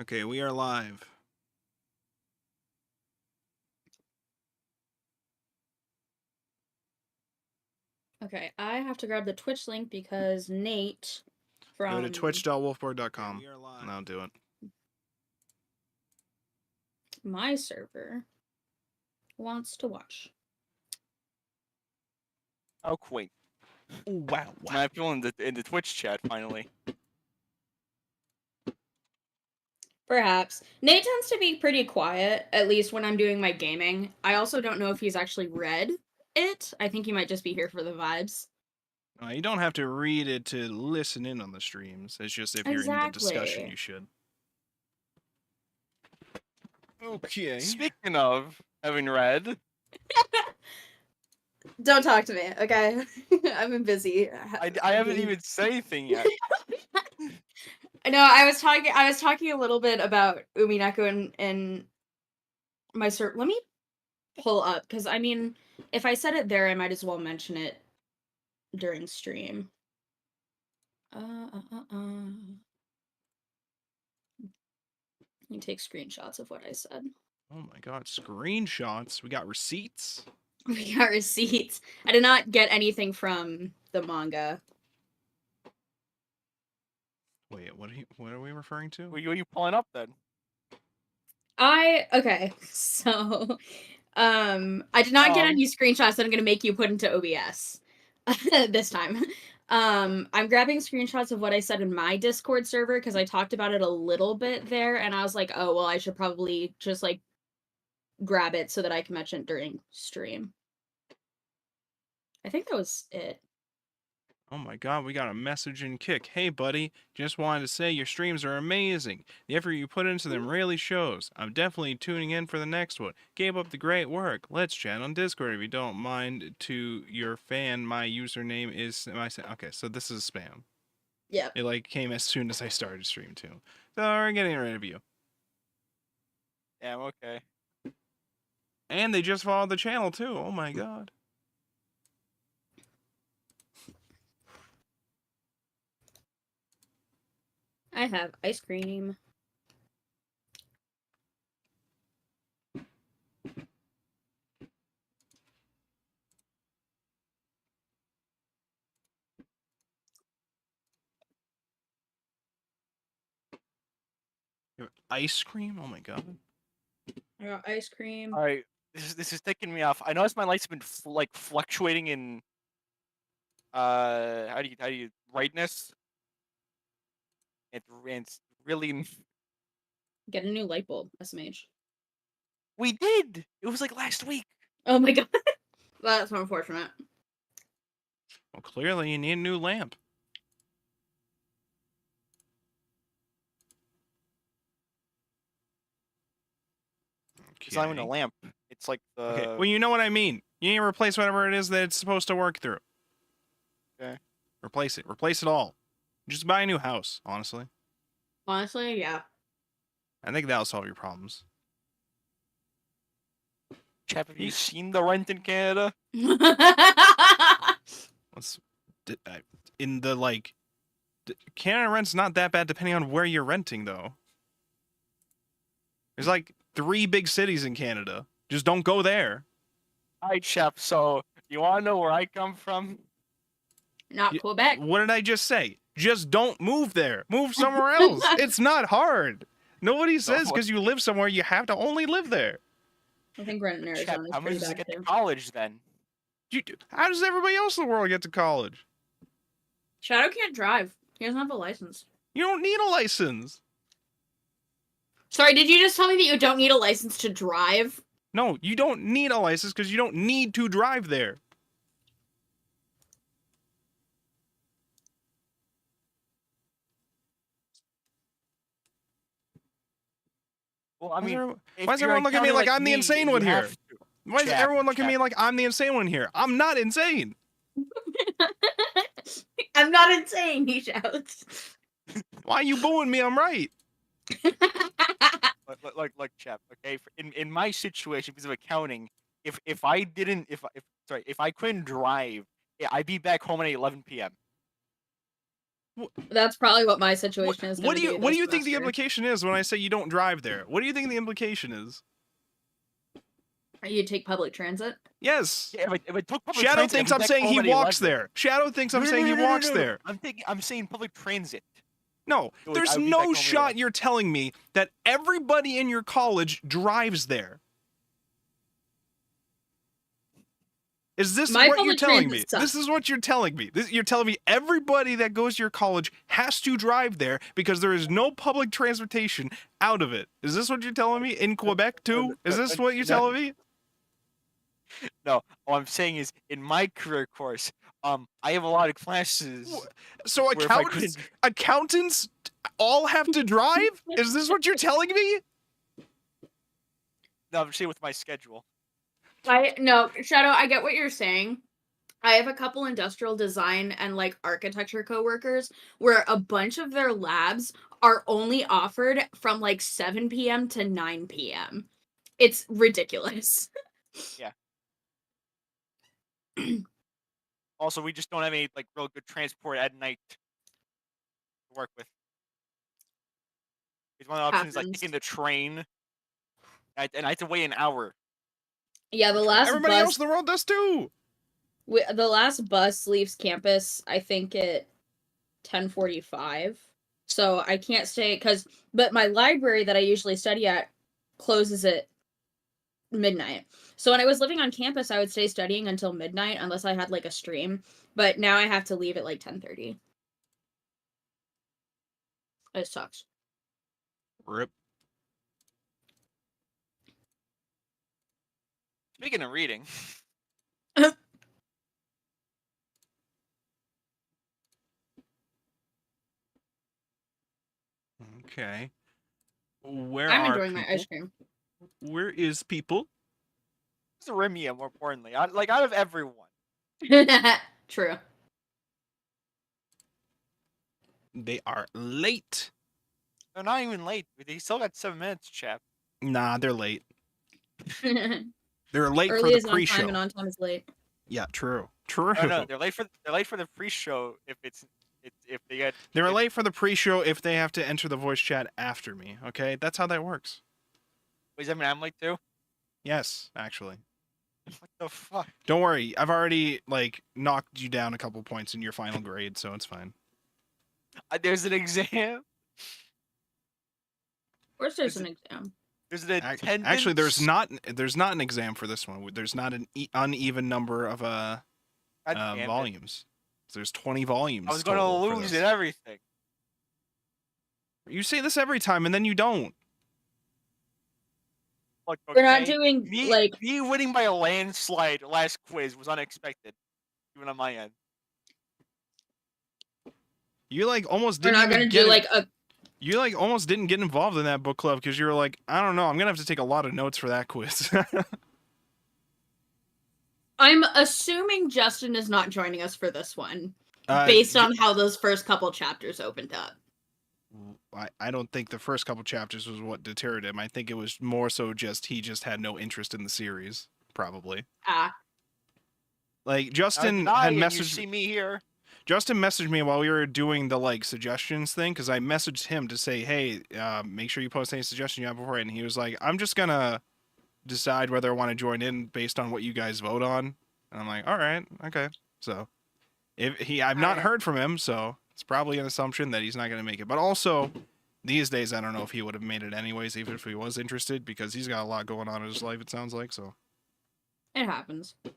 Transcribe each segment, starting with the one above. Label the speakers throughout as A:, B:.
A: Okay, we are live.
B: Okay, I have to grab the Twitch link because Nate from...
A: Go to twitch.wolfborg.com and I'll do it.
B: my server wants to watch.
C: Oh, quaint.
A: Oh, wow.
C: I have people in the Twitch chat finally.
B: Perhaps. Nate tends to be pretty quiet, at least when I'm doing my gaming. I also don't know if he's actually read it. I think he might just be here for the vibes.
A: You don't have to read it to listen in on the streams. It's just if you're in the discussion, you should. Okay.
C: Speaking of having read,
B: Don't talk to me, okay? I've been busy.
C: I haven't even said anything yet.
B: No, I was talking a little bit about Umineko and my server. Let me pull up, because I mean, if I said it there, I might as well mention it during stream. You take screenshots of what I said.
A: Oh my god, screenshots. We got receipts.
B: We got receipts. I did not get anything from the manga.
A: Wait, what are we referring to?
C: What are you pulling up then?
B: Okay, so I did not get any screenshots that I'm gonna make you put into OBS this time. I'm grabbing screenshots of what I said in my Discord server because I talked about it a little bit there, and I was like, oh well, I should probably just like grab it so that I can mention it during stream. I think that was it.
A: Oh my god, we got a message in Kick. Hey buddy, just wanted to say your streams are amazing. The effort you put into them really shows. I'm definitely tuning in for the next one. Keep up the great work. Let's chat on Discord if you don't mind. To your fan, my username is okay, so this is spam.
B: Yeah.
A: It like came as soon as I started stream too. So we're getting rid of you.
C: Yeah, okay.
A: And they just followed the channel too. Oh my god.
B: I have ice cream.
A: Ice cream? Oh my god.
B: I got ice cream.
C: All right, this is taking me off. I noticed my lights have been like fluctuating in how do you brightness? It's really.
B: Get a new light bulb, SMH.
C: We did. It was like last week.
B: Oh my god. That's unfortunate.
A: Well, clearly you need a new lamp.
C: It's not even a lamp. It's like the...
A: Okay, well, you know what I mean. You need to replace whatever it is that it's supposed to work through.
C: Okay.
A: Replace it. Replace it all. Just buy a new house, honestly.
B: Honestly, yeah.
A: I think that'll solve your problems.
C: Chap, have you seen the rent in Canada?
A: In the, like... Canada rent's not that bad depending on where you're renting, though. There's, like, 3 big cities in Canada. Just don't go there.
C: Alright, chap, so you want to know where I come from?
B: Not Quebec.
A: What did I just say? Just don't move there. Move somewhere else. It's not hard. Nobody says because you live somewhere you have to only live there.
B: I think rent in Arizona is
C: How
B: pretty
C: does it
B: bad
C: get
B: too.
C: to college then?
A: How does everybody else in the world get to college?
B: Shadow can't drive. He doesn't have a license.
A: You don't need a license.
B: Sorry, did you just tell me that you don't need a license to drive?
A: No, you don't need a license because you don't need to drive there.
C: Well, I mean,
A: why is everyone looking at me like I'm the insane one here? Why is everyone looking at me like I'm the insane one here? I'm not insane.
B: I'm not insane, he shouts.
A: Why are you booing me? I'm right.
C: Like, chap. Okay, in my situation because of accounting, if I couldn't drive, I'd be back home at 11 p.m.
B: That's probably what my situation is.
A: What do you think the
B: semester.
A: implication is when I say you don't drive there? What do you think the implication is?
B: You take public transit?
A: Yes.
C: Yeah, if I took public
A: Shadow
C: transit,
A: thinks
C: I'd
A: I'm
C: be back
A: saying he
C: home at
A: walks
C: 11.
A: there. Shadow thinks I'm
C: No,
A: saying
C: no,
A: he
C: no, no,
A: walks
C: no.
A: there.
C: I'm saying public transit.
A: No,
C: So
A: there's
C: I would be back home
A: no
C: at
A: shot
C: 11.
A: you're telling me that everybody in your college drives there. Is this
B: My
A: what you're
B: public
A: telling me?
B: transit sucks.
A: This is what you're telling me. You're telling me everybody that goes to your college has to drive there because there is no public transportation out of it. Is this what you're telling me? In Quebec too? Is this what you're telling me?
C: No, all I'm saying is in my career course, I have a lot of classes.
A: So
C: where if I couldn't-
A: accountants all have to drive? Is this what you're telling me?
C: No, I'm saying with my schedule.
B: No, Shadow, I get what you're saying. I have a couple industrial design and like architecture coworkers where a bunch of their labs are only offered from like 7 p.m. to 9 p.m. It's ridiculous.
C: Yeah. Also, we just don't have any like real good transport at night to work with. Because one of the options is like
B: Happens.
C: taking the train, and I have to wait an hour.
B: Yeah, the last
A: Everybody
B: bus
A: else in the world does too.
B: the last bus leaves campus, I think at 10:45. So I can't stay but my library that I usually study at closes at midnight. So when I was living on campus, I would stay studying until midnight unless I had like a stream. But now I have to leave at like 10:30. It sucks.
A: Rip.
C: Speaking of reading,
A: Okay. Where
B: I'm
A: are
B: enjoying my
A: people?
B: ice cream.
A: Where is people?
C: this is Remia more importantly. Out of everyone.
B: True.
A: They are late.
C: They're not even late. They still got 7 minutes, chap.
A: Nah, they're late.
B: Early
A: They're late for the
B: is on time
A: pre-show.
B: and on time is late.
A: Yeah, true. True.
C: No, they're late for the pre-show if they get.
A: They're late for the pre-show if they have to enter the voice chat after me. Okay, that's how that works.
C: Wait, does that mean I'm late too?
A: Yes, actually.
C: What the fuck?
A: Don't worry. I've already like knocked you down a couple points in your final grade, so it's fine.
C: There's an exam.
B: Of course there's an exam.
C: There's an attendance.
A: Actually, there's not an exam for this one. There's not an uneven number of
C: God damn it.
A: volumes. So there's 20 volumes.
C: I was gonna
A: total for
C: lose
A: this.
C: and everything.
A: You say this every time and then you don't.
C: Look,
B: We're not
C: okay?
B: doing like
C: me winning by a landslide last quiz was unexpected, even on my end.
A: You like almost
B: we're
A: didn't
B: not
A: even
B: gonna
A: get
B: do
A: it.
B: like a
A: You like almost didn't get involved in that book club because you were like, I don't know, I'm gonna have to take a lot of notes for that quiz.
B: I'm assuming Justin is not joining us for this one,
A: Uh,
B: based on how those first couple chapters opened up.
A: I don't think the first couple chapters was what deterred him. I think it was more so just he just had no interest in the series, probably. Like Justin had
C: You
A: messaged.
C: see me here.
A: Justin messaged me while we were doing the like suggestions thing because I messaged him to say, hey, make sure you post any suggestions you have beforehand. And he was like, I'm just gonna decide whether I want to join in based on what you guys vote on. And I'm like, all right, okay. So I've not heard from him, so it's probably an assumption that he's not gonna make it. But also, these days I don't know if he would have made it anyways, even if he was interested, because he's got a lot going on in his life. It sounds like so.
B: It happens.
A: The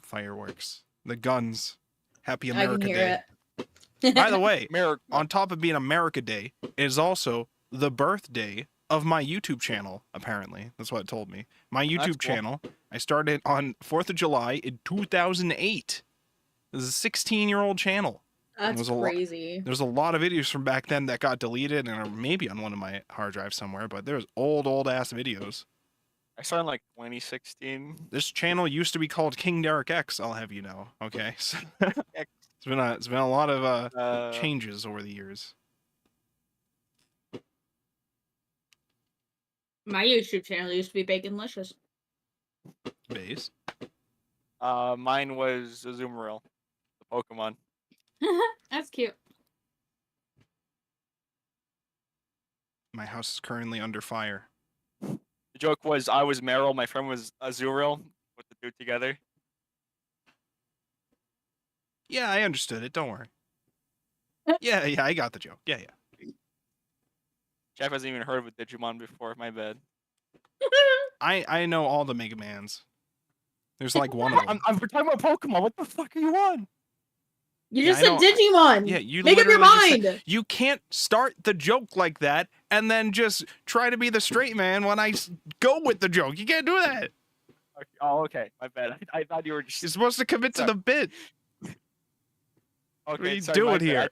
A: fireworks, the guns. Happy
B: I
A: America
B: can
A: Day.
B: hear it.
A: By the way,
C: America.
A: on top of being America Day, it is also the birthday of my YouTube channel, apparently. That's what it told me. My YouTube
C: That's cool.
A: channel, I started on 4th of July in 2008. This is a 16-year-old channel.
B: That's
A: was a
B: crazy.
A: There's a lot of videos from back then that got deleted and are maybe on one of my hard drives somewhere, but there's old-ass videos.
C: I started in like 2016.
A: This channel used to be called King Derek X, I'll have you know. Okay, so it's been a lot of changes over the years.
B: My YouTube channel used to be Baconlicious.
A: Base.
C: Mine was Azumarill, the Pokemon.
B: That's cute.
A: My house is currently under fire.
C: The joke was I was Meryl, my friend was Azuriel. Put the two together.
A: Yeah, I understood it. Don't worry. Yeah, I got the joke. Yeah.
C: Jeff hasn't even heard of a Digimon before. My bad.
A: I know all the Mega Mans. There's like one of them.
C: I'm talking about Pokemon. What the fuck are you on?
B: You
A: Yeah,
B: just
A: I
B: said
A: know.
B: Digimon.
A: Yeah, you
B: Make up your
A: literally just
B: mind.
A: You can't start the joke like that and then just try to be the straight man when I go with the joke. You can't do that.
C: Okay. Oh, okay. My bad. I thought you were just.
A: You're supposed to commit to
C: Sorry.
A: the bit.
C: Okay,
A: What are you
C: sorry,
A: doing
C: my bad.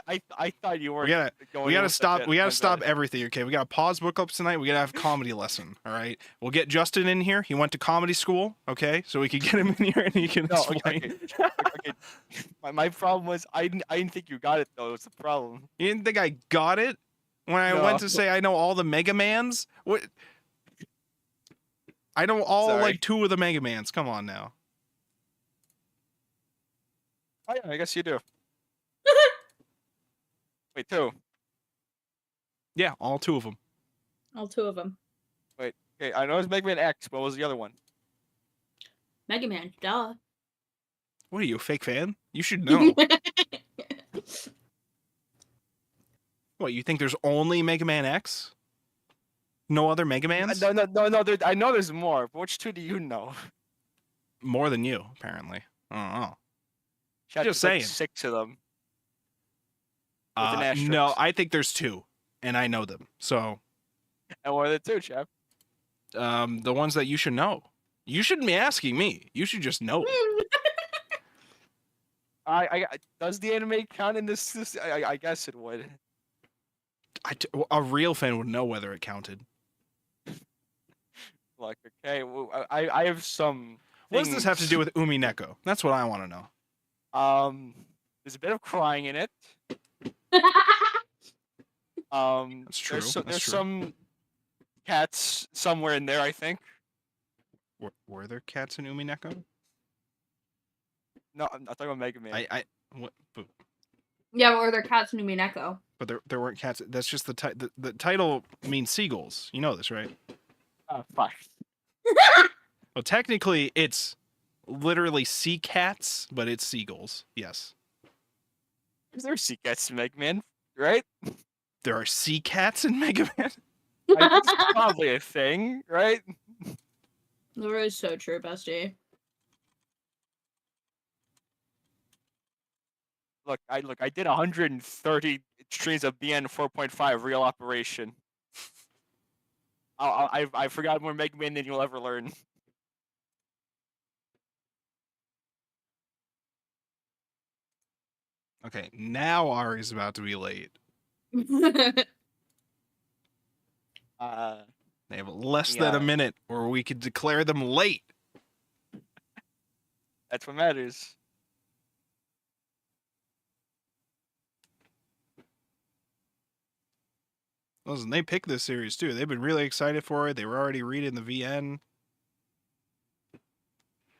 A: here?
C: I thought you were.
A: We gotta
C: going
A: we
C: in
A: gotta
C: with the
A: stop.
C: bit.
A: We
C: My
A: gotta stop
C: bad.
A: everything. Okay, we gotta pause book clubs tonight. We gotta have comedy lesson. All right, we'll get Justin in here. He went to comedy school. Okay, so we can get him in here and he can
C: No,
A: explain.
C: okay. My problem was I didn't think you got it though. It's a problem.
A: You didn't think I got it when I went to
C: No.
A: say I know all the Mega Mans? What? I know all
C: Sorry.
A: like 2 of the Mega Mans. Come on now.
C: Oh yeah, I guess you do. Wait, 2.
A: Yeah, all 2 of them.
B: All 2 of them.
C: Okay, I know it's Mega Man X. But what was the other one?
B: Mega Man. Duh.
A: What are you, a fake fan? You should know. What, you think there's only Mega Man X? No other Mega Mans?
C: No. I know there's more. But which 2 do you know?
A: More than you, apparently. I don't know.
C: Chat,
A: Just
C: there's like
A: saying.
C: 6 of them. With an asterisk.
A: No, I think there's 2, and I know them. So,
C: And what are the 2, Chap?
A: the ones that you should know. You shouldn't be asking me. You should just know it.
C: Does the anime count in this? I guess it would.
A: A real fan would know whether it counted.
C: Like, okay, well, I have some.
A: What does this have to
C: things.
A: do with Umineko? That's what I want to know.
C: There's a bit of crying in it.
A: That's true.
C: There's,
A: That's
C: there's
A: true.
C: some cats somewhere in there, I think.
A: Were there cats in Umineko?
C: No, I'm not talking about Mega Man.
A: But
B: Yeah, or they're cats in Umineko.
A: there weren't cats. That's just the title means seagulls. You know this, right?
C: Fuck.
A: Well, technically, it's literally sea cats, but it's seagulls. Yes.
C: Is there sea cats in Mega Man? Right?
A: There are sea cats in Mega Man.
C: It's probably a thing, right?
B: That is so true, bestie.
C: Look, I did 130 streams of BN 4.5 real operation. I forgot more Mega Man than you'll ever learn.
A: Okay, now Ari's about to be late. They have less than a
C: Yeah.
A: minute, or we could declare them late.
C: That's what matters.
A: Listen, they picked this series too. They've been really excited for it. They were already reading the VN.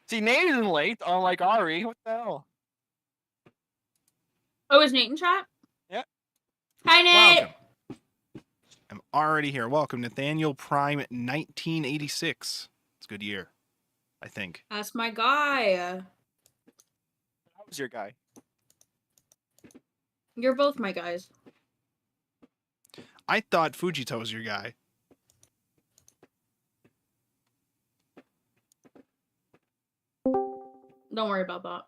C: See, Nate isn't late, unlike Ari. What the hell?
B: Oh, is Nate in chat?
C: Yeah.
B: Hi, Nate.
A: Welcome. I'm already here. Welcome, Nathaniel Prime 1986. It's a good year, I think.
B: That's my guy.
C: How was your guy?
B: You're both my guys.
A: I thought Fujito was your guy.
B: Don't worry about that.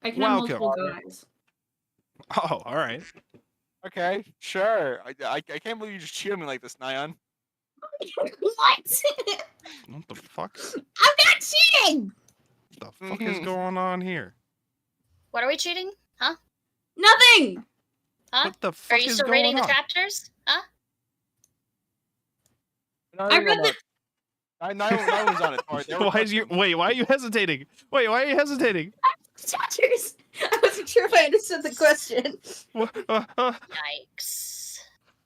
B: I can have
A: Welcome.
B: multiple guys.
A: Oh, all right.
C: Okay, sure. I can't believe you just cheated me like this, Nyan.
B: What?
A: What the fuck?
B: I'm not cheating.
A: What the fuck is going on here?
D: What are we cheating?
B: Nothing.
D: Huh?
A: What the
D: Are
A: fuck
D: you
A: is
D: still
A: going
D: reading
A: on?
D: the chapters? Huh?
B: I read the.
C: Nyan's on it. All right, they were
A: Why is you
C: cooking.
A: wait? Why are you hesitating? Wait, why are you hesitating?
B: Chapters. I wasn't sure if I understood the question.
A: Wha-
D: Yikes.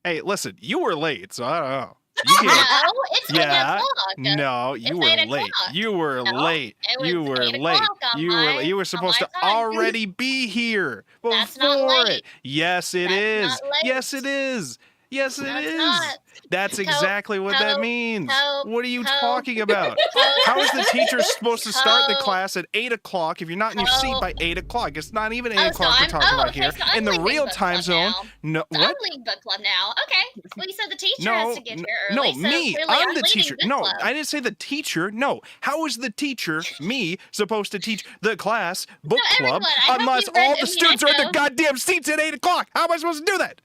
A: Hey, listen, you were late, so I don't know. You
D: No,
A: get
D: it's
A: Yeah.
D: 8 o'clock.
A: No, you
D: It's
A: were
D: 8
A: late.
D: o'clock.
A: You were
D: No,
A: late.
D: it was
A: You were
D: 8
A: late.
D: o'clock on
A: You were supposed
D: my
A: to
D: time.
A: already be here
D: That's not
A: before
D: late.
A: it. Yes, it
D: That's
A: is.
D: not late.
A: Yes, it is. Yes, it
D: That's
A: is.
D: not.
A: That's exactly what that
D: Hope,
A: means.
D: hope,
A: What are you
D: hope,
A: talking about?
D: hope,
A: How is the teacher supposed to start the
D: hope.
A: class at 8 o'clock if you're not in your seat
D: Hope.
A: by 8 o'clock? It's not even 8
D: Oh, so
A: o'clock we're
D: I'm.
A: talking
D: Oh,
A: about
D: okay.
A: here.
D: So I'm
A: In the
D: leaving
A: real
D: book
A: time
D: club
A: zone,
D: now.
A: no,
D: So
A: what?
D: I'm leading book club now. Okay. Well, you said the teacher
A: No,
D: has to get here
A: no,
D: early. So
A: me.
D: clearly
A: I'm
D: I'm
A: the
D: leading
A: teacher.
D: book
A: No,
D: club.
A: I didn't say the teacher. No. How is the teacher, me, supposed to teach the class book
D: So
A: club
D: everyone, I hope
A: unless
D: you read
A: all the students are in the
D: Umineko.
A: goddamn seats at 8 o'clock? How am I supposed to do that?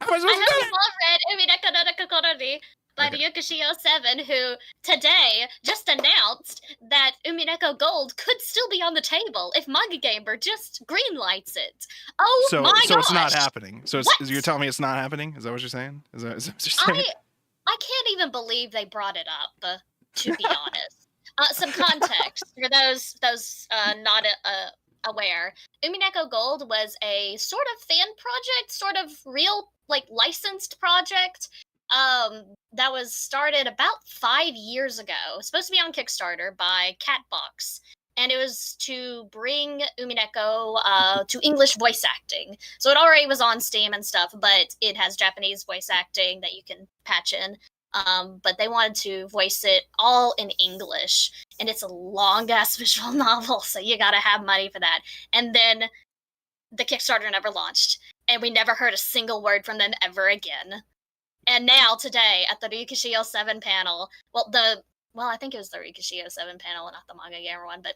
A: How am I supposed
D: I
A: to
D: hope
A: do
D: you've all read Umineko no Nakakorori by
A: Okay.
D: Ryukushio 7, who today just announced that Umineko Gold could still be on the table if Manga Gamer just greenlights it. Oh
A: that?
D: my gosh!
A: So it's not happening. So
D: What?
A: you're telling me it's not happening? Is that what you're saying? Is that what you're saying?
D: I can't even believe they brought it up. To be honest, some context for those not aware. Umineko Gold was a sort of fan project, sort of real licensed project. That was started about 5 years ago. It was supposed to be on Kickstarter by Catbox, and it was to bring Umineko to English voice acting. So it already was on Steam and stuff, but it has Japanese voice acting that you can patch in. But they wanted to voice it all in English, and it's a long ass visual novel, so you gotta have money for that. And then the Kickstarter never launched, and we never heard a single word from them ever again. And now today at the Ryukushio 7 panel, I think it was the Ryukushio 7 panel and not the Manga Gamer one, but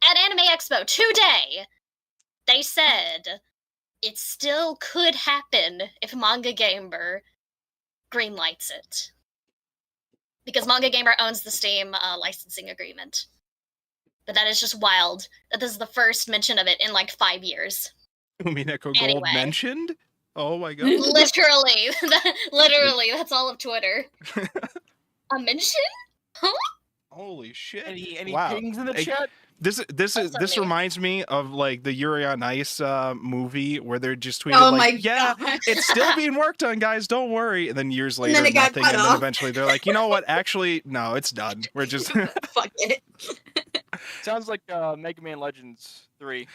D: at Anime Expo today, they said it still could happen if Manga Gamer greenlights it. Because Manga Gamer owns the Steam licensing agreement. But that is just wild that this is the first mention of it in 5 years.
A: Umineko Gold
D: Anyway.
A: mentioned? Oh my god.
D: Literally. Literally, that's all of Twitter. A mention? Huh?
A: Holy shit.
C: Any
A: Wow.
C: pings in the
A: Hey,
C: chat?
A: This
D: new.
A: reminds me of the Yuri on Ice movie where they're just tweeted
B: Oh my
A: yeah,
B: gosh.
A: it's still being worked on, guys, don't worry. And then years later
B: then it got
A: nothing,
B: cut
A: and then
B: off.
A: eventually they're like, you know what, actually no, it's done. We're just
B: Fuck it.
C: Sounds like Mega Man Legends 3.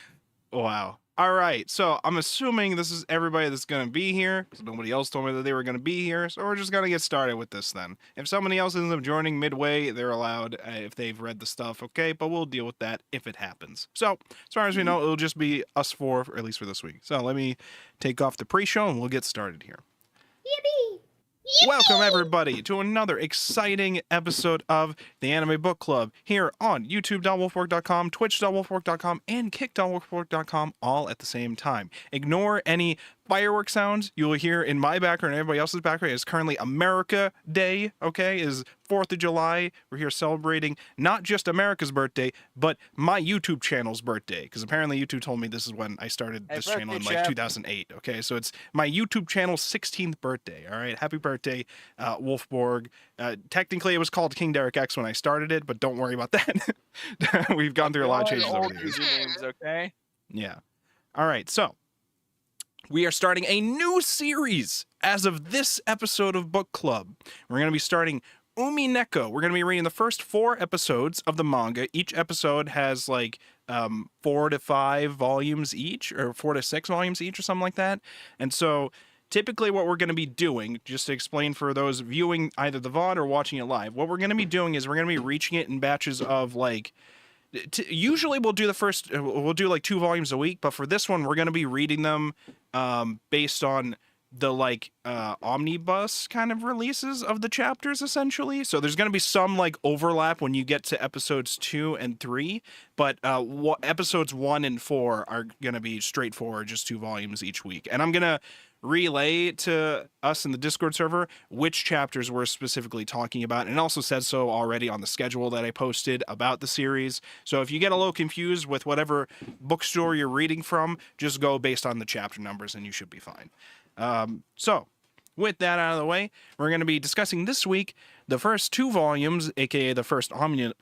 A: Wow. All right, so I'm assuming this is everybody that's going to be here, because nobody else told me that they were going to be here, so we're just going to get started with this then. If somebody else ends up joining midway, they're allowed if they've read the stuff, okay? But we'll deal with that if it happens. So, as far as we know, it'll just be us four, at least for this week. So let me take off the pre-show and we'll get started here.
D: Yippee!
A: Welcome, everybody, to another exciting episode of the Anime Book Club here on youtube.wolfborg.com, twitch.wolfborg.com, and kick.wolfborg.com all at the same time. Ignore any firework sounds you will hear in my background and everybody else's background. It's currently America Day, okay? Is 4th of July. We're here celebrating not just America's birthday, but my YouTube channel's birthday, because apparently YouTube told me this is when I started this channel in
C: birthday, chap.
A: 2008, okay? So it's my YouTube channel's 16th birthday, all right? Happy birthday, Wolfborg. Technically, it was called King Derek X when I started it, but don't worry about that. We've gone through a lot of changes over the years.
C: Names, okay?
A: Yeah. All right, so we are starting a new series as of this episode of Book Club. We're going to be starting Umineko. We're going to be reading the first 4 episodes of the manga. Each episode has 4 to 5 volumes each, or 4 to 6 volumes each, or something like that. And so typically what we're going to be doing, just to explain for those viewing either the VOD or watching it live, what we're going to be doing is we're going to be reaching it in batches of usually we'll do 2 volumes a week, but for this one we're going to be reading them based on the omnibus kind of releases of the chapters, essentially. So there's going to be some overlap when you get to episodes 2 and 3, but episodes 1 and 4 are going to be straightforward, just 2 volumes each week. And I'm going to relay to us in the Discord server which chapters we're specifically talking about, and it also said so already on the schedule that I posted about the series. So if you get a little confused with whatever bookstore you're reading from, just go based on the chapter numbers and you should be fine. So with that out of the way, we're going to be discussing this week the first 2 volumes, aka the first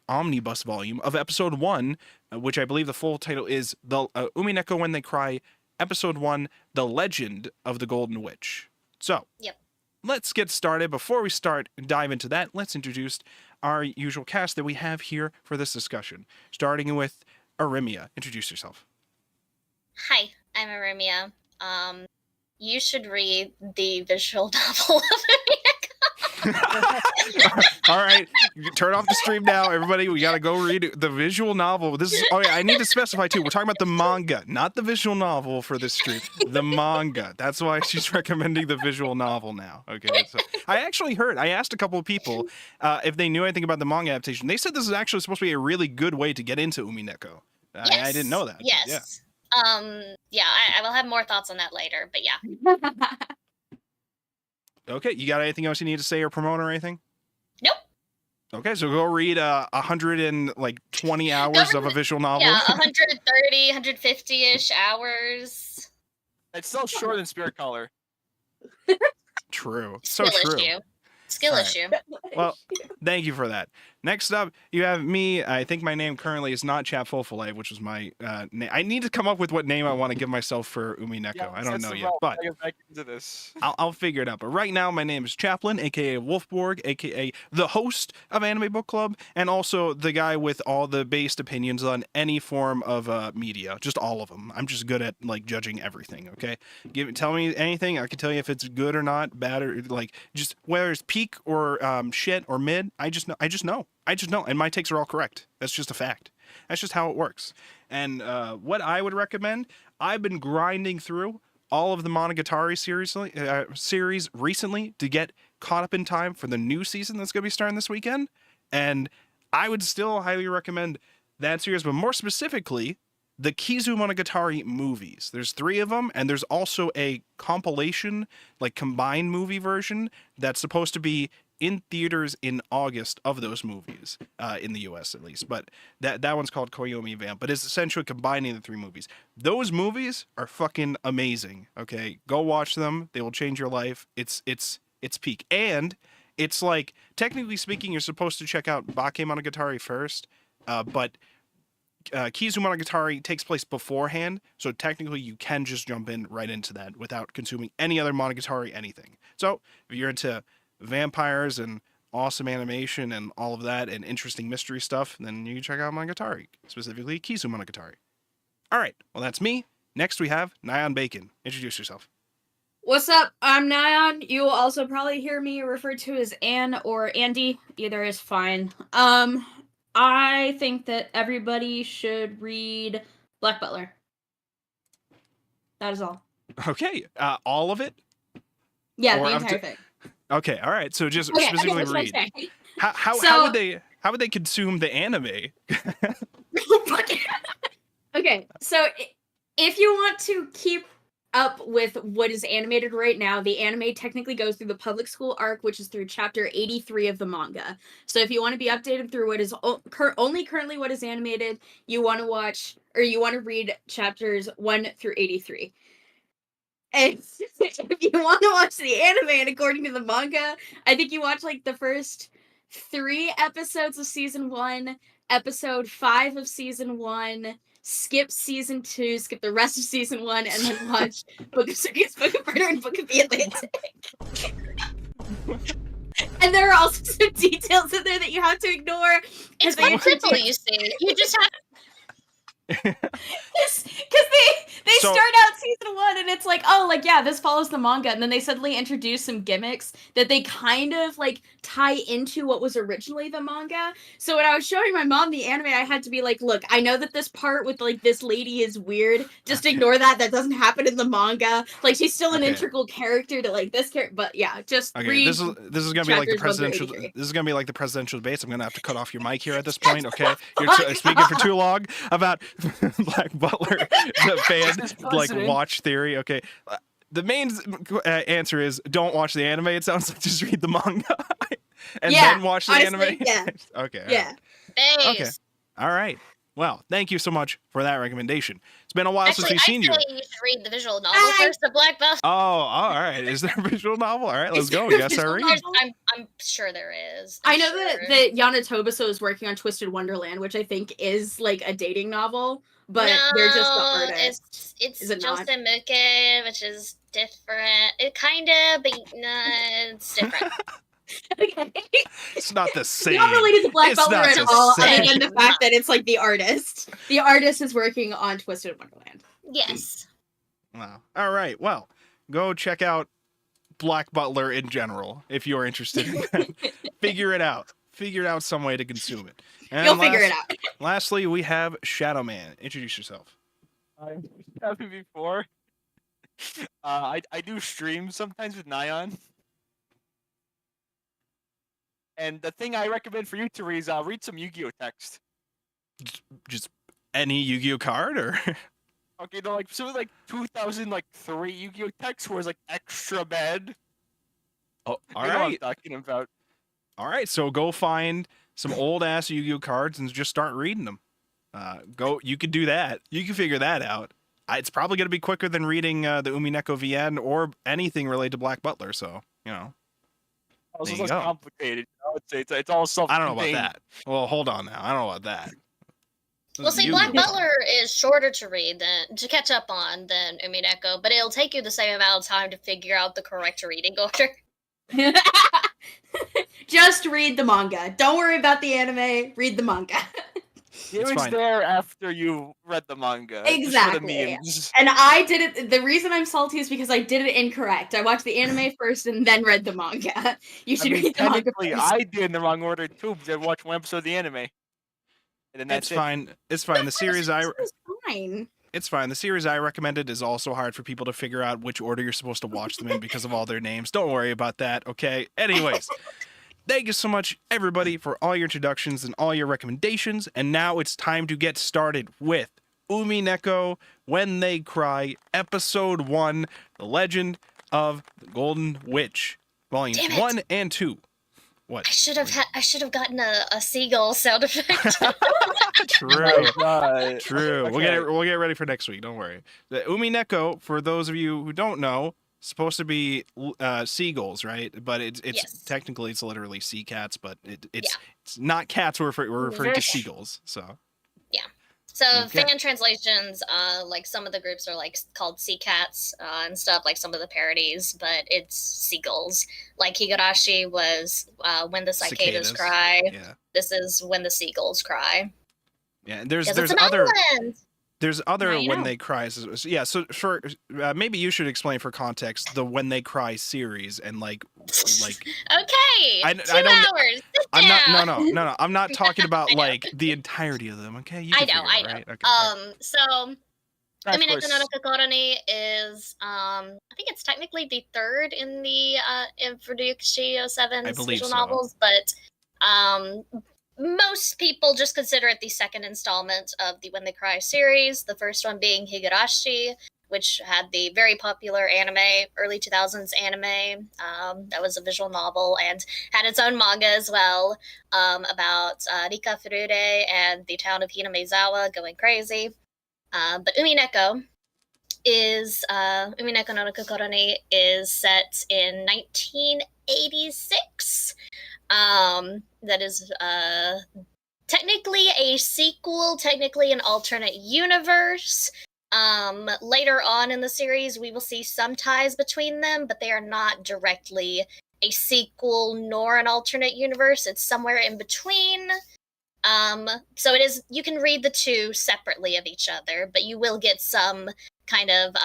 A: omnibus volume of episode 1, which I believe the full title is the Umineko When They Cry, Episode 1, The Legend of the Golden Witch. So,
D: Yep.
A: let's get started. Before we dive into that, let's introduce our usual cast that we have here for this discussion. Starting with Arimia. Introduce yourself.
D: Hi, I'm Arimia. You should read the visual novel of
A: All right, you can turn off the stream now, everybody. We gotta go read the visual novel. This is. Oh yeah, I need to specify too. We're talking about the manga, not the visual novel for this stream. The manga. That's why she's recommending the visual novel now. Okay. So I actually heard. I asked a couple of people if they knew anything about the manga adaptation. They said this is actually supposed to be a really good way to get into Umineko.
D: Yes.
A: I didn't know that.
D: Yes. Yeah. I will have more thoughts on that later. But yeah.
A: Okay. You got anything else you need to say or promote or anything?
D: Nope.
A: Okay, so go read 120 hours of a visual novel.
D: Yeah, 130, 150-ish hours.
C: It's still shorter than Spirit Color.
A: True. So
D: Skill
A: true.
D: issue. Skill
A: All right.
D: issue.
A: Well, thank you for that. Next up, you have me. I think my name currently is not Chap Fulfulay, which was my name. I need to come up with what name I want to give myself for Umineko.
C: Yeah,
A: I don't
C: that's
A: know
C: the
A: yet,
C: role.
A: but
C: I get back into this.
A: I'll figure it out. But right now, my name is Chaplin, aka Wolfborg, aka the host of Anime Book Club, and also the guy with all the based opinions on any form of media, just all of them. I'm just good at like judging everything. Okay, tell me anything. I can tell you if it's good or not, bad or like just whether it's peak or shit or mid. I just know, and my takes are all correct. That's just a fact. That's just how it works. And what I would recommend, I've been grinding through all of the Monogatari series recently to get caught up in time for the new season that's going to be starting this weekend. And I would still highly recommend that series, but more specifically, the Kizu Monogatari movies. There's 3 of them, and there's also a compilation, like combined movie version that's supposed to be in theaters in August of those movies, in the US at least. But that one's called Koyomi Vamp, but it's essentially combining the 3 movies. Those movies are fucking amazing. Okay, go watch them. They will change your life. It's peak. And it's like, technically speaking, you're supposed to check out Bake Monogatari first, but Kizu Monogatari takes place beforehand, so technically you can just jump in right into that without consuming any other Monogatari anything. So if you're into vampires and awesome animation and all of that and interesting mystery stuff, then you can check out Monogatari, specifically Kizu Monogatari. All right, well that's me. Next we have Nyan Bacon. Introduce yourself.
B: What's up? I'm Nyan. You will also probably hear me referred to as Ann or Andy. Either is fine. I think that everybody should read Black Butler. That is all.
A: Okay, all of it?
B: Yeah,
A: Or
B: the
A: up
B: entire
A: to-
B: thing.
A: Okay, all right. So just
B: Okay,
A: specifically
B: that's what I'm
A: read.
B: saying.
A: How would they consume the anime?
B: Okay, so if you want to keep up with what is animated right now, the anime technically goes through the public school arc, which is through chapter 83 of the manga. So if you want to be updated through what is only currently what is animated, you want to watch or you want to read chapters 1 through 83. And if you want to watch the anime and according to the manga, I think you watch like the first 3 episodes of season 1, episode 5 of season 1, skip season 2, skip the rest of season 1, and then watch Book of Circus, Book of Murder, and Book of the Atlantic. And there are also some details in there that you have to ignore.
D: It's quite simple, you see. You just have
B: Because they
A: So-
B: start out season 1 and it's like, oh, like, yeah, this follows the manga, and then they suddenly introduce some gimmicks that they kind of like tie into what was originally the manga. So when I was showing my mom the anime, I had to be like, look, I know that this part with like this lady is weird, just ignore that doesn't happen in the manga. Like, she's still an
A: Okay.
B: integral character to like this character, but yeah, just
A: Okay,
B: read.
A: this is gonna be like the
B: chapters 1 through
A: presidential.
B: 83.
A: This is gonna be like the presidential debates. I'm gonna have to cut off your mic here at this point. Okay, you're speaking for too long about Black Butler, the fan like watch theory. Okay, the main answer is don't watch the anime. It sounds like just read the manga and
B: Yeah,
A: then watch the
B: honestly,
A: anime.
B: yeah.
A: Okay.
B: Yeah.
A: Okay. All right. Well, thank you so much for that recommendation. It's been a while since
D: Actually,
A: we've
D: I
A: seen you.
D: say you should read the visual novel first, The Black Belt.
A: Oh, all right. Is there a visual novel? All right, let's
B: Is
A: go.
B: there a
A: Yes,
B: visual
A: I read.
B: novel?
D: I'm sure there is.
B: I
D: I'm
B: know
D: sure.
B: that Yana Tobiso is working on Twisted Wonderland, which I think is like a dating novel, but they're just the
D: No,
B: artist.
D: it's
B: Is it not?
D: Justin Muke, which is different. It kind of, but no, it's different.
B: Okay.
A: It's not the same.
B: Not related to Black
A: It's
B: Butler
A: not
B: at
A: the
B: all,
A: same.
B: other than the fact that it's like the artist. The artist is working on Twisted Wonderland.
D: Yes.
A: Wow. All right. Well, go check out Black Butler in general if you're interested in that. Figure it out. Figure out some way to consume it. And
B: You'll figure it out.
A: Lastly, we have Shadow Man. Introduce yourself.
C: I've done it before. I do streams sometimes with Nyan. And the thing I recommend for you to read is read some Yu-Gi-Oh text.
A: Just any Yu-Gi-Oh card, or
C: Okay, no, like some of like 2003 Yu-Gi-Oh text was like extra bad.
A: oh, all
C: You know what I'm
A: right,
C: talking about.
A: all right. So go find some old ass Yu-Gi-Oh cards and just start reading them. Go. You could do that. You can figure that out. It's probably going to be quicker than reading the Umineko VN or anything related to Black Butler. So you know.
C: Also,
A: There
C: it's
A: you
C: less
A: go.
C: complicated. You know? It's all self.
A: I don't know about that. Well, hold on now. I don't know about that.
D: Well, see,
A: Yu-Gi-Oh
D: Black
A: card.
D: Butler is shorter to read to catch up on than Umineko, but it'll take you the same amount of time to figure out the correct reading order.
B: Just read the manga. Don't worry about the anime. Read the manga.
C: It
A: It's
C: was
A: fine.
C: there after you read the manga. just for the
B: Exactly.
C: memes.
B: And I did it. The reason I'm salty is because I did it incorrect. I watched the anime first and then read the manga. You
C: I
B: should
C: mean,
B: read the manga
C: technically,
B: first.
C: I did in the wrong order too because I watched one episode of the anime. And then that's
A: It's fine. It's fine. The series
B: It's fine.
A: It's fine. The series I recommended is also hard for people to figure out which order you're supposed to watch them in because of all their names. Don't worry about that, okay? Anyways, thank you so much, everybody, for all your introductions and all your recommendations. And now it's time to get started with Umineko, When They Cry, Episode 1, The Legend of the Golden Witch, Volumes
D: Damn it.
A: 1 and 2. What?
D: I should have gotten a seagull sound effect.
A: True.
C: God.
A: True.
C: Okay.
A: We'll get ready for next week. Don't worry. The Umineko, for those of you who don't know, supposed to be seagulls, right? But it's
D: Yes.
A: technically it's literally sea cats, but it's
D: Yeah.
A: it's not cats. We're referring to
D: Yes.
A: seagulls. So
D: So
A: Okay.
D: fan translations, like some of the groups are like called sea cats and stuff, like some of the parodies, but it's seagulls. Like Higurashi was when the cicadas
A: Cicadas.
D: cry.
A: yeah,
D: This is when the seagulls cry.
A: yeah. And there's
D: 'Cause it's
A: there's
D: an
A: other
D: island.
B: Now you
A: when
B: know.
A: they cry. Yeah. So for maybe you should explain for context the When They Cry series and like
D: Okay,
A: I
D: 2
A: don't-
D: hours. Sit
A: I'm not
D: down.
A: no. I'm not talking about
D: I know.
A: like the entirety of them. Okay. You
D: I
A: can
D: know,
A: figure
D: I
A: it,
D: know.
A: right? Okay. Right.
D: So
C: Crash
D: Umineko
C: course.
D: no Kokoroni is I think it's technically the third in the Introduction 07
A: I believe
D: visual
A: so.
D: novels, but most people just consider it the second installment of the When They Cry series, the first one being Higurashi, which had the very popular anime, early 2000s anime, that was a visual novel and had its own manga as well, about Rika Furure and the town of Hinamezawa going crazy. But Umineko no Kokoroni is set in 1986. That is technically a sequel, technically an alternate universe. Later on in the series, we will see some ties between them, but they are not directly a sequel nor an alternate universe. It's somewhere in between. So it is, you can read the two separately of each other, but you will get some kind of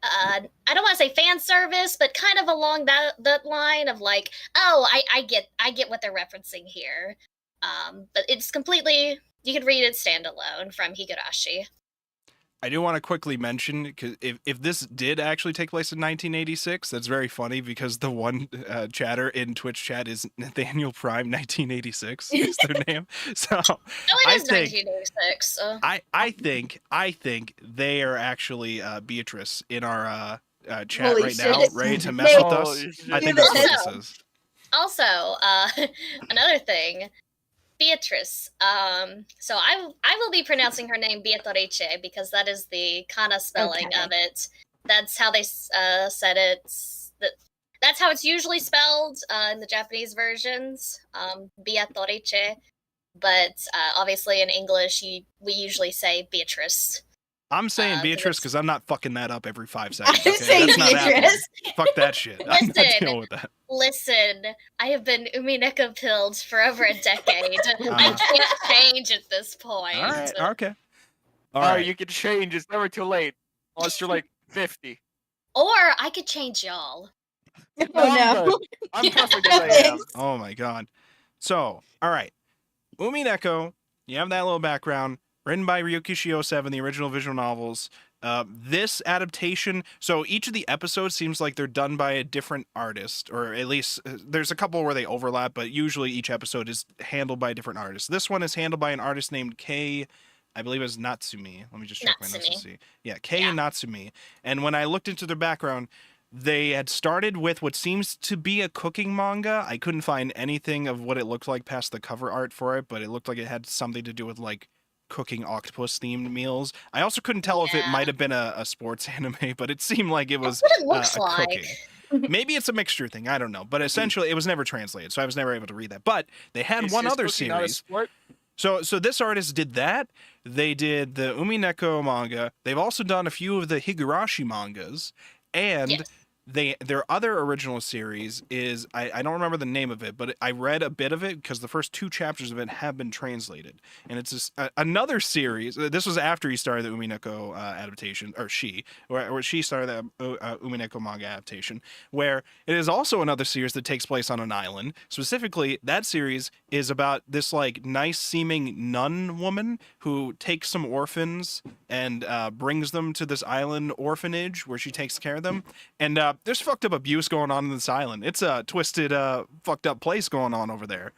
D: I don't want to say fan service, but kind of along that line of like, oh, I get what they're referencing here. But it's completely, you could read it standalone from Higurashi.
A: I do want to quickly mention, because if this did actually take place in 1986, that's very funny because the one chatter in Twitch chat is Nathaniel Prime 1986 is their name. So
D: Oh,
A: I
D: it is
A: think-
D: 1986. So.
A: I think they are actually Beatrice in our chat
B: Holy
A: right
B: shit.
A: now, ready to mess with us.
C: Holy shit.
A: I think
B: Do
A: that's what
D: this.
A: this is.
D: Also, another thing, Beatrice. So I will be pronouncing her name Beatrice because that is the kana spelling
B: Okay.
D: of it. That's how they said it. That's how it's usually spelled in the Japanese versions, Beatrice. But obviously in English, we usually say Beatrice.
A: I'm saying
D: 'cause
A: Beatrice
D: it's-
A: because I'm not fucking that up every 5 seconds.
B: I'm
A: Okay?
B: saying
A: That's not happening.
B: Beatrice.
A: Fuck that shit. I'm not
D: Listen.
A: dealing with that.
D: Listen, I have been Umineko pilled for over a decade. I can't change at this point.
A: All right. Okay. All
C: Alright,
A: right.
C: you can change. It's never too late. Unless you're like 50.
D: Or I could change y'all.
B: Oh
C: I'm
B: no.
C: good. I'm perfect
B: No
C: as I am.
B: thanks.
A: Oh my god. So, all right. Umineko, you have that little background, written by Ryuki Shio7, the original visual novels. This adaptation, so each of the episodes seems like they're done by a different artist, or at least there's a couple where they overlap, but usually each episode is handled by a different artist. This one is handled by an artist named Kei, I believe it was Natsumi. Let me just check my notes to
D: Natsumi.
A: see. Yeah, Kei
D: Yeah.
A: Natsumi. And when I looked into their background, they had started with what seems to be a cooking manga. I couldn't find anything of what it looked like past the cover art for it, but it looked like it had something to do with like cooking octopus themed meals. I also couldn't tell if it
D: Yeah.
A: might have been a sports anime, but it seemed like it was
D: That's what it looks
A: a
D: like.
A: cooking. Maybe it's a mixture thing. I don't know. But essentially, it was never translated, so I was never able to read that. But they had one other
C: cooking not a
A: series.
C: sport?
A: So this artist did that. They did the Umineko manga. They've also done a few of the Higurashi mangas, and
D: Yes.
A: their other original series is I don't remember the name of it, but I read a bit of it because the first 2 chapters of it have been translated, and it's another series. This was after he started the Umineko adaptation, or she started the Umineko manga adaptation, where it is also another series that takes place on an island. Specifically, that series is about this like nice seeming nun woman who takes some orphans and brings them to this island orphanage where she takes care of them. And there's fucked up abuse going on in this island. It's a twisted, fucked up place going on over there.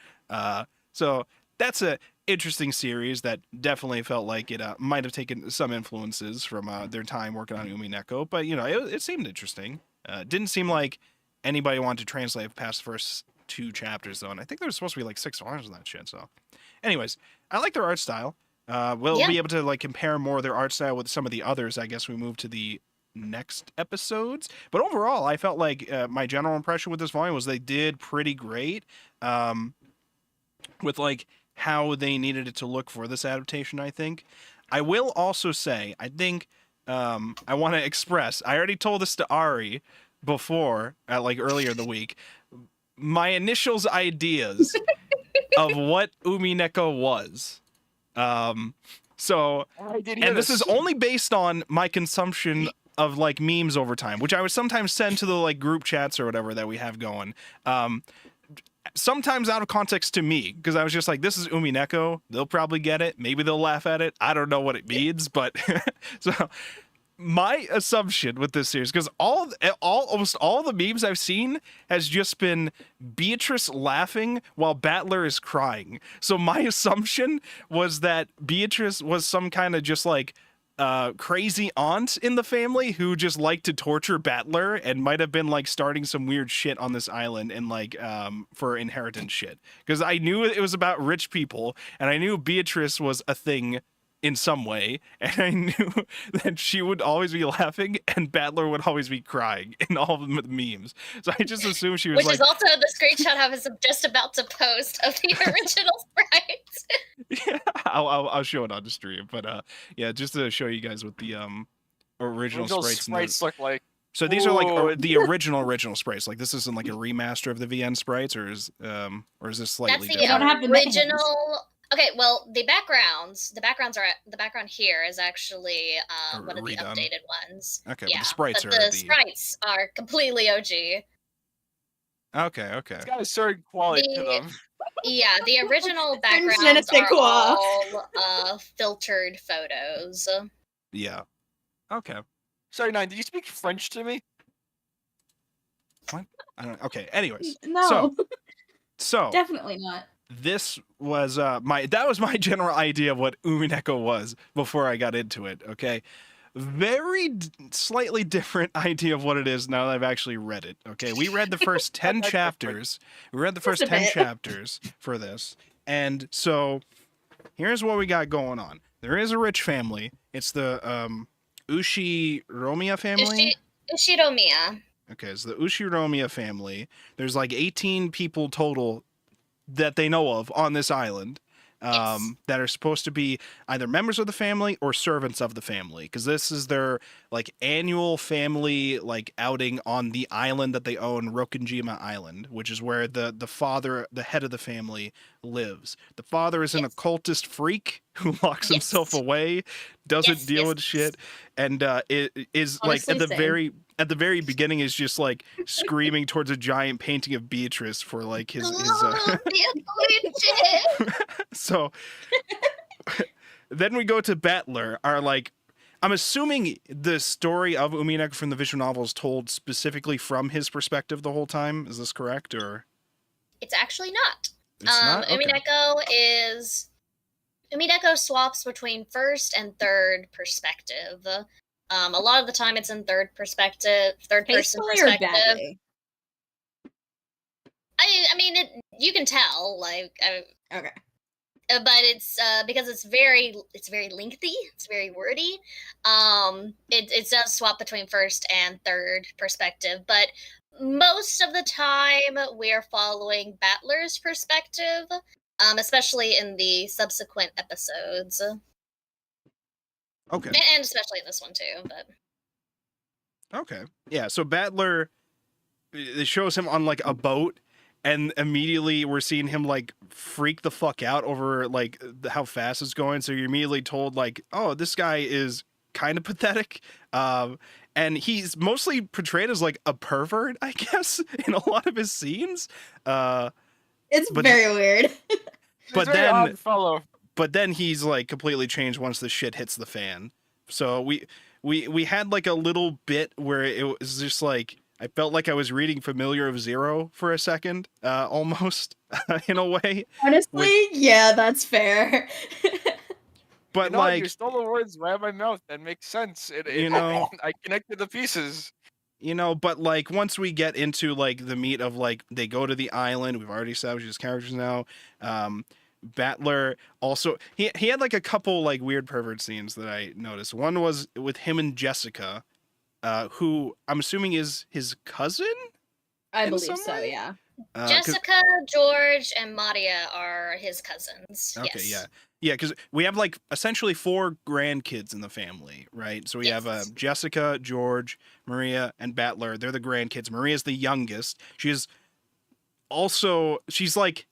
A: So that's a interesting series that definitely felt like it might have taken some influences from their time working on Umineko. But, you know, it seemed interesting. Didn't seem like anybody wanted to translate past the first 2 chapters, though. And I think there was supposed to be like 6 volumes of that shit. So anyways, I like their art style. We'll
D: Yeah.
A: be able to like compare more of their art style with some of the others. I guess we move to the next episodes, but overall I felt like my general impression with this volume was they did pretty great with like how they needed it to look for this adaptation. I think I will also say I think I want to express, I already told this to Ari before like earlier in the week, my initials ideas of what Umineko was. So
C: I did hear
A: and this is only based on my consumption of like memes over time, which I would sometimes send to the like group chats or whatever that we have going. Sometimes out of context to me, because I was just like, this is Umineko. They'll probably get it. Maybe they'll laugh at it. I don't know what it means, but so my assumption with this series, because almost all the memes I've seen has just been Beatrice laughing while Battler is crying. So my assumption was that Beatrice was some kind of just like crazy aunt in the family who just liked to torture Battler and might have been like starting some weird shit on this island and like for inheritance shit. Because I knew it was about rich people, and I knew Beatrice was a thing in some way, and I knew that she would always be laughing and Battler would always be crying in all the memes. So I just assumed she was
D: Which
A: like,
D: is also the screenshot I was just about to post of the original sprite.
A: yeah, I'll show it on the stream, but yeah, just to show you guys what the original sprites.
C: Look like.
A: So these are like
C: Ooh.
A: the original sprites. Like this isn't like a remaster of the VN sprites, or is this slightly
D: That's the
A: different?
B: don't have the names.
D: original. Okay, well, the backgrounds are the background here is actually one of the
A: Redone.
D: updated ones.
A: Okay,
D: Yeah,
A: but the sprites
D: but
A: are
D: the sprites are completely OG.
A: Okay.
C: It's got a certain quality to
D: The-
C: them.
D: Yeah, the original
B: je ne
D: backgrounds
B: sais
D: are
B: quoi.
D: all filtered photos.
A: Yeah. Okay.
C: Sorry, Nine, did you speak French to me?
A: I don't. Okay. Anyways,
B: No,
A: so
B: definitely not.
A: this was that was my general idea of what Umineko was before I got into it. Okay. Very slightly different idea of what it is now that I've actually read it. Okay, we read the first 10 chapters. We read the first
B: Just a
A: 10
B: bit.
A: chapters for this, And so here's what we got going on. There is a rich family. It's the Ushiromiya family.
D: Ushiromiya.
A: Okay, it's the Ushiromiya family. There's like 18 people total that they know of on this island.
D: Yes.
A: That are supposed to be either members of the family or servants of the family, because this is their like annual family like outing on the island that they own, Rokunjima Island, which is where the father, the head of the family, lives. The father is an
D: Yes.
A: occultist freak who locks himself
D: Yes.
A: away, doesn't
D: Yes,
A: deal
D: yes,
A: with shit, and it is
B: Honestly,
A: like
B: same.
A: at the very beginning is just like screaming towards a giant painting of Beatrice for like his
D: Oh, the
A: so then we go to Battler, our like, I'm assuming the story of Umineko from the visual novel is told specifically from his perspective the whole time. Is this correct, or
D: It's actually not.
A: it's not? Okay.
D: Umineko swaps between first and third perspective. A lot of the time it's in third person
B: Tastefully or
D: perspective.
B: badly?
D: I mean, you can tell, like,
B: Okay.
D: but it's because it's very lengthy, it's very wordy. It does swap between first and third perspective, but most of the time we're following Battler's perspective, especially in the subsequent episodes,
A: Okay.
D: and especially in this one too. But
A: Okay. Yeah. So Battler, it shows him on like a boat, and immediately we're seeing him like freak the fuck out over like how fast it's going. So you're immediately told like, oh, this guy is kind of pathetic. And he's mostly portrayed as like a pervert, I guess, in a lot of his scenes.
B: It's
A: But-
B: very weird.
A: But
C: He's a very
A: then-
C: odd fellow.
A: But then he's like completely changed once the shit hits the fan. So we had like a little bit where it was just like, I felt like I was reading Familiar of Zero for a second, almost in a way.
B: Honestly, yeah, that's fair.
A: But
C: You
A: like,
C: stole the words right out of my mouth. That makes sense.
A: You know-
C: I connected the pieces.
A: but like once we get into like the meat of like they go to the island, we've already established his characters now. Battler also he had like a couple like weird pervert scenes that I noticed. One was with him and Jessica, who I'm assuming is his cousin.
B: I
A: In
B: believe
A: some
B: so,
A: way?
B: yeah.
A: 'Cause-
D: Jessica, George, and Maria are his cousins.
A: Okay,
D: Yes.
A: yeah, because we have like essentially 4 grandkids in the family, right? So we have
D: Yes.
A: Jessica, George, Maria, and Battler. They're the grandkids. Maria's the youngest. She's like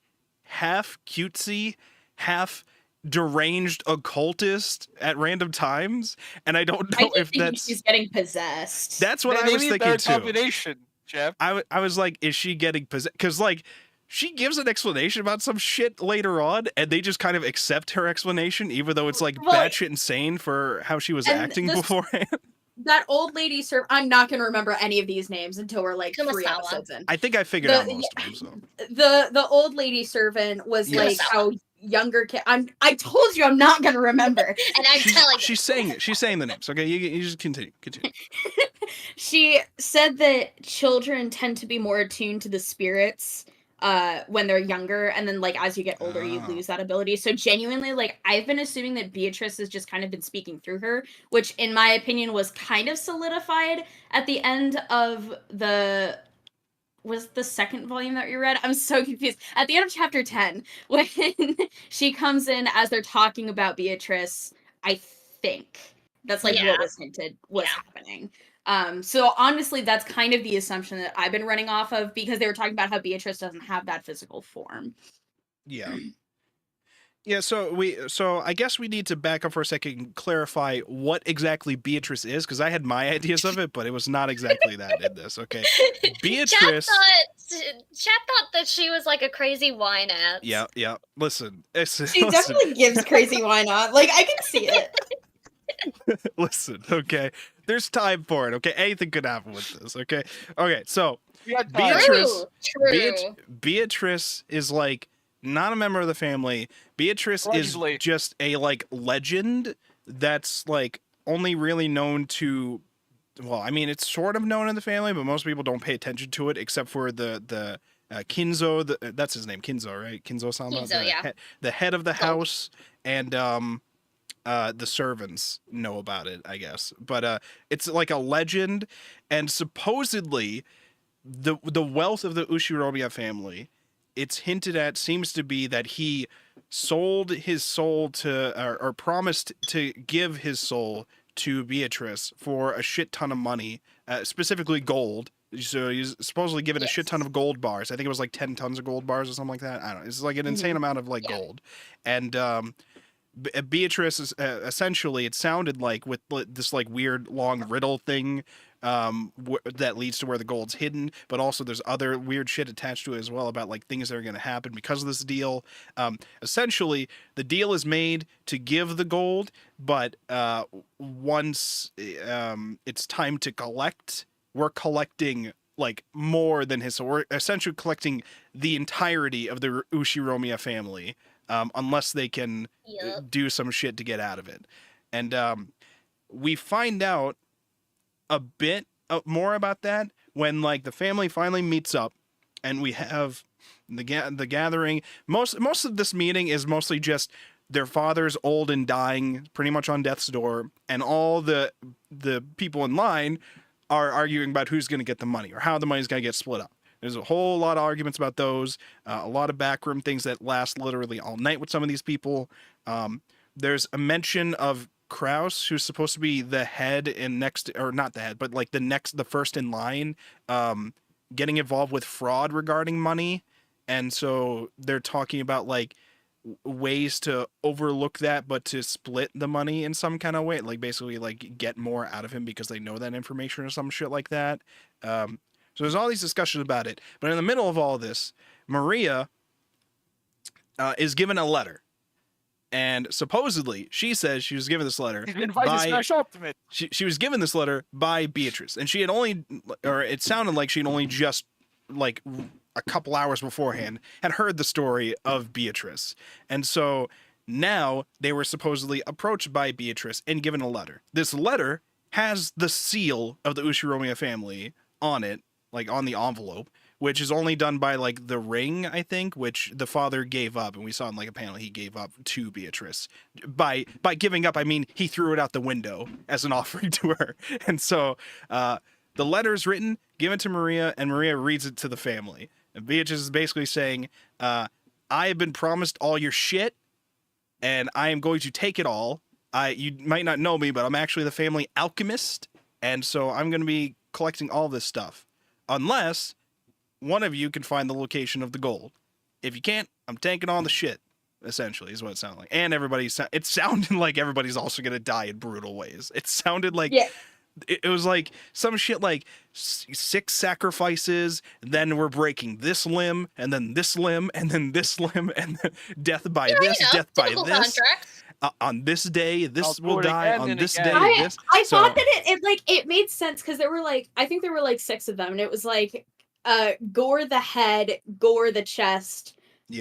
A: half cutesy, half deranged occultist at random times, and I don't know
B: I
A: if
B: think
A: that's
B: she's getting possessed.
A: that's what I was
C: Maybe
A: thinking
C: they're a
A: too.
C: combination, Jeff.
A: I was like, is she getting possessed? Because like she gives an explanation about some shit later on, and they just kind of accept her explanation, even though it's like
B: Well,
A: batshit insane for how she was
B: and
A: acting
B: this-
A: beforehand.
B: That old lady I'm not gonna remember any of these names until we're like 3
D: Kumasawa.
B: episodes in.
A: I think I figured
B: The-
A: out most of them. So
B: The old lady servant was
A: Yes.
B: like how younger kid. I told you I'm not gonna remember.
D: And I'm telling you,
A: she's saying it. She's saying the names. Okay, you just continue.
B: She said that children tend to be more attuned to the spirits when they're younger, and then like as you get older you
A: Ah.
B: lose that ability. So genuinely, like, I've been assuming that Beatrice has just kind of been speaking through her, which in my opinion was kind of solidified at the end of the second volume that we read. I'm so confused. At the end of chapter 10, when she comes in as they're talking about Beatrice, I think that's like
D: Yeah.
B: what was hinted was
D: Yeah.
B: happening. So honestly, that's kind of the assumption that I've been running off of, because they were talking about how Beatrice doesn't have that physical form.
A: Yeah. Yeah, so I guess we need to back up for a second and clarify what exactly Beatrice is, because I had my ideas of it, but it was not exactly that in this, okay? Beatrice.
D: Chat thought that she was like a crazy wine ass.
A: Yeah. Listen.
B: She definitely gives crazy why not. Like, I can see it.
A: Listen, okay? There's time for it, okay? Anything could happen with this, okay? Okay, so
C: We got time.
A: Beatrice-
D: True.
A: Beatrice is like not a member of the family. Beatrice
C: Allegedly.
A: is just a like legend that's like only really known to, well, I mean, it's sort of known in the family, but most people don't pay attention to it except for the Kinzo, that's his name, Kinzo, right? Kinzo-sama,
D: Kinzo, yeah.
A: The head of the
D: Gold.
A: house, and the servants know about it, I guess. But it's like a legend, and supposedly the wealth of the Ushiromiya family, it's hinted at, seems to be that he sold his soul to, or promised to give his soul to Beatrice for a shit ton of money, specifically gold. So he's supposedly given a shit ton of gold bars. I think it was like 10 tons of gold bars or something like that. I don't know. It's like an insane amount of like gold. And Beatrice is essentially, it sounded like, with this like weird long riddle thing that leads to where the gold's hidden, but also there's other weird shit attached to it as well about like things that are going to happen because of this deal. Essentially, the deal is made to give the gold, but once it's time to collect, we're collecting like more than his. So we're essentially collecting the entirety of the Ushiromiya family, unless they can do some shit to get out of it. And we find out a bit more about that when like the family finally meets up, and we have the gathering. Most of this meeting is mostly just their father's old and dying, pretty much on death's door, and all the people in line are arguing about who's going to get the money or how the money's going to get split up. There's a whole lot of arguments about those, a lot of backroom things that last literally all night with some of these people. There's a mention of Kraus, who's supposed to be the head and next, or not the head, but like the first in line, getting involved with fraud regarding money. And so they're talking about like ways to overlook that, but to split the money in some kind of way, like basically like get more out of him because they know that information or some shit like that. So there's all these discussions about it, but in the middle of all this, Maria is given a letter, and supposedly she says she was given this letter she was given this letter by Beatrice, and she had only, or it sounded like she'd only just like a couple hours beforehand had heard the story of Beatrice. And so now they were supposedly approached by Beatrice and given a letter. This letter has the seal of the Ushiromiya family on it, like on the envelope, which is only done by like the ring, I think, which the father gave up. And we saw in like a panel he gave up to Beatrice. By giving up, I mean he threw it out the window as an offering to her. And so the letter's written, given to Maria, and Maria reads it to the family. And Beatrice is basically saying, I have been promised all your shit, and I am going to take it all. You might not know me, but I'm actually the family alchemist, and so I'm going to be collecting all this stuff. Unless one of you can find the location of the gold. If you can't, I'm taking on the shit, essentially, is what it sounded like. And it sounded like everybody's also going to die in brutal ways. It sounded like... Yeah. It was like some shit like 6 sacrifices, then we're breaking this limb, and then this limb, and then this limb, and then death by this, death by this. On this day, this will die. On this day, this.
B: I thought that it made sense because there were like, I think there were like 6 of them, and it was like gore the head, gore the chest,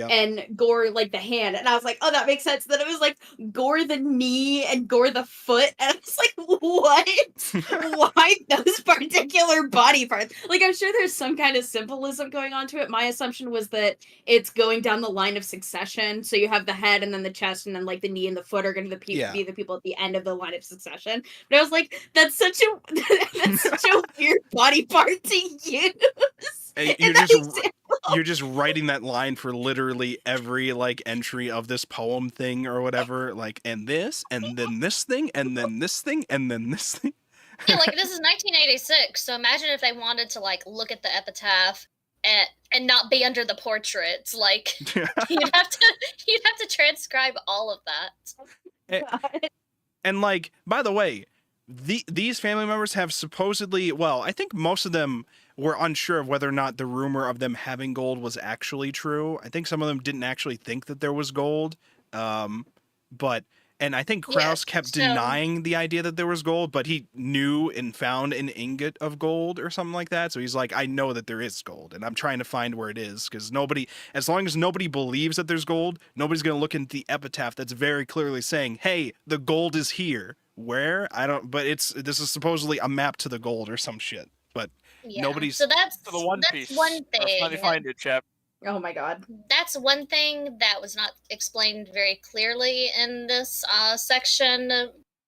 B: and gore like the hand, and I was like, oh, that makes sense. Then it was like gore the knee and gore the foot, and I was like, what? Why those particular body parts? Like, I'm sure there's some kind of symbolism going on to it. My assumption was that it's going down the line of succession, so you have the head and then the chest, and then like the knee and the foot are going to be the people at the end of the line of succession. But I was like, that's such a weird body part to use.
A: And you're just writing that line for literally every like entry of this poem thing or whatever, like, and this, and then this thing, and then this thing, and then this thing.
D: Yeah, like this is 1986, so imagine if they wanted to like look at the epitaph and not be under the portraits. Like you'd have to transcribe all of that.
A: And like, by the way, these family members have supposedly, well, I think most of them were unsure of whether or not the rumor of them having gold was actually true. I think some of them didn't actually think that there was gold. And I think Kraus kept denying the idea that there was gold, but he knew and found an ingot of gold or something like that. So he's like, I know that there is gold, and I'm trying to find where it is, because as long as nobody believes that there's gold, nobody's going to look into the epitaph that's very clearly saying, hey, the gold is here. Where? I don't, but this is supposedly a map to the gold or some shit. but
D: Yeah.
A: nobody's.
D: So that's
C: For the One
D: that's
C: Piece.
D: one
C: Let's finally
D: thing.
C: find it, chap.
B: Oh my god.
D: That's one thing that was not explained very clearly in this section.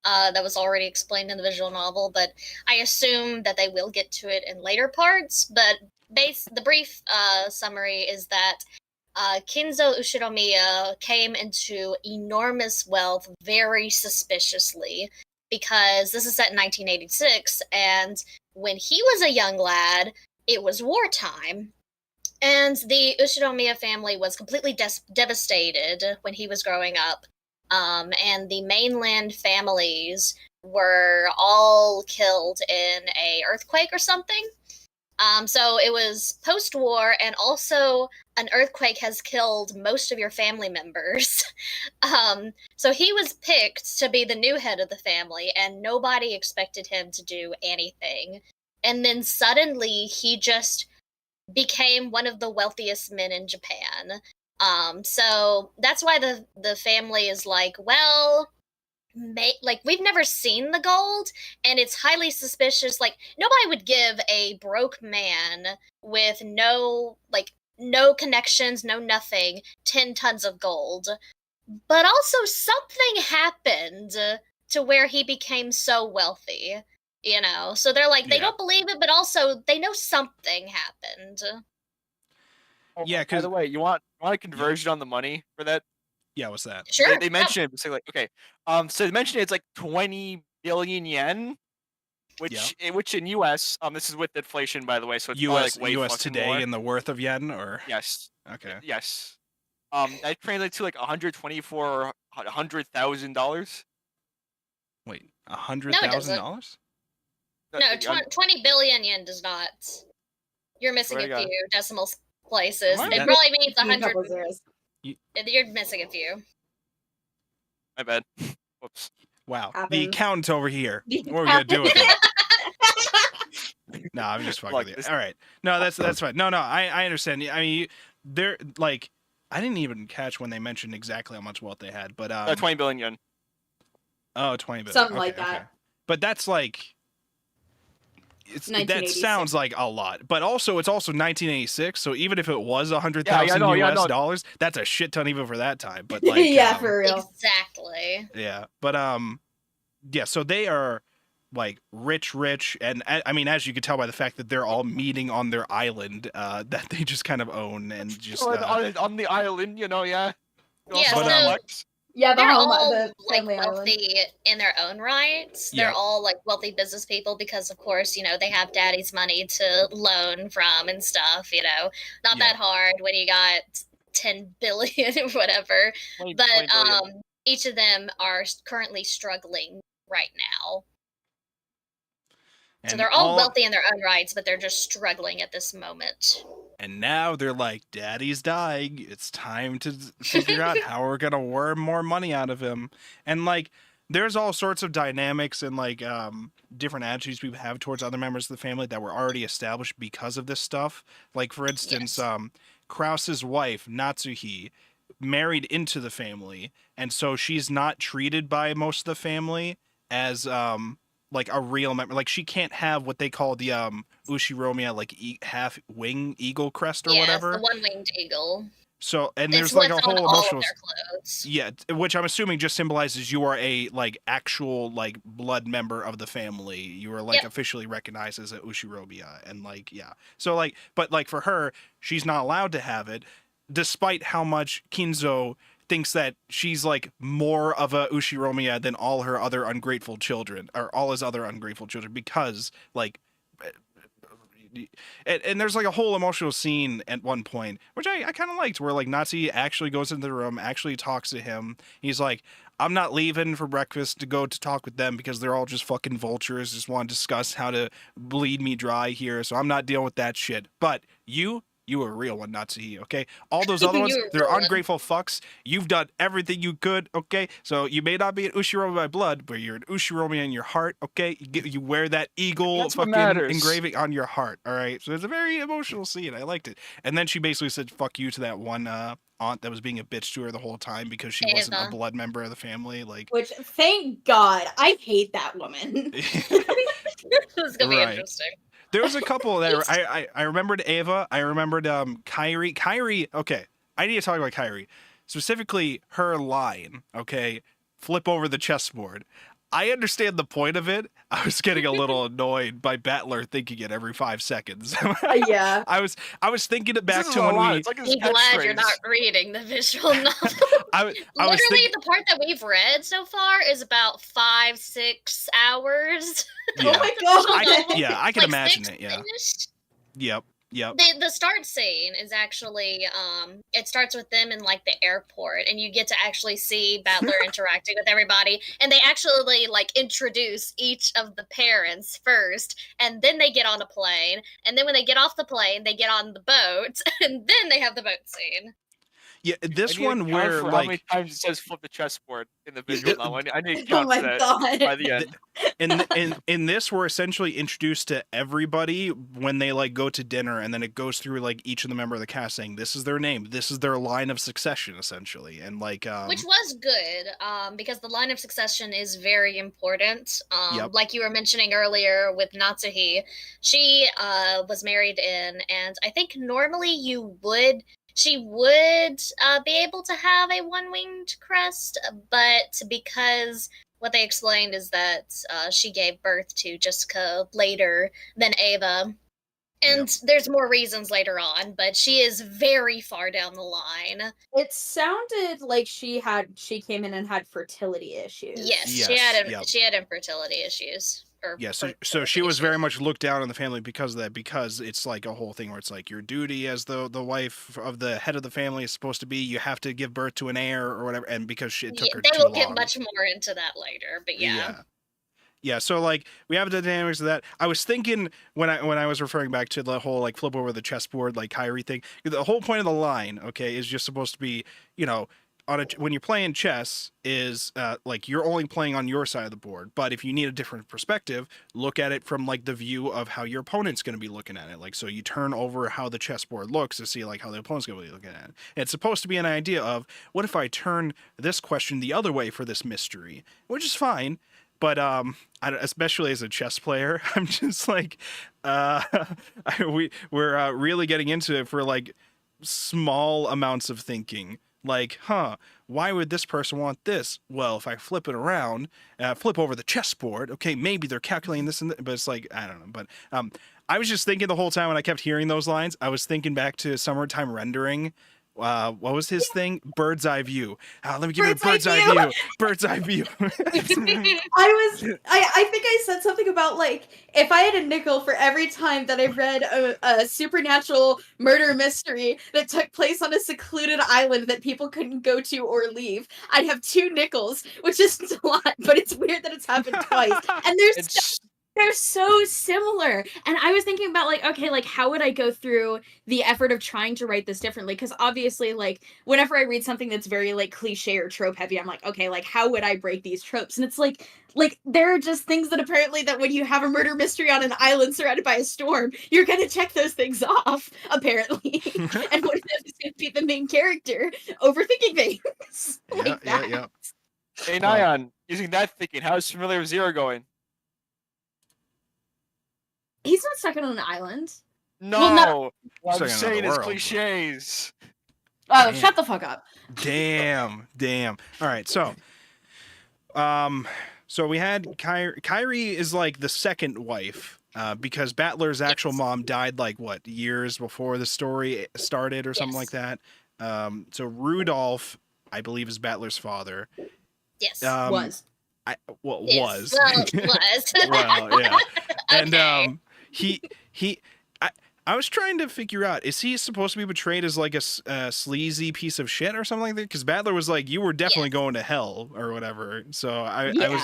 D: That was already explained in the visual novel, but I assume that they will get to it in later parts. But the brief summary is that Kinzo Ushiromiya came into enormous wealth very suspiciously because this is set in 1986, and when he was a young lad, it was wartime. And the Ushiromiya family was completely devastated when he was growing up. And the mainland families were all killed in a earthquake or something. So it was post-war, and also an earthquake has killed most of your family members. So he was picked to be the new head of the family, and nobody expected him to do anything. And then suddenly he just became one of the wealthiest men in Japan. So that's why the family is like, well, like we've never seen the gold, and it's highly suspicious. Like nobody would give a broke man with no connections, no nothing, 10 tons of gold. But also something happened to where he became so wealthy. So they're like, they
A: Yeah.
D: don't believe it, but also they know something happened.
A: Yeah,
C: By
A: 'cause-
C: the way, you want a conversion on the money for that?
A: Yeah, what's that?
D: Sure.
C: They mention it, so like, okay. So they mention it's like 20 billion yen, which in US, this is with inflation, by the way, so it's probably
A: U.S.
C: like way
A: U.S.
C: fucking
A: today
C: more.
A: and the worth of yen, or
C: Yes.
A: okay,
C: Yes. That translates to like $124,000.
A: wait, $100,000?
D: No, 20 billion yen does not. You're missing
C: Swear to
D: a
C: God.
D: few decimal places.
C: Am I?
D: It
A: That-
D: probably means
B: A
D: 100.
B: couple zeros.
D: You're missing a few.
C: My bad. Whoops.
A: Wow, the
B: Happens.
A: accountant's over here.
B: The
A: What are we gonna do with it?
B: accountant.
A: No, I'm just fucking
C: Look,
A: with you.
C: this-
A: All right, no, that's fine. No, I understand. I mean, they're like, I didn't even catch when they mentioned exactly how much wealth they had, but
C: 20 billion yen.
A: oh, 20 billion,
B: Something
A: okay,
B: like that.
A: okay. But that's like. That
B: 1986.
A: sounds like a lot, but also it's also 1986. So even if it was 100,000
C: Yeah, I know.
A: US dollars, that's a shit ton even for that time. But like,
B: yeah, for real.
D: Exactly.
A: yeah, but yeah. So they are like rich, and I mean, as you can tell by the fact that they're all meeting on their island that they just kind of own and just.
C: On the island, yeah.
D: Yeah,
A: But,
D: so
B: Yeah,
D: they're all
B: the
D: like
B: family island.
D: wealthy in their own rights. They're
A: Yeah.
D: all like wealthy business people because, of course, they have daddy's money to loan from and stuff. Not
A: Yeah.
D: that hard when you got 10 billion or whatever.
C: 20
D: But
C: billion.
D: each of them are currently struggling right now. So
A: and
D: they're all wealthy in their own rights, but they're just struggling at this moment.
A: And now they're like, Daddy's dying. It's time to figure out how we're gonna worm more money out of him. And like, there's all sorts of dynamics and like different attitudes people have towards other members of the family that were already established because of this stuff. Like for instance,
D: Yes.
A: Krause's wife Natsuhi married into the family, and so she's not treated by most of the family as like a real member. Like she can't have what they call the Ushiromiya like half wing eagle crest or
D: Yes,
A: whatever.
D: the one-winged eagle.
A: So and
D: It's
A: there's like a
D: what's on
A: whole
D: all
A: emotional
D: of their clothes.
A: yeah, which I'm assuming just symbolizes you are a like actual like blood member of the family. You are like
D: Yep.
A: officially recognized as a Ushiromiya, and like yeah. So like, but like for her, she's not allowed to have it, despite how much Kinzo thinks that she's like more of a Ushiromiya than all her other ungrateful children, or all his other ungrateful children, because like. And there's like a whole emotional scene at one point, which I kind of liked, where like Natsuki actually goes into the room, actually talks to him. He's like, I'm not leaving for breakfast to go to talk with them because they're all just fucking vultures, just want to discuss how to bleed me dry here, so I'm not dealing with that shit. But you were a real one, Natsuki, okay? All those other ones,
D: You were a
A: they're
D: real one.
A: ungrateful fucks. You've done everything you could, okay? So you may not be an Ushiromi by blood, but you're an Ushiromi in your heart, okay? You wear that eagle
C: That's what
A: fucking
C: matters.
A: engraving on your heart, all right? So it's a very emotional scene. I liked it. And then she basically said fuck you to that one aunt that was being a bitch to her the whole time because she wasn't a
D: Ava.
A: blood member of the family. Like,
B: Which, thank God, I hate that woman.
D: It's gonna be
A: Right.
D: interesting.
A: There was a couple that I remembered Ava. I remembered Kyrie. Kyrie. Okay, I need to talk about Kyrie, specifically her line. Okay, flip over the chessboard. I understand the point of it. I was getting a little annoyed by Battler thinking it every 5 seconds.
B: Yeah.
A: I was thinking it back
C: This is
A: to
C: a
A: when
C: lot.
A: we.
C: It's like his
D: Be glad you're
C: catchphrase.
D: not reading the visual novel.
A: I was
D: Literally,
A: thinking.
D: the part that we've read so far is about 5-6 hours.
A: Yeah.
B: Oh my god.
A: I can
D: Like,
A: imagine
D: 6
A: it. Yeah.
D: finished.
A: Yep.
D: The start scene is actually it starts with them in like the airport, and you get to actually see Battler interacting with everybody, and they actually like introduce each of the parents first, and then they get on a plane, and then when they get off the plane they get on the boat, and then they have the boat scene.
A: Yeah. This
C: I need to
A: one
C: count
A: where
C: for how many
A: like.
C: times it says flip the chessboard in the visual
A: th-
C: novel. I need to
B: Oh
C: count
B: my
C: that
B: god.
C: by the end.
A: In this we're essentially introduced to everybody when they like go to dinner, and then it goes through like each of the member of the cast saying this is their name, this is their line of succession essentially, and like
D: Which was good, because the line of succession is very important.
A: Yep.
D: Like you were mentioning earlier with Natsuhi, she was married in, and I think normally she would be able to have a one-winged crest, but because what they explained is that she gave birth to Jessica later than Ava. And there's more reasons later on, but she is very far down the line.
B: It sounded like she came in and had fertility issues.
D: Yes,
A: Yes,
D: she had infertility issues.
A: Yeah, so she was very much looked down on the family because of that, because it's like a whole thing where it's like your duty as the wife of the head of the family is supposed to be you have to give birth to an heir or whatever, and because it took her too
D: they
A: long.
D: will get much more into that later, but
A: Yeah, so like we have the dynamics of that. I was thinking when I was referring back to the whole like flip over the chessboard like Kyrie thing, the whole point of the line, okay, is just supposed to be, you know, when you're playing chess is like you're only playing on your side of the board, but if you need a different perspective, look at it from like the view of how your opponent's going to be looking at it. Like, so you turn over how the chessboard looks to see like how the opponent's going to be looking at it. And it's supposed to be an idea of what if I turn this question the other way for this mystery, which is fine. But especially as a chess player, I'm just like, we're really getting into it for like small amounts of thinking. Like, why would this person want this? Well, if I flip it around, flip over the chessboard, okay, maybe they're calculating this and that, but it's like, I don't know. But I was just thinking the whole time when I kept hearing those lines, I was thinking back to Summertime Rendering. What was his thing? Bird's eye view. Let me give you a bird's eye view. Bird's eye view.
B: I think I said something about like if I had a nickel for every time that I read a supernatural murder mystery that took place on a secluded island that people couldn't go to or leave, I'd have 2 nickels, which isn't a lot, but it's weird that it's happened twice. And they're so similar. And I was thinking about like, okay, like how would I go through the effort of trying to write this differently? Because obviously, like whenever I read something that's very like cliche or trope heavy, I'm like, okay, like how would I break these tropes? And it's like there are just things that apparently that when you have a murder mystery on an island surrounded by a storm, you're gonna check those things off, apparently. And one of them is gonna be the main character overthinking things.
A: Yeah.
C: Hey, Nyan, using that thinking, how's familiar with Zero going?
B: He's not stuck on an island.
C: No,
B: Well,
C: what
A: Stuck
C: I'm
A: in
C: saying
A: another
C: is
A: world.
C: cliches.
B: Oh,
A: Damn.
B: shut the fuck up.
A: Damn. All right, so we had Kyrie is like the second wife, because Battler's actual mom died like what years before the story started or something like that. So Rudolph, I believe, is Battler's father.
D: Yes.
B: Was.
A: Was.
D: Well, was.
A: Well, yeah. And
D: Okay.
A: I was trying to figure out, is he supposed to be portrayed as like a sleazy piece of shit or something like that? Because Battler was like, you were definitely going to hell or whatever. So I was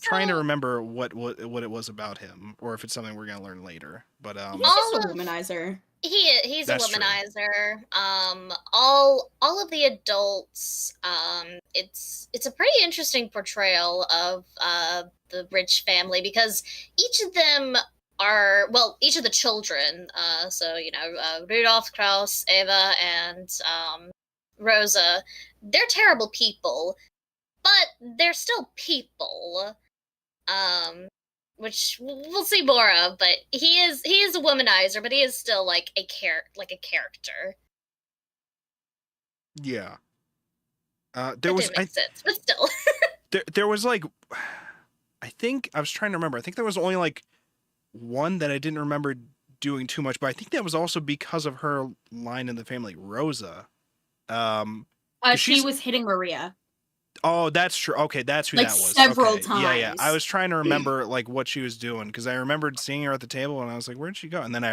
A: trying to remember what it was about him, or if it's something we're gonna learn later. But
B: He's just a womanizer.
D: He's a
A: That's true.
D: womanizer. All of the adults. It's a pretty interesting portrayal of the rich family, because each of them each of the children. So Rudolph, Kraus, Eva, and Rosa. They're terrible people, but they're still people. which we'll see more of. But he is a womanizer, but he is still like a character.
A: Yeah.
D: That didn't make sense, but still.
A: there was like, I think I was trying to remember. I think there was only like one that I didn't remember doing too much, but I think that was also because of her line in the family, Rosa.
B: She was hitting Maria.
A: Oh, that's true. Okay, that's who
B: like
A: that was.
B: Several
A: okay.
B: times.
A: Yeah. I was trying to remember like what she was doing because I remembered seeing her at the table and I was like, "Where'd she go?" And then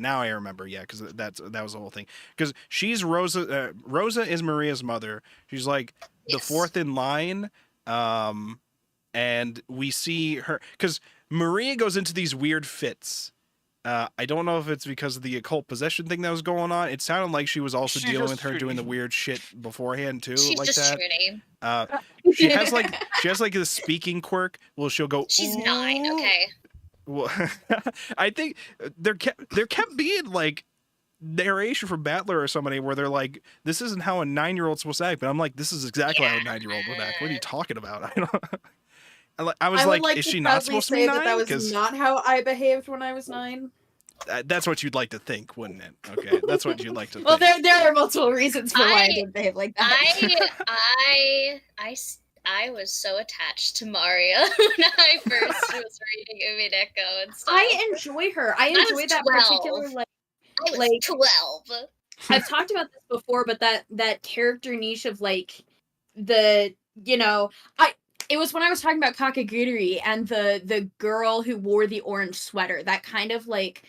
A: now I remember. Yeah, because that was the whole thing. Because she's Rosa. Rosa is Maria's mother. She's like the fourth in line. And we see her because Maria goes into these weird fits. I don't know if it's because of the occult possession thing that was going on. It sounded like she was also dealing with her doing the weird shit beforehand too.
D: She's
A: like
D: just
A: that. She has like this speaking quirk. Well, she'll go.
D: She's 9. Okay.
A: Well, I think there kept being like narration from Battler or somebody where they're like, "This isn't how a 9-year-old's supposed to act," but I'm like, "This is exactly how a 9-year-old would act. What are you talking about?" I don't. I was like, is she not supposed to be 9?
E: That was not how I behaved when I was 9.
A: That's what you'd like to think, wouldn't it? Okay, that's what you'd like to think.
B: Well, there are multiple reasons for why I didn't behave like that.
D: I was so attached to Maria when I first was reading Umineko and stuff.
B: I enjoy her. I enjoy that
D: 12.
B: particular
D: I was 12.
B: I've talked about this before, but that character niche of like the it was when I was talking about Kakagurui and the girl who wore the orange sweater, that kind of like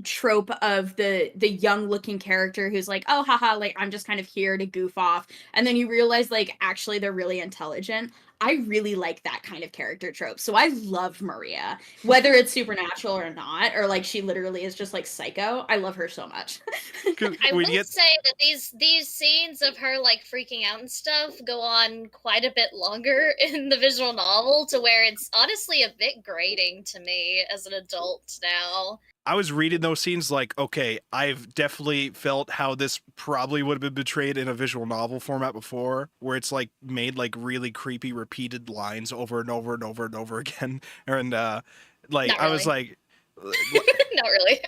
B: trope of the young looking character who's like, oh haha, like I'm just kind of here to goof off, and then you realize like actually they're really intelligent. I really like that kind of character trope. So I love Maria, whether it's supernatural or not, or like she literally is just like psycho. I love her so much.
D: I will say that these scenes of her like freaking out and stuff go on quite a bit longer in the visual novel, to where it's honestly a bit grating to me as an adult now.
A: I was reading those scenes like, okay, I've definitely felt how this probably would have been portrayed in a visual novel format before, where it's like made like really creepy repeated lines over and over and over and over again. And I was like,
D: not really.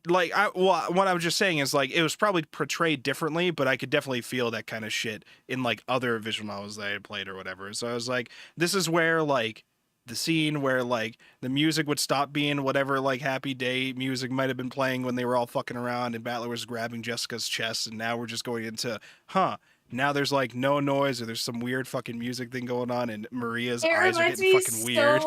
A: Like, what I was just saying is like, it was probably portrayed differently, but I could definitely feel that kind of shit in like other visual novels that I had played or whatever. So I was like, this is where like, the scene where like the music would stop being whatever like Happy Day music might have been playing when they were all fucking around and Battler was grabbing Jessica's chest, and now we're just going into now there's like no noise or there's some weird fucking music thing going on and Maria's eyes are getting fucking weird.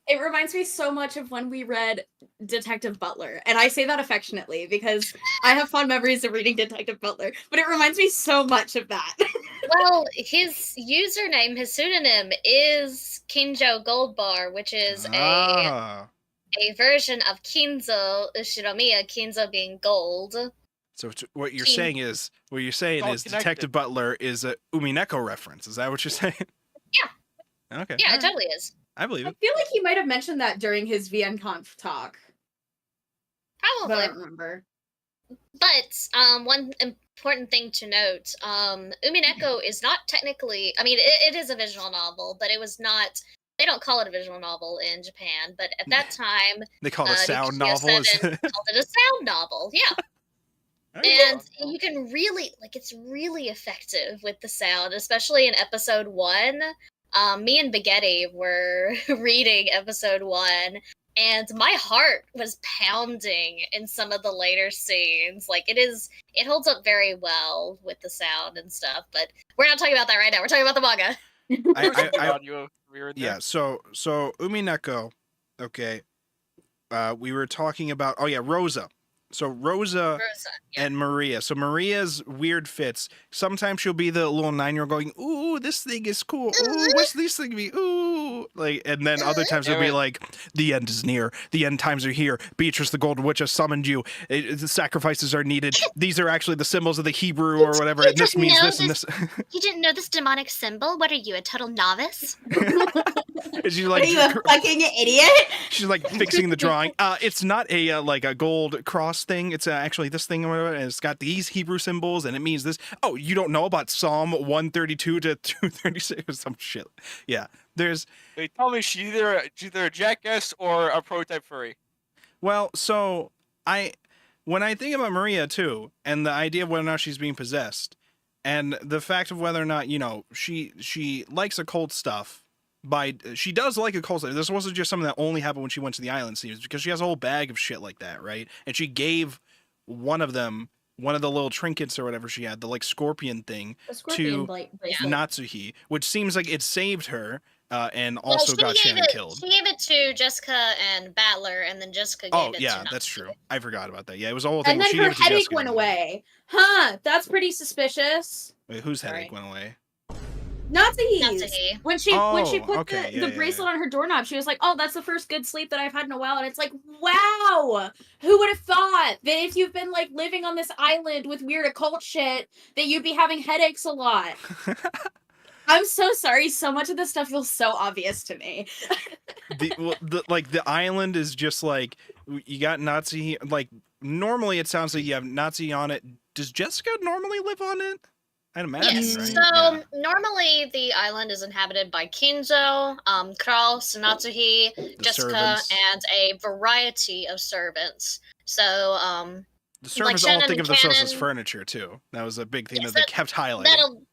B: It reminds me so much of when we read Detective Butler, and I say that affectionately because I have fond memories of reading Detective Butler, but it reminds me so much of that.
D: Well, his username, his pseudonym is Kinjo Goldbar, which is a version of Kinzo Ushiromiya, Kinzo being gold.
A: So what you're saying is Detective Butler is a Umineko reference. Is that what you're saying?
D: Yeah.
A: Okay.
D: Yeah, it totally is.
A: I believe it.
B: I feel like he might have mentioned that during his VNConf talk.
D: Probably.
B: But I don't remember.
D: But one important thing to note, Umineko is not technically, I mean, it is a visual novel, but it was not, they don't call it a visual novel in Japan, but at that time...
A: They call it a sound novel?
D: Called it a sound novel, yeah. And you can really, like, it's really effective with the sound, especially in episode 1. Me and Baguetti were reading episode 1, and my heart was pounding in some of the later scenes. Like, it holds up very well with the sound and stuff, but we're not talking about that right now. We're talking about the manga.
A: Yeah, so Umineko, okay, we were talking about, Rosa. So Rosa and Maria. So Maria's weird fits. Sometimes she'll be the little 9-year-old going, "Ooh, this thing is cool. Ooh, what's this thing be? Ooh." Like, and then other times she'll be like, "The end is near. The end times are here. Beatrice the Golden Witch has summoned you. The sacrifices are needed. These are actually the symbols of the Hebrew or whatever. And this means this and this."
D: You didn't know this demonic symbol? What are you, a total novice?
A: And she's
B: What
A: like,
B: are you, a fucking idiot?
A: she's like fixing the drawing. It's not a like a gold cross thing. It's actually this thing, or whatever, and it's got these Hebrew symbols, and it means this. Oh, you don't know about Psalm 132 to 236 or some shit? Yeah, there's.
C: They tell me she's either a jackass or a prototype furry.
A: Well, so when I think about Maria too, and the idea of whether or not she's being possessed, and the fact of whether or not she likes occult stuff. She does like occult stuff. This wasn't just something that only happened when she went to the island scenes, because she has a whole bag of shit like that, right? And she gave one of the little trinkets or whatever she had, the like scorpion thing, to Natsuhi, which seems like it saved her. And also got Shannon killed.
D: She gave it to Jessica and Battler, and then Jessica gave it to Natsuhi.
A: That's true. I forgot about that. Yeah, it was a whole thing.
B: And then her headache went away. Huh, that's pretty suspicious.
A: Wait, whose headache went away?
B: Natsuhi's. When she put the bracelet on her doorknob, she was like, "Oh, that's the first good sleep that I've had in a while." And it's like, wow, who would have thought that if you've been like living on this island with weird occult shit, that you'd be having headaches a lot? I'm so sorry. So much of this stuff feels so obvious to me. The island is just like, you got Nazi. Like normally, it sounds like you have Nazi on it. Does Jessica normally live on it? I'd imagine,
D: yes.
A: right?
D: So normally the island is inhabited by Kinzo, Kraus, Natsuhi, Jessica,
A: servants.
D: and a variety of servants. So
A: the servants all think of themselves as furniture too. That was a big thing that they kept highlighting.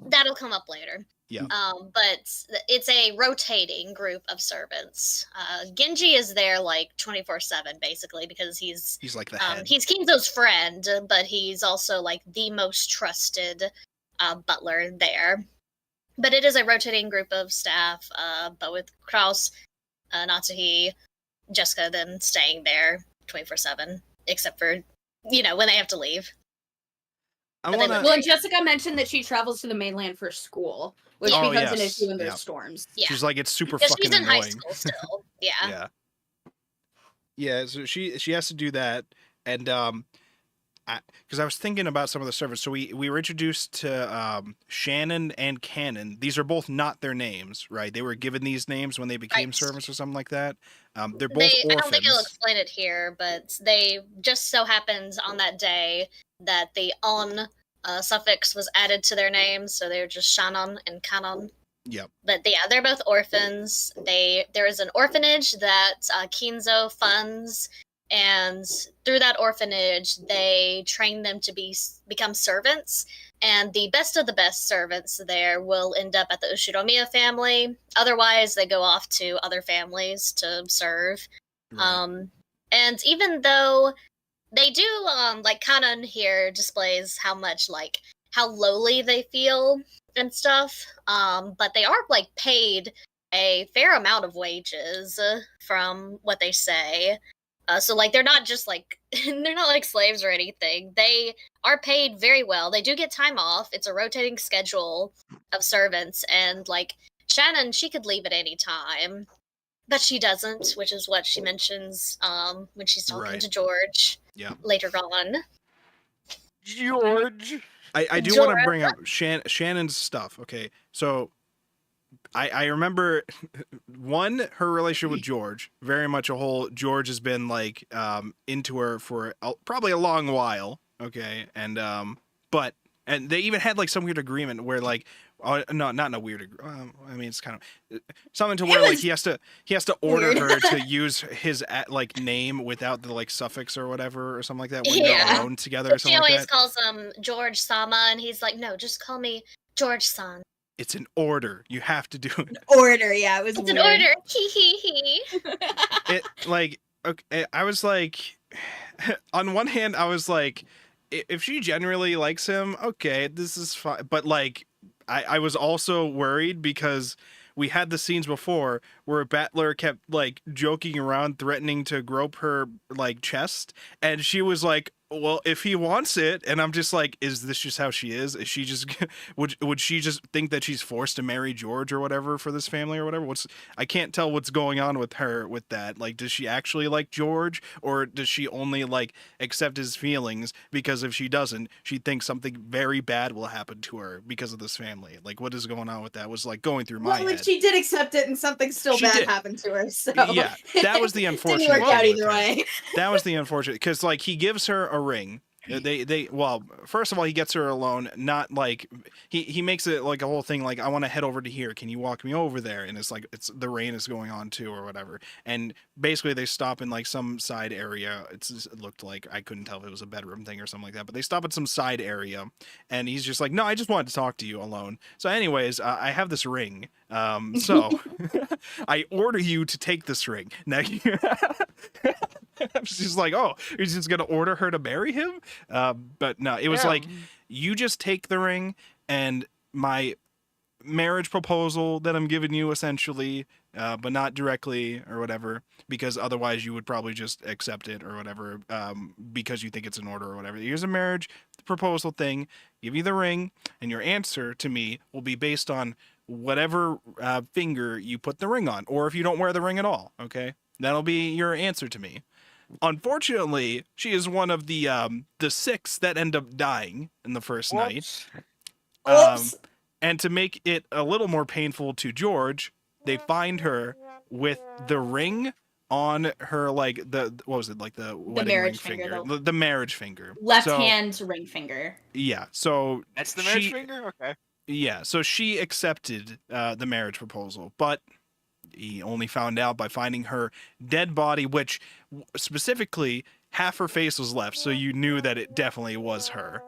D: That'll come up later.
A: Yeah.
D: But it's a rotating group of servants. Genji is there like 24/7 basically, because he's
A: like the head.
D: He's Kinzo's friend, but he's also like the most trusted butler there. But it is a rotating group of staff, but with Kraus, Natsuhi, Jessica then staying there 24/7, except for, when they have to leave.
B: Well, Jessica mentioned that she travels to the mainland for school, which becomes an issue when there's storms.
A: Yeah. She's like, it's super fucking
D: she's in
A: annoying.
D: high school still. Yeah.
A: Yeah, so she has to do that, and because I was thinking about some of the servants. So we were introduced to Shannon and Cannon. These are both not their names, right? They were given these names when they became servants or something like that. They're both orphans.
D: I don't think it'll explain it here, but they just so happens on that day that the on suffix was added to their names, so they were just Shannon and Cannon.
A: Yep.
D: But they're both orphans. There is an orphanage that Kinzo funds, and through that orphanage, they train them to become servants. And the best of the best servants there will end up at the Ushiromiya family. Otherwise, they go off to other families to serve. Right. And even though they do, like Kanon here displays how lowly they feel and stuff, but they are like paid a fair amount of wages from what they say. So like they're not just like they're not like slaves or anything. They are paid very well. They do get time off. It's a rotating schedule of servants, and like Shannon, she could leave at any time, but she doesn't, which is what she mentions when she's talking to George later on.
C: George.
A: I do want to bring up Shannon's stuff. Okay, so I remember her relationship with George, very much a whole. George has been like into her for probably a long while. Okay, and they even had like some weird agreement where like. No, not in a weird. I mean, it's kind of something to where like he has to order her to use his like name without the like suffix or whatever or something like that when they're alone together. Or something
D: she always
A: like that.
D: calls him George Sama, and he's like, "No, just call me George San."
A: It's an order. You have to do it.
B: Order, yeah, it was.
D: It's an order. He.
A: It like okay. I was like, on one hand, I was like, if she genuinely likes him, okay, this is fine. But like. I was also worried because we had the scenes before where Battler kept like joking around, threatening to grope her like chest, and she was like, well, if he wants it, and I'm just like, is this just how she is? Is she just would she just think that she's forced to marry George or whatever for this family or whatever? I can't tell what's going on with her with that. Like, does she actually like George, or does she only like accept his feelings? Because if she doesn't, she thinks something very bad will happen to her because of this family. Like, what is going on with that? Was like going through my head.
E: She did accept it, and something still
A: She
E: bad
A: did.
E: happened to her. So
A: Yeah, that was the unfortunate
E: didn't work out
A: thing with
E: either
A: her.
E: way.
A: That was the unfortunate, because like he gives her a ring. Well, first of all, he gets her alone. Not like he makes it like a whole thing. Like, I want to head over to here. Can you walk me over there? And it's like the rain is going on too or whatever. And basically they stop in like some side area. It looked like, I couldn't tell if it was a bedroom thing or something like that. But they stop at some side area, and he's just like, no, I just wanted to talk to you alone. So anyways, I have this ring. So I order you to take this ring. Now she's like, oh, he's just gonna order her to marry him? But no, it was like, you just take the ring, and my marriage proposal that I'm giving you, essentially, but not directly or whatever, because otherwise you would probably just accept it or whatever, because you think it's an order or whatever. Here's a marriage proposal thing, give you the ring, and your answer to me will be based on whatever finger you put the ring on, or if you don't wear the ring at all, okay? That'll be your answer to me. Unfortunately, she is one of the 6 that end up dying in the first night.
E: Oops.
A: And to make it a little more painful to George, they find her with the ring on her, like what was it, like the wedding ring
B: marriage
A: finger,
B: finger,
A: the marriage finger,
B: Left
A: So,
B: hand ring finger.
A: Yeah, so
C: That's the marriage finger? Okay.
A: yeah, so she accepted the marriage proposal, but he only found out by finding her dead body, which specifically half her face was left, so you knew that it definitely was her.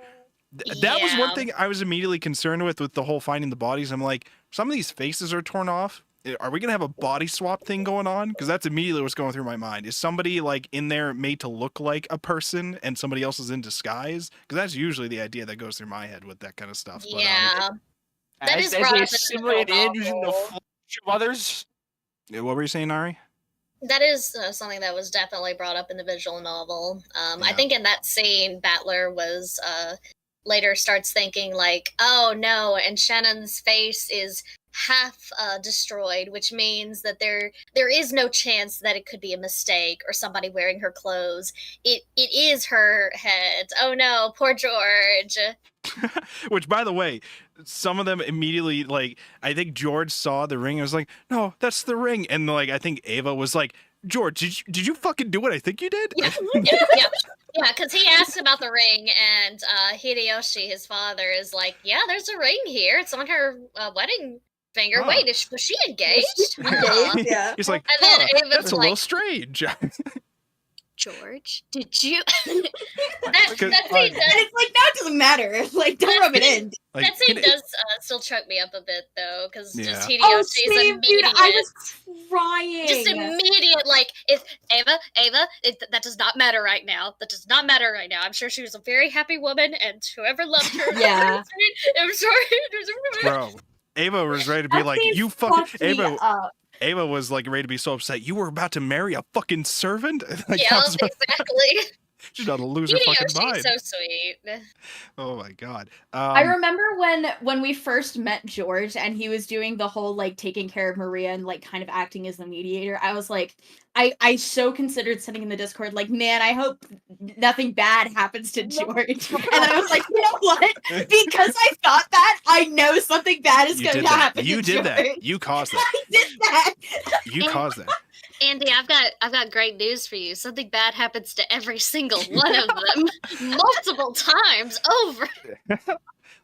A: That was one thing I was immediately concerned with the whole finding the bodies. I'm like, some of these faces are torn off. Are we gonna have a body swap thing going on? Because that's immediately what's going through my mind. Is somebody like in there made to look like a person and somebody else is in disguise? Because that's usually the idea that goes through my head with that kind of stuff.
D: Yeah. That
C: As
D: is
C: they
D: brought up in the
C: assimilate
D: visual
C: in using the
D: novel.
C: flesh of others.
A: But what were you saying, Ari?
D: That is something that was definitely brought up in the visual novel. I
A: Yeah.
D: think in that scene, Battler was later starts thinking like, oh no, and Shannon's face is half destroyed, which means that there is no chance that it could be a mistake or somebody wearing her clothes. It is her head. Oh no, poor George.
A: Which, by the way, some of them immediately, like, I think George saw the ring and was like, no, that's the ring. And like, I think Ava was like, George, did you fucking do what I think you did?
D: Yeah, because he asked about the ring, and Hideyoshi, his father, is like, yeah, there's a ring here. It's on her wedding finger.
A: Huh.
D: Wait, was she engaged?
E: Yeah.
A: He's like,
D: And then Ava's
A: that's a
D: like,
A: little strange.
D: George, did you?
A: Because-
D: that scene
E: And
D: does,
E: it's like, now it doesn't matter. Like, don't rub it in.
A: like,
D: that scene does still choke me up a bit, though, because
A: Yeah.
D: just
E: Oh,
D: Hideyoshi's
E: same,
D: immediate.
E: dude. I was crying.
D: Just immediate, like, if Ava, that does not matter right now. That does not matter right now. I'm sure she was a very happy woman, and whoever loved her.
B: Yeah.
D: I'm sorry.
A: bro, Ava was ready to be
E: That
A: like,
E: scene
A: you fucking,
E: fucked me
A: Ava,
E: up.
A: Ava was like ready to be so upset. You were about to marry a fucking servant? Like,
D: Yeah,
A: that was what-
D: exactly.
A: she's about to lose her fucking
D: Hideyoshi's
A: mind.
D: so sweet.
A: Oh my god.
B: I remember when we first met George and he was doing the whole like taking care of Maria and like kind of acting as the mediator. I was like, I so considered sitting in the Discord like, man, I hope nothing bad happens to George. And I was like, you know what? Because I thought that, I know something bad is
A: You
B: going
A: did
B: to
A: that.
B: happen.
A: You
B: to
A: did
B: George.
A: that. You caused that.
B: I did that.
A: You caused that.
D: Andy, I've got great news for you. Something bad happens to every single one of them multiple times over.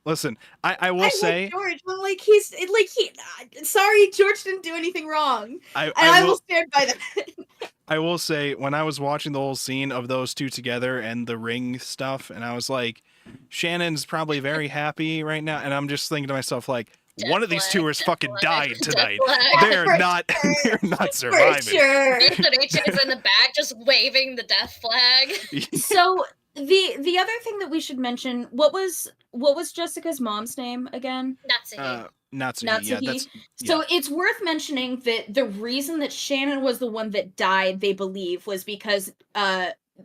A: Listen, I will say,
E: like George. I'm like, he's like sorry, George didn't do anything wrong. I will stand by that.
A: I will say, when I was watching the whole scene of those two together and the ring stuff, and I was like, Shannon's probably very happy right now, and I'm just thinking to myself like, one of these two is fucking dying tonight. They're
E: For
A: not
E: sure.
A: not
E: For
A: surviving.
E: sure.
D: H is in the back just waving the death flag.
B: So the other thing that we should mention, what was Jessica's mom's name again?
D: Natsuhi.
A: Natsumi. Yeah,
B: Natsuhi.
A: that's
B: So it's worth mentioning that the reason that Shannon was the one that died, they believe, was because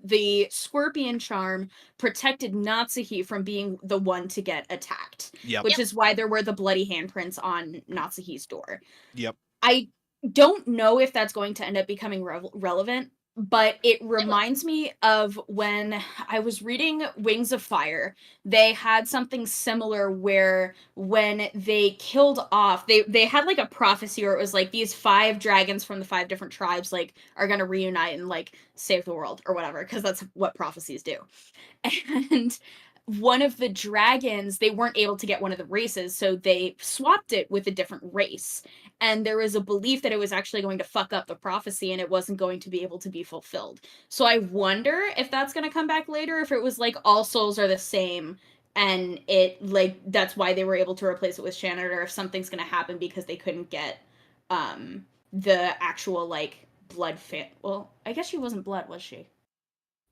B: the scorpion charm protected Natsuhi from being the one to get attacked.
A: Yep.
B: Which is why there were the bloody handprints on Natsuhi's door.
A: Yep.
B: I don't know if that's going to end up becoming relevant, but it reminds me of when I was reading Wings of Fire. They had something similar where when they killed off, they had like a prophecy where it was like these 5 dragons from the 5 different tribes like are gonna reunite and like save the world or whatever, because that's what prophecies do. And one of the dragons, they weren't able to get one of the races, so they swapped it with a different race. And there was a belief that it was actually going to fuck up the prophecy and it wasn't going to be able to be fulfilled. So I wonder if that's going to come back later, if it was like all souls are the same and it like that's why they were able to replace it with Shannon, or if something's going to happen because they couldn't get the actual like blood well, I guess she wasn't blood, was she?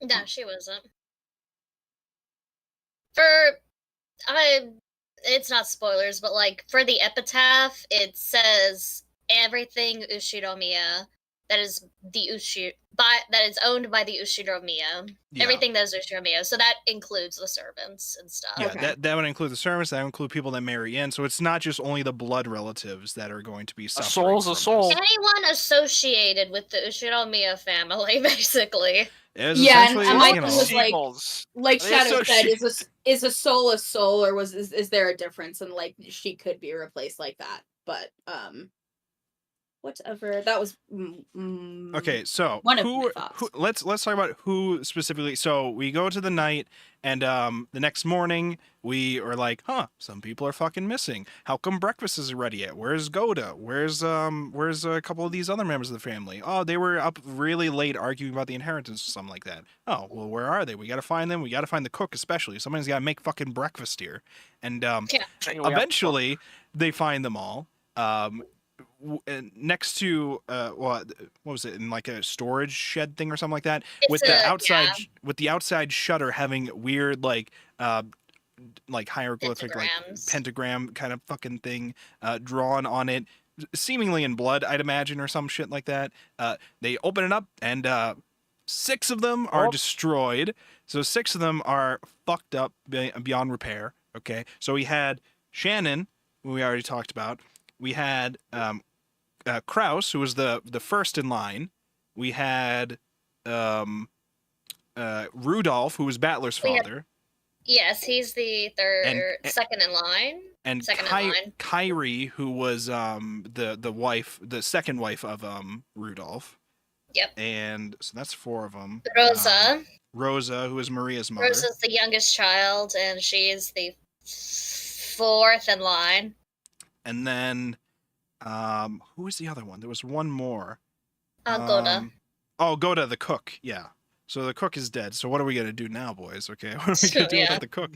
D: No, she wasn't. It's not spoilers, but like for the epitaph, it says everything Ushiromiya that is that is owned by the Ushiromiya.
A: Yeah.
D: Everything that is Ushiromiya. So that includes the servants and stuff.
A: Yeah,
B: Okay.
A: that would include the servants. That would include people that marry in. So it's not just only the blood relatives that are going to be suffering.
C: soul's a
A: from
C: soul.
A: this.
D: Anyone associated with the Ushiromiya family, basically.
A: It was
B: Yeah, and
A: essentially,
B: my
A: you
B: thing
A: know,
B: was like
C: Seagulls.
B: like
C: They
B: Shadow said,
C: associate-
B: is a soul, or is there a difference? And like she could be replaced like that, but whatever. That was
A: okay. So
B: one of my
A: who
B: thoughts.
A: let's talk about who specifically. So we go to the night, and the next morning we are like, some people are fucking missing. How come breakfast isn't ready yet? Where's Goda? Where's a couple of these other members of the family? Oh, they were up really late arguing about the inheritance or something like that. Oh, well, where are they? We got to find them. We got to find the cook, especially. Somebody's got to make fucking breakfast here. And eventually they find them all. Next to what was it, in like a storage shed thing or something like that, with the outside shutter having weird like hieroglyphic like pentagram kind of fucking thing drawn on it, seemingly in blood, I'd imagine, or some shit like that. They open it up and 6 of them are destroyed. So 6 of them are fucked up beyond repair. Okay, so we had Shannon, who we already talked about. We had Kraus, who was the first in line. We had Rudolph, who was Battler's father.
D: Yes, he's the second in line.
A: And Kyrie, who was the wife, the second wife of Rudolph.
D: Yep.
A: And so that's 4 of them.
D: Rosa,
A: who is Maria's mother.
D: Rosa's the youngest child, and she is the 4th in line.
A: And then, who was the other one? There was one more.
D: Goda.
A: Goda, the cook. Yeah. So the cook is dead. So what are we gonna do now, boys? Okay, what are we gonna do without the cook?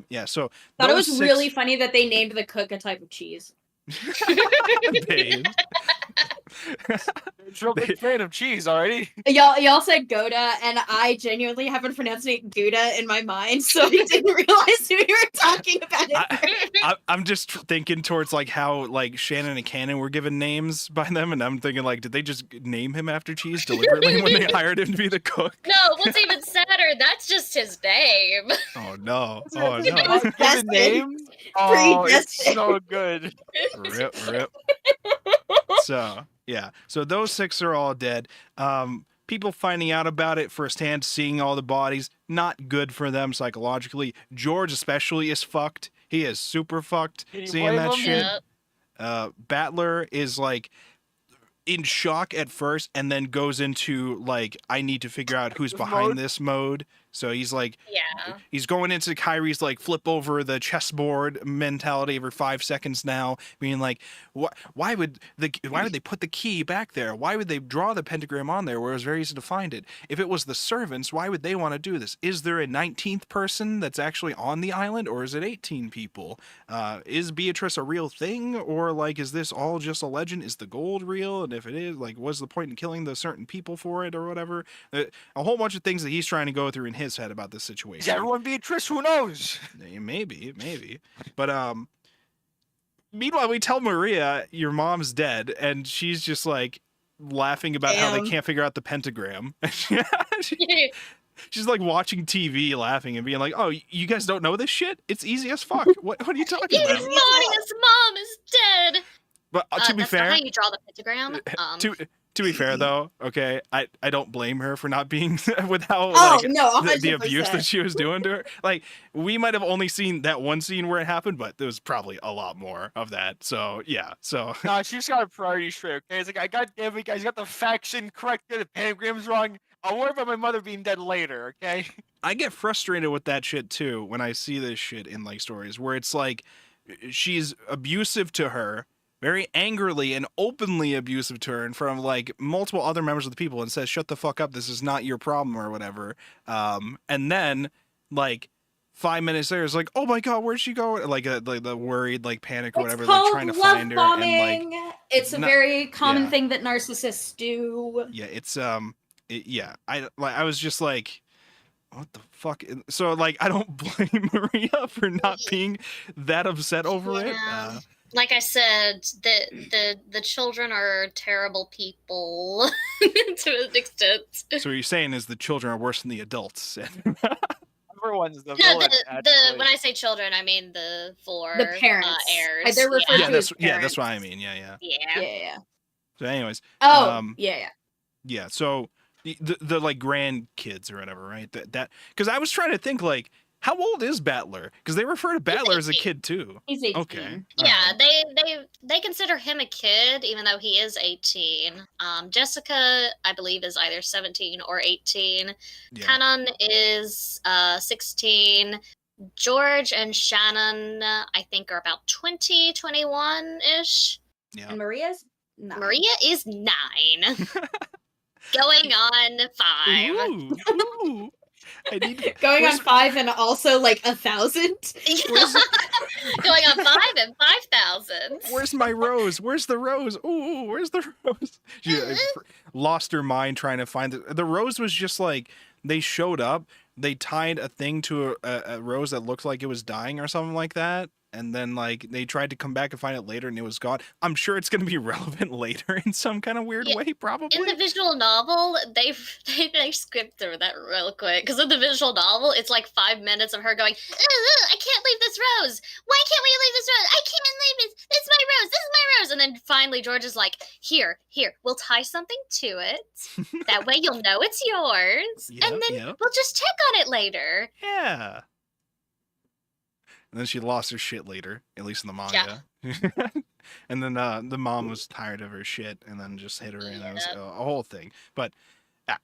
A: Yeah. So
B: thought it was really funny that they named the cook a type of cheese.
A: Babe.
C: Real big fan of cheese already.
B: Y'all said Goda, and I genuinely have been pronouncing Gouda in my mind, so I didn't realize who you were talking about it.
A: I'm just thinking towards like how like Shannon and Cannon were given names by them, and I'm thinking like, did they just name him after cheese deliberately when they hired him to be the cook?
D: No, what's even sadder, that's just his name.
A: Oh no!
B: Oh
A: no!
C: His name? Oh, it's so good.
A: Rip. So yeah, so those 6 are all dead. People finding out about it firsthand, seeing all the bodies, not good for them psychologically. George especially is fucked. He is super fucked seeing that shit. Battler is like in shock at first, and then goes into like, I need to figure out who's behind this mode. So he's like, he's going into Kyrie's like flip over the chessboard mentality every 5 seconds now, being like, why would they put the key back there? Why would they draw the pentagram on there where it was very easy to find it? If it was the servants, why would they want to do this? Is there a 19th person that's actually on the island, or is it 18 people? Is Beatrice a real thing, or like, is this all just a legend? Is the gold real? And if it is, like, what's the point in killing the certain people for it or whatever? A whole bunch of things that he's trying to go through in his head about this situation.
C: Is everyone Beatrice? Who knows?
A: Maybe. But meanwhile, we tell Maria your mom's dead, and she's just like, laughing about how they can't figure out the pentagram. She's like watching TV, laughing and being like, "Oh, you guys don't know this shit? It's easy as fuck. What are you talking about?"
D: His mom is dead.
A: But to be
D: that's
A: fair,
D: not how you draw the pentagram.
A: To be fair though, okay, I don't blame her for not being with how the abuse that she was doing to her. Like, we might have only seen that one scene where it happened, but there was probably a lot more of that. So yeah,
C: no, she just got a priority straight. Okay, it's like, I got damn it, guys, got the faction correct. The pentagram's wrong. I'll worry about my mother being dead later. Okay.
A: I get frustrated with that shit too when I see this shit in like stories where it's like she's abusive to her. Very angrily and openly abusive to her in front of like multiple other members of the people and says, "Shut the fuck up. This is not your problem," or whatever. And then like 5 minutes later, it's like, "Oh my God, where'd she go?" Like the worried, like panic or whatever, like trying to find her. And like,
B: it's a very common thing that narcissists do.
A: Yeah, it's I was just like, what the fuck? So like, I don't blame Maria for not being that upset over it.
D: Like I said, the children are terrible people to an extent.
A: So what you're saying is the children are worse than the adults.
C: Everyone's the villain.
D: When I say children, I mean the
B: parents.
D: Heirs.
B: They're referred to as parents.
A: That's what I mean. Yeah. So anyways. Yeah. So the like grandkids or whatever, right? That because I was trying to think like, how old is Battler? Because they refer to Battler as a kid too.
B: He's 18.
A: Okay.
D: Yeah, they consider him a kid, even though he is 18. Jessica, I believe, is either 17 or 18. Yeah. Kanon is 16. George and Shannon, I think, are about 20, 21-ish.
B: Yeah. And Maria's 9.
D: Maria is 9. Going on 5.
A: Ooh.
B: Going on 5 and also like 1,000.
D: Going on 5 and 5,000.
A: Where's my rose? Where's the rose? Ooh, where's the rose? She lost her mind trying to find the rose. Was just like they showed up, they tied a thing to a rose that looked like it was dying or something like that. And then, like, they tried to come back and find it later, and it was gone. I'm sure it's going to be relevant later in some kind of weird way, probably.
D: In the visual novel, they skipped through that real quick. Because in the visual novel, it's like 5 minutes of her going, I can't leave this rose. Why can't we leave this rose? I can't leave it. This is my rose. This is my rose. And then finally, George is like, here, we'll tie something to it. That way you'll know it's yours. And then we'll just check on it later.
A: Yeah. And then she lost her shit later, at least in the manga. Yeah. And then the mom was tired of her shit and then just hit her, and it was a whole thing. But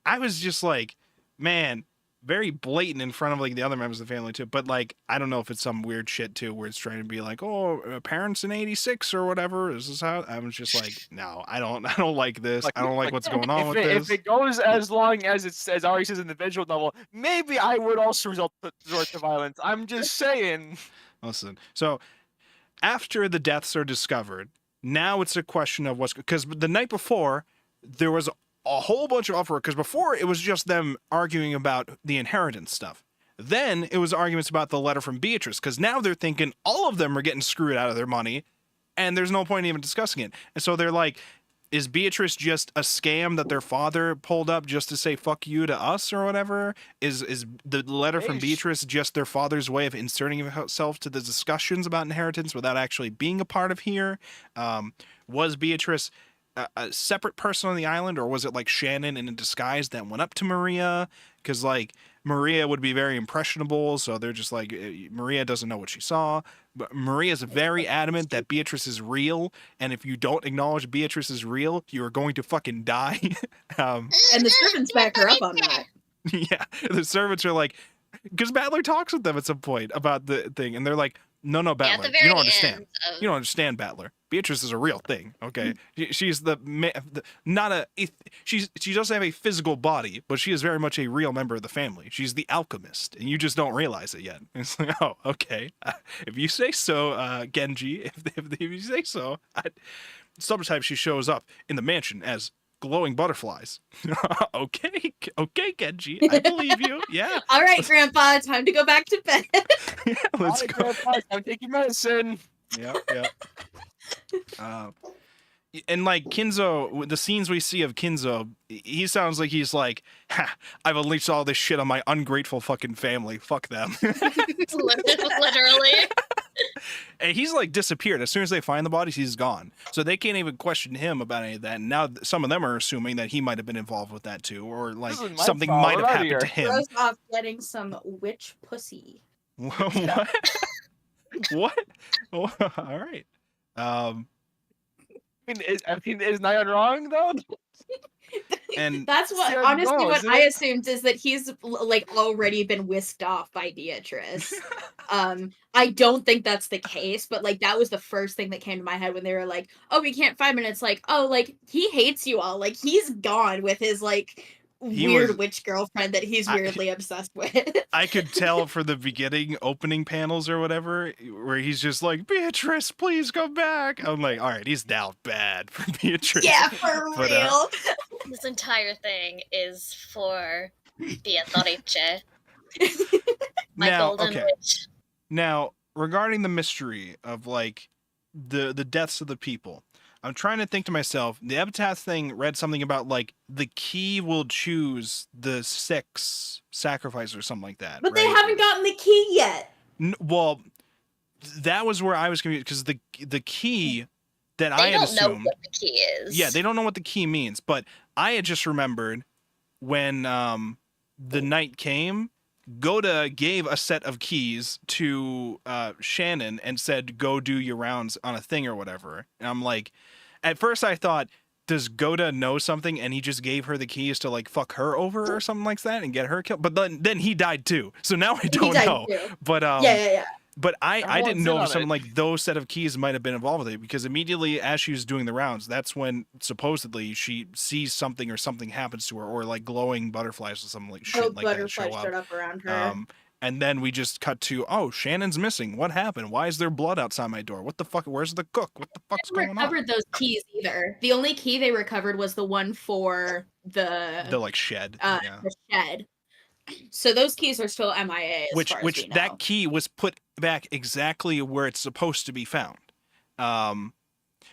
A: I was just like, man, very blatant in front of like the other members of the family too. But like, I don't know if it's some weird shit too, where it's trying to be like, oh, parents in '86 or whatever. Is this how? I was just like, no, I don't like this. Like, I don't like what's going on with this.
C: If it goes as long as it says, Ari says in the visual novel, maybe I would also resort to violence. I'm just saying.
A: Listen, so after the deaths are discovered, now it's a question of because the night before there was a whole bunch of uproar, because before it was just them arguing about the inheritance stuff. Then it was arguments about the letter from Beatrice, because now they're thinking all of them are getting screwed out of their money, and there's no point in even discussing it. And so they're like, is Beatrice just a scam that their father pulled up just to say fuck you to us or whatever? Is the letter from Beatrice just their father's way of inserting himself to the discussions about inheritance without actually being a part of here? Was Beatrice a separate person on the island, or was it like Shannon in a disguise that went up to Maria? Because like Maria would be very impressionable, so they're just like, Maria doesn't know what she saw. But Maria's very adamant that Beatrice is real, and if you don't acknowledge Beatrice is real, you are going to fucking die.
B: And the servants back her up on that.
A: Yeah, the servants are like, because Battler talks with them at some point about the thing, and they're like, no, Battler, you don't understand. You don't understand, Battler. Beatrice is a real she doesn't have a physical body, but she is very much a real member of the family. She's the alchemist, and you just don't realize it yet. And it's like, oh, okay. If you say so, Genji, if you say so. Sometimes she shows up in the mansion as glowing butterflies. Okay, Genji, I believe you. Yeah.
B: All right, Grandpa, time to go back to bed.
A: Yeah, let's go.
C: Grandpa, time to take your medicine.
A: Yeah. and like Kinzo, the scenes we see of Kinzo, he sounds like he's like, ha, I've unleashed all this shit on my ungrateful fucking family. Fuck them.
D: Literally.
A: And he's like disappeared. As soon as they find the bodies, he's gone. So they can't even question him about any of that. And now some of them are assuming that he might have been involved with that too, or like something might have happened to him.
E: Rose off getting some witch pussy.
A: What? What? All right.
C: I mean, is Nyan wrong though?
A: And
E: that's what
C: Yeah,
E: honestly
C: no,
E: what
C: isn't
E: I
C: it?
E: assumed is that he's like already been whisked off by Beatrice. I don't think that's the case, but like that was the first thing that came to my head when they were like, "Oh, we can't find him." And it's like, "Oh, like he hates you all. Like he's gone with his like weird witch girlfriend that he's weirdly obsessed with."
A: I could tell for the beginning opening panels or whatever, where he's just like, Beatrice, please come back. I'm like, all right, he's down bad for Beatrice.
E: Yeah, for
A: But,
E: real.
D: This entire thing is for Beatrice, my golden witch.
A: Now, regarding the mystery of like the deaths of the people, I'm trying to think to myself, the epitaph thing read something about like the key will choose the 6 sacrifice or something like that.
E: But
A: right?
E: they haven't gotten the key yet.
A: Well, that was where I was confused because the key that I had assumed.
D: They don't know what the key is.
A: Yeah, they don't know what the key means, but I had just remembered when the night came, Goda gave a set of keys to Shannon and said, go do your rounds on a thing or whatever. And I'm like, at first I thought, does Goda know something and he just gave her the keys to like fuck her over or something like that and get her killed? But then he died too. So now I don't know.
E: Too.
A: But
E: Yeah.
A: But I didn't know if something
C: it.
A: like those set of keys might have been involved with it, because immediately as she was doing the rounds, that's when supposedly she sees something or something happens to her, or like glowing butterflies or something like shit like that show
E: Butterflies showed
A: up.
E: up around her.
A: And then we just cut to, oh, Shannon's missing. What happened? Why is there blood outside my door? What the fuck? Where's the cook? What the fuck's
E: They
A: going on?
E: recovered those keys either. The only key they recovered was the one for the
A: like shed.
E: the shed. So those keys are still MIA.
A: Which
E: as we know.
A: that key was put back exactly where it's supposed to be found.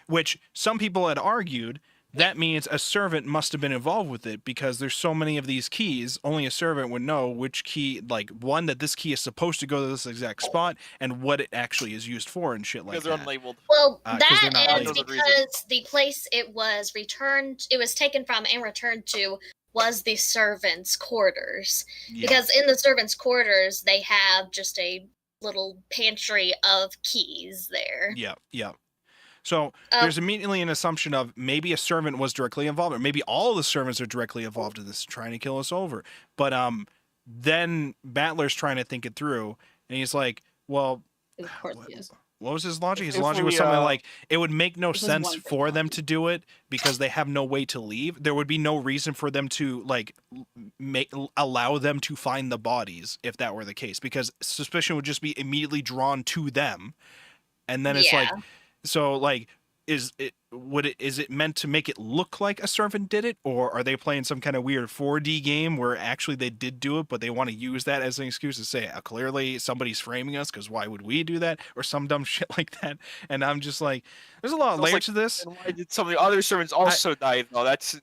A: Which some people had argued that means a servant must have been involved with it, because there's so many of these keys, only a servant would know which key, like one, that this key is supposed to go to this exact spot and what it actually is used for and shit like
C: Because they're
A: that.
C: unlabeled.
D: Well,
A: 'cause they're not
D: that is
A: labeled.
D: because the place it was taken from and returned to was the servants' quarters.
A: Yeah.
D: Because in the servants' quarters, they have just a little pantry of keys there.
A: Yeah. So there's immediately an assumption of maybe a servant was directly involved, or maybe all the servants are directly involved in this, trying to kill us over. But then Battler's trying to think it through, and he's like, well,
E: Of course he is.
A: what was his logic? His
C: If
A: logic was
C: we,
A: something like, it would make no
E: was
A: sense
E: one
A: for them
E: logic.
A: to do it because they have no way to leave. There would be no reason for them to like allow them to find the bodies if that were the case, because suspicion would just be immediately drawn to them. And then it's like, so like, is it meant to make it look like a servant did it, or are they playing some kind of weird 4D game where actually they did do it, but they want to use that as an excuse to say, clearly somebody's framing us because why would we do that, or some dumb shit like that? And I'm just like, there's a lot of layers to this.
C: And why did some of the other servants also die though? That's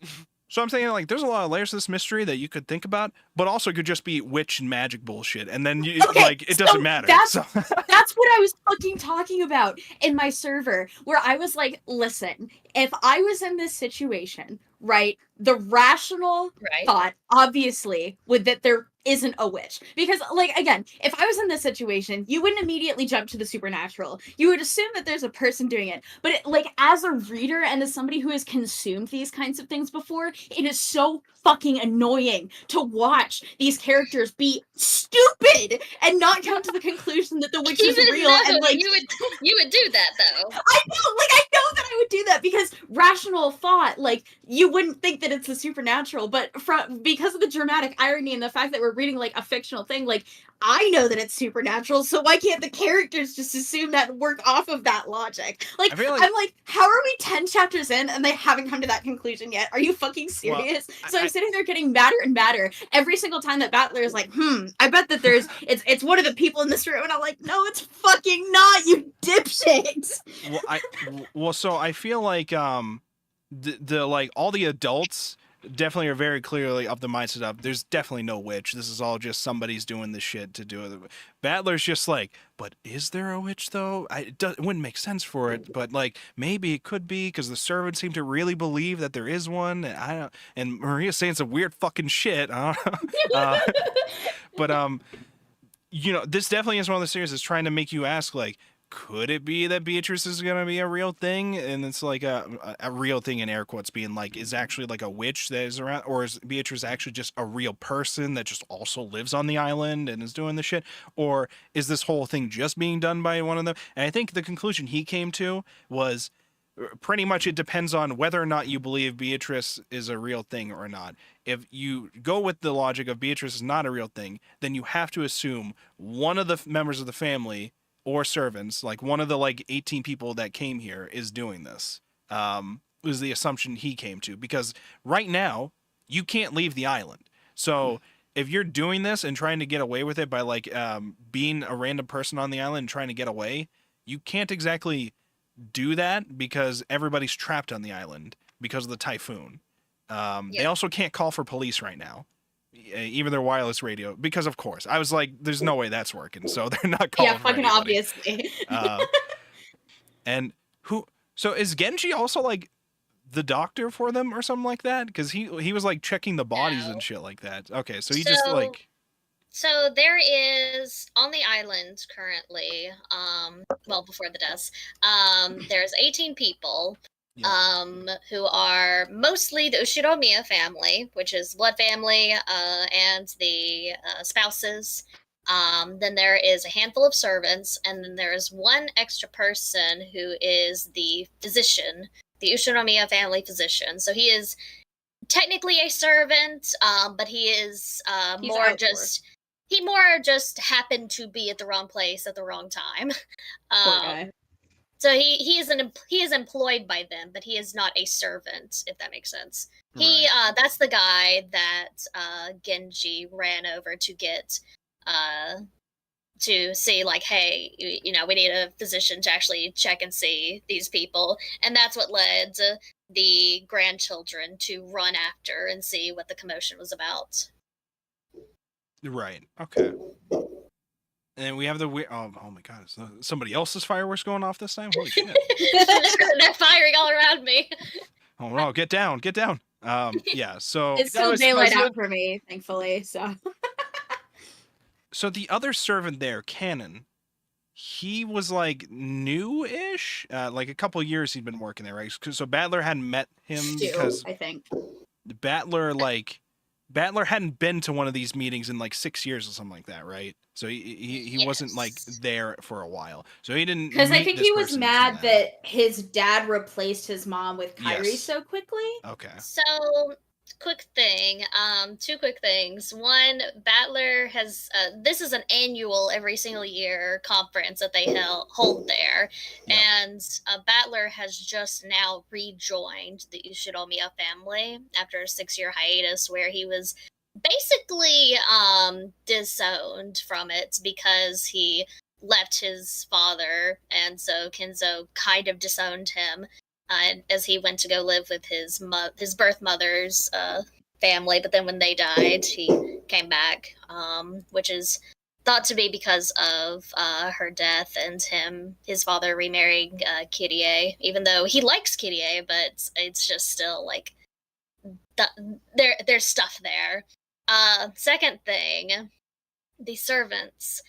A: So I'm saying, like, there's a lot of layers to this mystery that you could think about, but also could just be witch and magic bullshit, and then you like it doesn't matter.
E: That's
A: So-
E: that's what I was fucking talking about in my server, where I was like, listen, if I was in this situation, right, the rational thought, obviously, would that there isn't a witch. Because, like, again, if I was in this situation, you wouldn't immediately jump to the supernatural. You would assume that there's a person doing it. But, like, as a reader and as somebody who has consumed these kinds of things before, it is so fucking annoying to watch these characters be stupid and not come to the conclusion that the witch is real. And, like,
D: you would do that though.
E: I know that I would do that, because rational thought, like, you wouldn't think that it's the supernatural, but because of the dramatic irony and the fact that we're reading like a fictional thing, like, I know that it's supernatural, so why can't the characters just assume that and work off of that logic? Like, I'm like, how are we 10 chapters in and they haven't come to that conclusion yet? Are you fucking serious?
A: Well,
E: I'm sitting there getting madder and madder every single time that Battler is like, I bet that there's it's one of the people in this room, and I'm like, no, it's fucking not, you dipshit.
A: So I feel like the like all the adults definitely are very clearly of the mindset of there's definitely no witch. This is all just somebody's doing this shit to do it. Battler's just like, but is there a witch though? It wouldn't make sense for it, but like maybe it could be because the servants seem to really believe that there is one. And I don't. And Maria's saying some weird fucking shit. I don't know. But you know, this definitely is one of the series that's trying to make you ask like, could it be that Beatrice is gonna be a real thing, and it's like a real thing in air quotes, being like is actually like a witch that is around, or is Beatrice actually just a real person that just also lives on the island and is doing the shit, or is this whole thing just being done by one of them? And I think the conclusion he came to was pretty much it depends on whether or not you believe Beatrice is a real thing or not. If you go with the logic of Beatrice is not a real thing, then you have to assume one of the members of the family or servants, like one of the like 18 people that came here is doing this. Was the assumption he came to, because right now you can't leave the island. So if you're doing this and trying to get away with it by like being a random person on the island and trying to get away, you can't exactly do that because everybody's trapped on the island because of the typhoon. They also can't call for police right now, even their wireless radio, because of course I was like, there's no way that's working, so they're not calling.
B: Yeah, fucking obviously.
A: And who? So is Genji also like the doctor for them or something like that? Because he was like checking the bodies and shit like that. Okay, so he just like.
D: So there is on the island currently, well before the deaths, there's 18 people. Who are mostly the Ushiromiya family, which is blood family, and the spouses. Then there is a handful of servants, and then there is one extra person who is the physician, the Ushiromiya family physician. So he is technically a servant, but he is he more just happened to be at the wrong place at the wrong time.
B: Poor guy.
D: So he is employed by them, but he is not a servant, if that makes sense. He that's the guy that Genji ran over to get to see like, hey, you know, we need a physician to actually check and see these people, and that's what led the grandchildren to run after and see what the commotion was about.
A: Right. Okay. And we have the oh my god, is somebody else's fireworks going off this time? Holy shit.
D: They're firing all around me.
A: Oh no, get down. Yeah, so
B: it's still daylight out for me, thankfully, so.
A: So the other servant there, Cannon, he was like new-ish, like a couple years he'd been working there, right? So Battler hadn't met him because
B: I think
A: Battler hadn't been to one of these meetings in like 6 years or something like that, right? So he wasn't like there for a while. So he didn't.
B: Because I think he was mad that his dad replaced his mom with Kairi so quickly.
A: Okay.
D: So quick thing, two quick things. One, Battler has this is an annual every single year conference that they hold there. Yep. And Battler has just now rejoined the Ushiromiya family after a 6-year hiatus where he was basically disowned from it because he left his father, and so Kenzo kind of disowned him as he went to go live with his birth mother's family. But then when they died, he came back, which is thought to be because of her death and his father remarrying Kirie, even though he likes Kirie, but it's just still like there's stuff there. Second thing, the servants.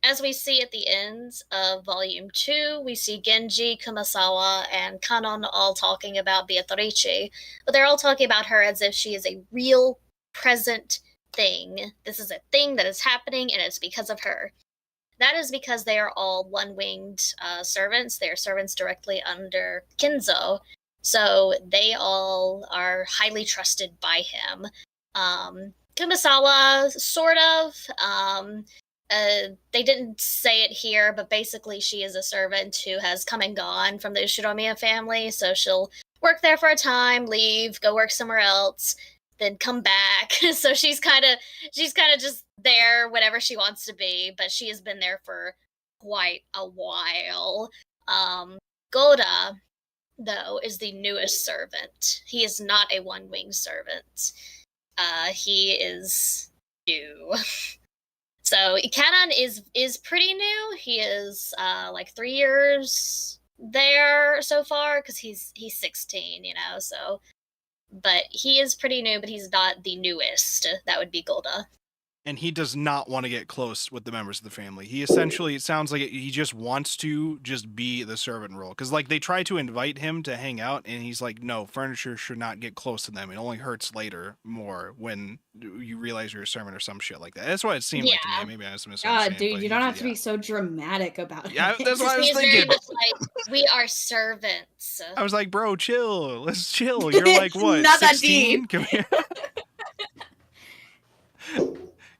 D: As we see at the end of Volume 2, we see Genji, Kumasawa, and Kanon all talking about Beatrice, but they're all talking about her as if she is a real, present thing. This is a thing that is happening, and it's because of her. That is because they are all one-winged servants. They are servants directly under Kenzo, so they all are highly trusted by him. Kumasawa, sort of. They didn't say it here, but basically she is a servant who has come and gone from the Ushiromiya family, so she'll work there for a time, leave, go work somewhere else, then come back. So she's kind of just there whenever she wants to be, but she has been there for quite a while. Goda though, is the newest servant. He is not a one-wing servant. He is new. So Canon is pretty new. He is like 3 years there so far because he's 16, so. But he is pretty new, but he's not the newest. That would be Golda.
A: And he does not want to get close with the members of the family. He essentially, it sounds like he just wants to just be the servant role. Because, like, they try to invite him to hang out, and he's like, no, furniture should not get close to them. It only hurts later more when you realize you're a servant or some shit like that. That's what it seemed like to me. Maybe I was misunderstanding.
E: God, dude, you don't have to be so dramatic about it.
A: Yeah, that's what I was
D: He's
A: thinking.
D: very much like, we are servants.
A: I was like, bro, chill. Let's chill. You're like, what,
E: Not that
A: 16?
E: deep.
A: Come here.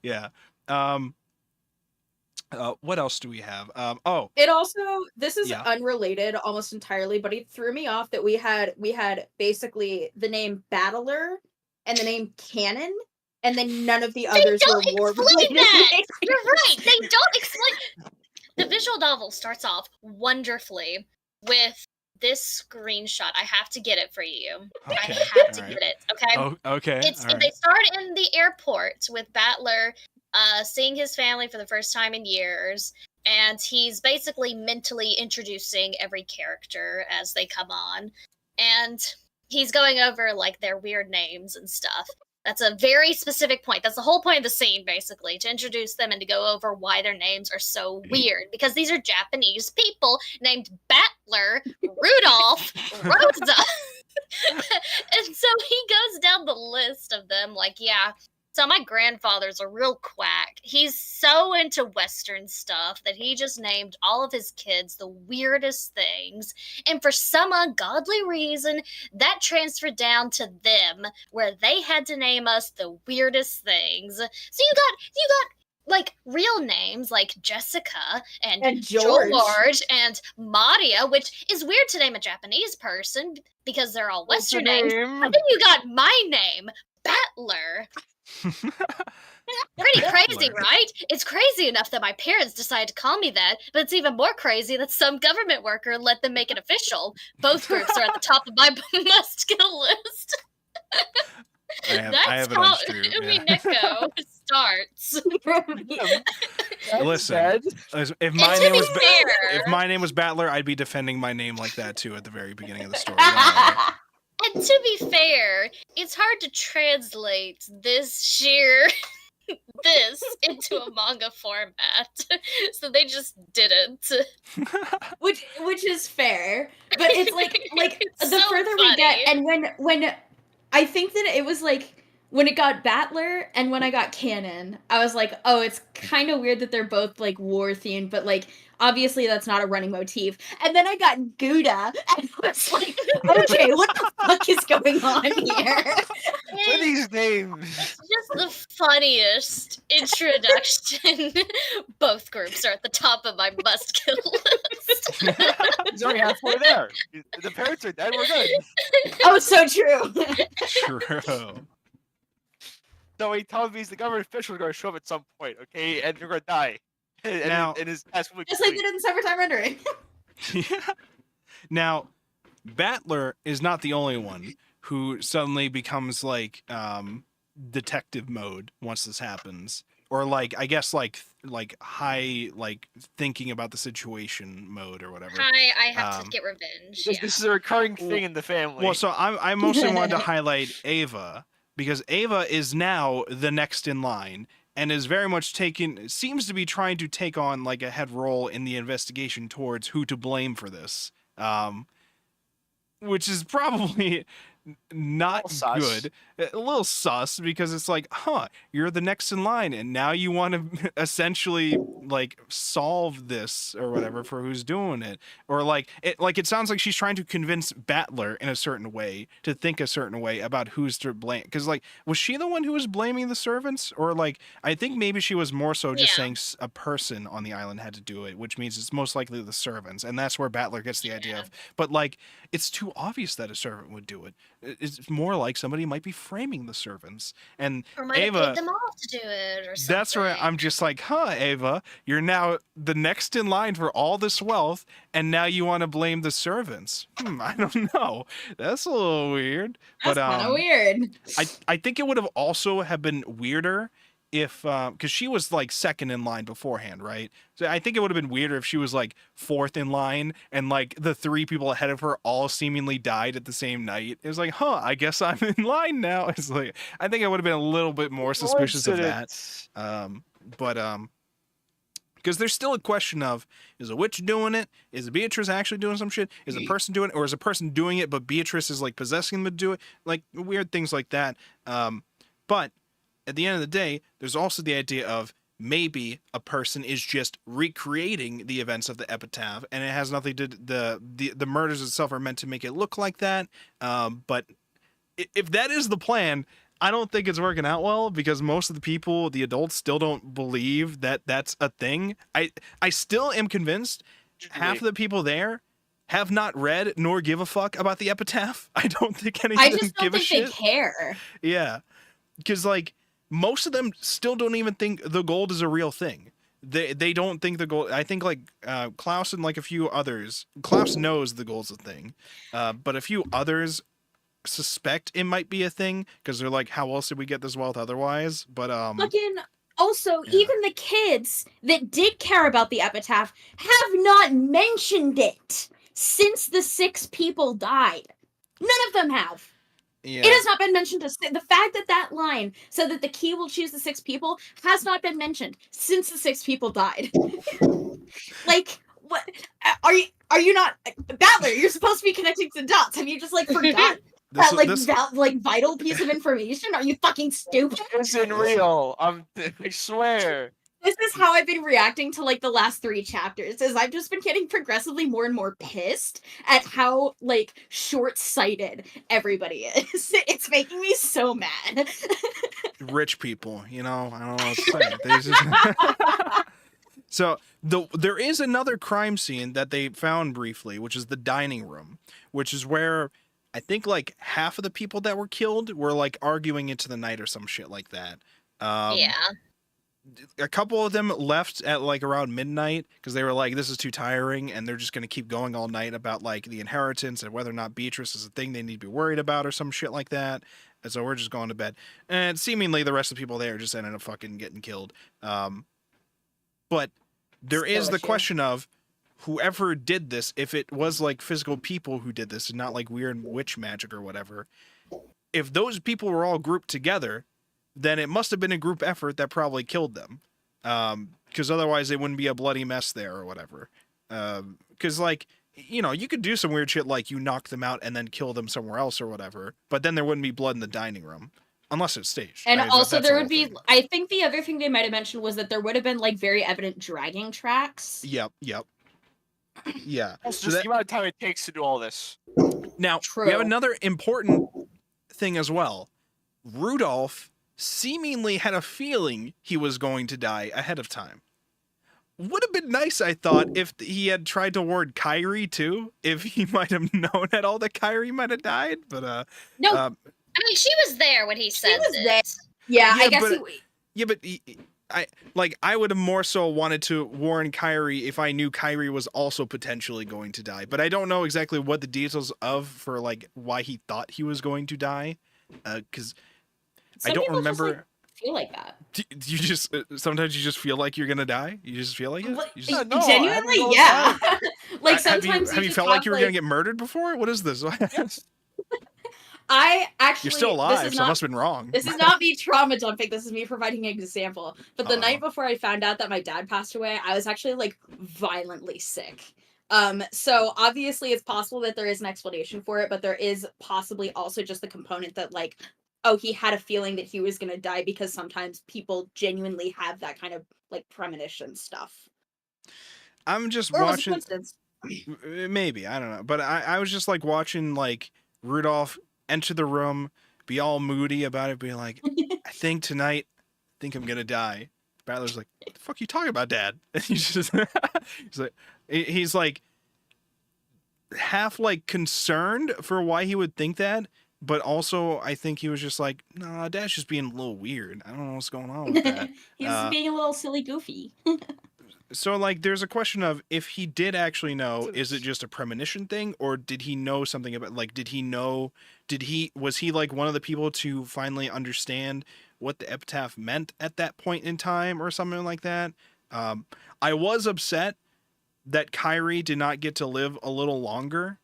A: Yeah. What else do we have?
E: It also, this is
A: Yeah.
E: unrelated almost entirely, but it threw me off that we had basically the name Battler and the name Cannon, and then none of the others were war
D: Explain that. You're right. They don't explain. The visual novel starts off wonderfully with this screenshot. I have to get it for you.
A: Okay.
D: I have to
A: All right.
D: get it. Okay.
A: Oh, okay.
D: It's
A: All right.
D: they start in the airport with Battler seeing his family for the first time in years, and he's basically mentally introducing every character as they come on, and he's going over like their weird names and stuff. That's a very specific point. That's the whole point of the scene, basically, to introduce them and to go over why their names are so weird. Because these are Japanese people named Battler, Rudolph, Rosa. And so he goes down the list of them like, yeah, so my grandfather's a real quack. He's so into Western stuff that he just named all of his kids the weirdest things. And for some ungodly reason, that transferred down to them, where they had to name us the weirdest things. So you got like real names like Jessica and George and Maria, which is weird to name a Japanese person because they're all Western names. And then you got my name, Battler. Pretty crazy, right? It's crazy enough that my parents decided to call me that, but it's even more crazy that some government worker let them make it official. Both groups are at the top of my must-kill list.
A: I have it on stream.
D: Umineko starts.
A: Listen, if my name was Battler, I'd be defending my name like that too at the very beginning of the story.
D: And to be fair, it's hard to translate this into a manga format, so they just didn't.
E: which is fair, but it's like
D: It's
E: the
D: so
E: further
D: funny.
E: we get, and when I think that it was like when it got Battler and when I got Cannon, I was like, oh, it's kind of weird that they're both like war themed, but like obviously that's not a running motif. And then I got Gouda, and I was like, okay, what the fuck is going on here?
C: What are these names?
D: It's just the funniest introduction. Both groups are at the top of my must-kill list.
C: He's already halfway there. The parents are dead. We're good.
E: Oh, so true.
A: True.
C: So he tells me the government official is going to show up at some point, okay? And you're going to die. And
A: Now-
C: his task will be
E: Just like
C: complete.
E: they did in Summertime Rendering.
A: Yeah. Now, Battler is not the only one who suddenly becomes like detective mode once this happens, or like I guess like high like thinking about the situation mode or whatever.
D: I have to get revenge. Yeah.
C: This is a recurring thing in the family.
A: Well, so I mostly wanted to highlight Ava because Ava is now the next in line and is very much seems to be trying to take on like a head role in the investigation towards who to blame for this, which is probably not good. A little sus because it's like, you're the next in line and now you want to essentially like solve this or whatever for who's doing it, or like it sounds like she's trying to convince Battler in a certain way to think a certain way about who's to blame, because like was she the one who was blaming the servants, or like I think maybe she was more so just saying a person on the island had to do it, which means it's most likely the servants, and that's where Battler gets the idea of, but like it's too obvious that a servant would do it. it's more like somebody might be framing the servants. And
D: Or might have
A: Ava,
D: paid them off to do it or something.
A: that's right. I'm just like, Ava, you're now the next in line for all this wealth, and now you want to blame the servants. I don't know. That's a little weird.
B: That's
A: But
B: kind of weird.
A: I think it would have also have been weirder if because she was like second in line beforehand, right? So I think it would have been weirder if she was like fourth in line and like the 3 people ahead of her all seemingly died at the same night. It was like, I guess I'm in line now. It's like I think I would have been a little bit more suspicious of that. Because there's still a question of, is a witch doing it? Is Beatrice actually doing some shit? Is a person doing it? Or is a person doing it, but Beatrice is like possessing them to do it? Like weird things like that. But at the end of the day, there's also the idea of maybe a person is just recreating the events of the epitaph, and it has nothing to the murders itself are meant to make it look like that. But if that is the plan, I don't think it's working out well, because most of the people, the adults, still don't believe that that's a thing. I still am convinced half of the people there have not read nor give a fuck about the epitaph. I don't think any of them give a shit.
B: They care.
A: Yeah, because like most of them still don't even think the gold is a real thing. They don't think the gold. I think like Klaus and like a few others. Klaus knows the gold's a thing, but a few others suspect it might be a thing because they're like, how else did we get this wealth otherwise? But
B: Fucking also, even the kids that did care about the epitaph have not mentioned it since the 6 people died. None of them have.
A: yeah,
B: It has not been mentioned. The fact that that line said that the key will choose the 6 people has not been mentioned since the 6 people died. Like, what? Are you not Battler? You're supposed to be connecting the dots. Have you just like forgot that vital piece of information? Are you fucking stupid?
C: This isn't real. I swear.
B: This is how I've been reacting to like the last 3 chapters. Is I've just been getting progressively more and more pissed at how like short-sighted everybody is. It's making me so mad.
A: rich people, I don't know what to say. They just... So there is another crime scene that they found briefly, which is the dining room, which is where I think like half of the people that were killed were like arguing into the night or some shit like that.
D: Yeah.
A: A couple of them left at like around midnight because they were like, this is too tiring, and they're just going to keep going all night about like the inheritance and whether or not Beatrice is a thing they need to be worried about or some shit like that. And so we're just going to bed. And seemingly the rest of the people there just ended up fucking getting killed. But there is the question of whoever did this, if it was like physical people who did this and not like weird witch magic or whatever, if those people were all grouped together, then it must have been a group effort that probably killed them. Because otherwise they wouldn't be a bloody mess there or whatever. Because like, you could do some weird shit like you knock them out and then kill them somewhere else or whatever, but then there wouldn't be blood in the dining room. Unless it's staged.
B: And also there would be, I think the other thing they might have mentioned was that there would have been like very evident dragging tracks.
A: Yep. Yeah.
C: Also, just the amount of time it takes to do all this.
A: Now, we have another important thing as well. Rudolph seemingly had a feeling he was going to die ahead of time. Would have been nice, I thought, if he had tried to warn Kyrie too. If he might have known at all that Kyrie might have died, but
B: no.
D: I mean, she was there when he said it.
B: Yeah, I guess.
A: I would have more so wanted to warn Kyrie if I knew Kyrie was also potentially going to die. But I don't know exactly what the details for like why he thought he was going to die, because I don't remember.
B: Just, like, feel like that.
A: You just sometimes you just feel like you're gonna die. You just feel like it.
B: Genuinely, yeah. Like sometimes
A: have you felt like you were gonna get murdered before? What is this?
C: Yes.
B: I actually,
A: you're still alive, so it must have been wrong.
B: This is not me trauma dumping. This is me providing an example. But the night before I found out that my dad passed away, I was actually like violently sick. So obviously it's possible that there is an explanation for it, but there is possibly also just the component that like, oh, he had a feeling that he was gonna die, because sometimes people genuinely have that kind of like premonition stuff.
A: I'm just watching. Maybe, I don't know, but I was just like watching like Rudolph enter the room, be all moody about it, be like, I think tonight, I'm gonna die. Battler's like, what the fuck are you talking about, Dad? And he's like half like concerned for why he would think that, but also I think he was just like, nah, Dad's just being a little weird. I don't know what's going on with that.
E: He's being a little silly goofy.
A: So, like, there's a question of if he did actually know, is it just a premonition thing, or did he know something about, like, was he, like, one of the people to finally understand what the epitaph meant at that point in time, or something like that? I was upset that Kyrie did not get to live a little longer.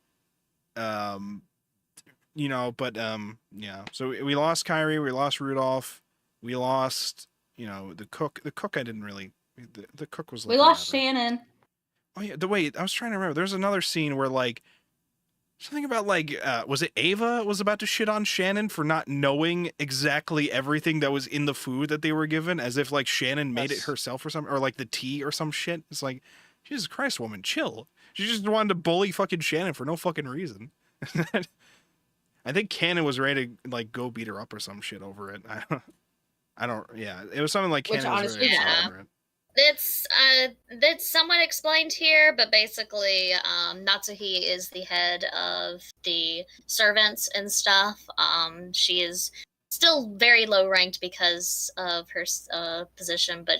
A: You know, but, yeah. So, we lost Kyrie, we lost Rudolph, we lost, you know, the cook. The cook I didn't really... The cook was like,
E: we lost Shannon.
A: Oh yeah, wait, I was trying to remember. There's another scene where like something about like was it Ava was about to shit on Shannon for not knowing exactly everything that was in the food that they were given, as if like Shannon made it herself or something, or like the tea or some shit. It's like, Jesus Christ, woman, chill. She just wanted to bully fucking Shannon for no fucking reason. I think Cannon was ready to like go beat her up or some shit over it. I don't. Yeah, it was something like Cannon was ready to
D: yeah.
A: over it.
D: That's somewhat explained here, but basically, Natsuhi is the head of the servants and stuff. She is still very low ranked because of her position, but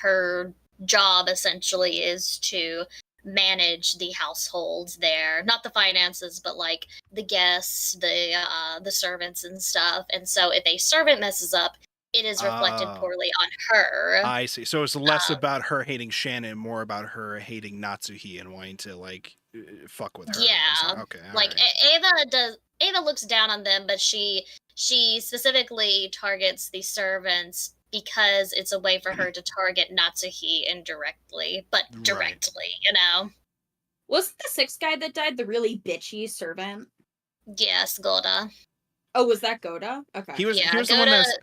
D: her job essentially is to manage the household there, not the finances, but like the guests, the servants and stuff. And so, if a servant messes up, it is reflected poorly on her.
A: I see. So it's less about her hating Shannon, more about her hating Natsuhi and wanting to like fuck with her.
D: Yeah.
A: Okay.
D: Like
A: right.
D: Ava looks down on them, but she specifically targets the servants because it's a way for her to target Natsuhi indirectly, but directly, you know.
E: Wasn't the sixth guy that died the really bitchy servant?
D: Yes, Goda.
E: Oh, was that Goda? Okay.
A: He was
D: Goda,
A: the one that's...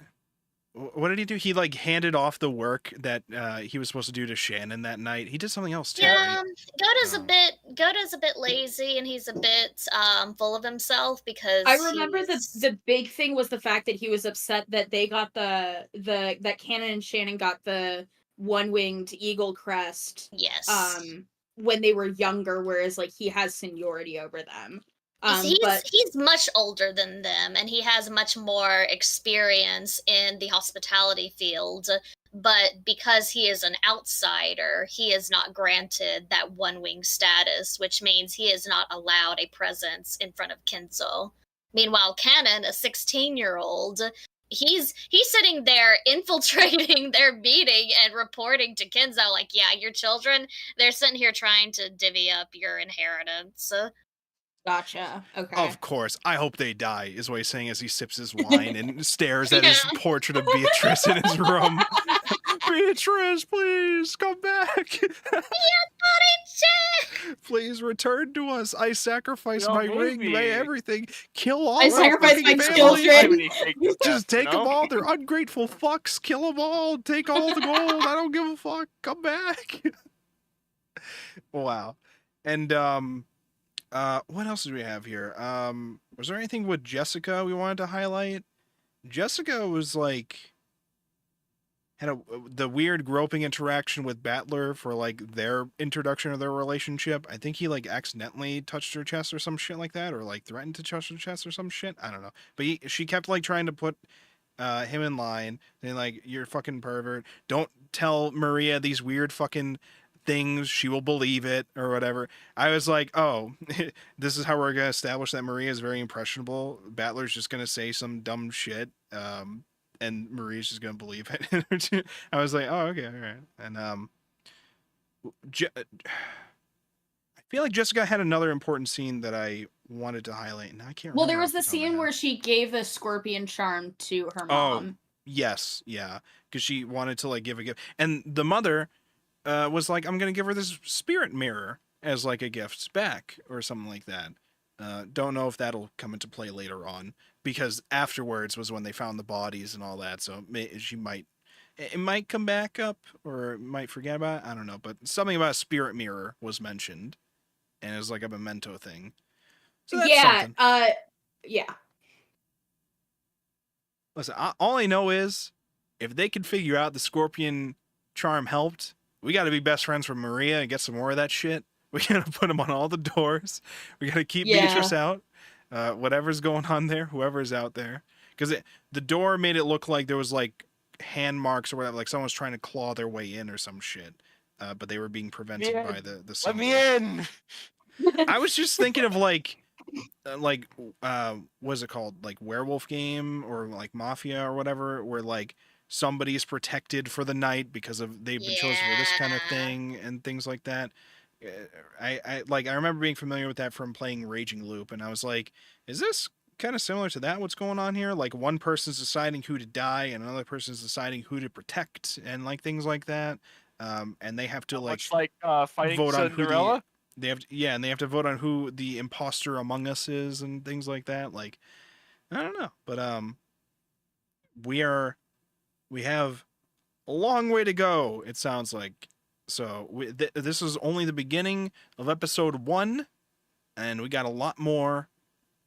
A: What did he do? He like handed off the work that he was supposed to do to Shannon that night. He did something else too.
D: Yeah, right? Goda's a bit lazy, and he's a bit full of himself because
E: I remember the big thing was the fact that he was upset that they got that Cannon and Shannon got the one-winged eagle crest.
D: Yes.
E: When they were younger, whereas like he has seniority over them.
D: He's much older than them, and he has much more experience in the hospitality field. But because he is an outsider, he is not granted that one-wing status, which means he is not allowed a presence in front of Kenzo. Meanwhile, Cannon, a 16-year-old, he's sitting there infiltrating their meeting and reporting to Kenzo, like, yeah, your children, they're sitting here trying to divvy up your inheritance.
E: Gotcha. Okay.
A: Of course. I hope they die, is what he's saying as he sips his wine and stares at his portrait of Beatrice in his room. Beatrice, please come back. Please return to us. I sacrifice my ring, my everything. Kill all.
E: I sacrifice my children.
A: Just take them all. They're ungrateful fucks. Kill them all. Take all the gold. I don't give a fuck. Come back. Wow. And what else do we have here? Was there anything with Jessica we wanted to highlight? Jessica was like had the weird groping interaction with Battler for like their introduction of their relationship. I think he like accidentally touched her chest or some shit like that, or like threatened to touch her chest or some shit. I don't know. But she kept like trying to put him in line, and like, you're a fucking pervert. Don't tell Maria these weird fucking things, she will believe it, or whatever. I was like, oh, this is how we're gonna establish that Maria is very impressionable. Battler's just gonna say some dumb shit, and Maria's just gonna believe it. I was like, oh, okay, all right. And I feel like Jessica had another important scene that I wanted to highlight, and I can't remember.
E: Well, there was the scene where she gave the scorpion charm to her mom.
A: Oh, yes, yeah, because she wanted to like give a gift, and the mother was like, I'm gonna give her this spirit mirror as like a gift back or something like that. Don't know if that'll come into play later on, because afterwards was when they found the bodies and all that, so it might come back up, or might forget about it, I don't know, but something about a spirit mirror was mentioned, and it was like a memento thing. So that's something.
E: Yeah.
A: Listen, all I know is, if they can figure out the scorpion charm helped, we got to be best friends with Maria and get some more of that shit. We got to put them on all the doors. We got to keep Beatrice out. whatever's going on there, whoever's out there, because the door made it look like there was like hand marks or whatever, like someone was trying to claw their way in or some shit, but they were being prevented by the
C: Let
A: symbol.
C: me in.
A: I was just thinking of what is it called, like Werewolf Game or like Mafia or whatever, where like somebody's protected for the night because of they've been chosen for this kind of thing and things like that. I remember being familiar with that from playing Raging Loop, and I was like, is this kind of similar to that? What's going on here? Like one person's deciding who to die and another person's deciding who to protect and like things like that. And they have to
C: fighting
A: vote on
C: Cinderella.
A: and they have to vote on who the imposter among us is and things like that. Like, I don't know, but we have a long way to go, it sounds like. So this is only the beginning of episode 1, and we got a lot more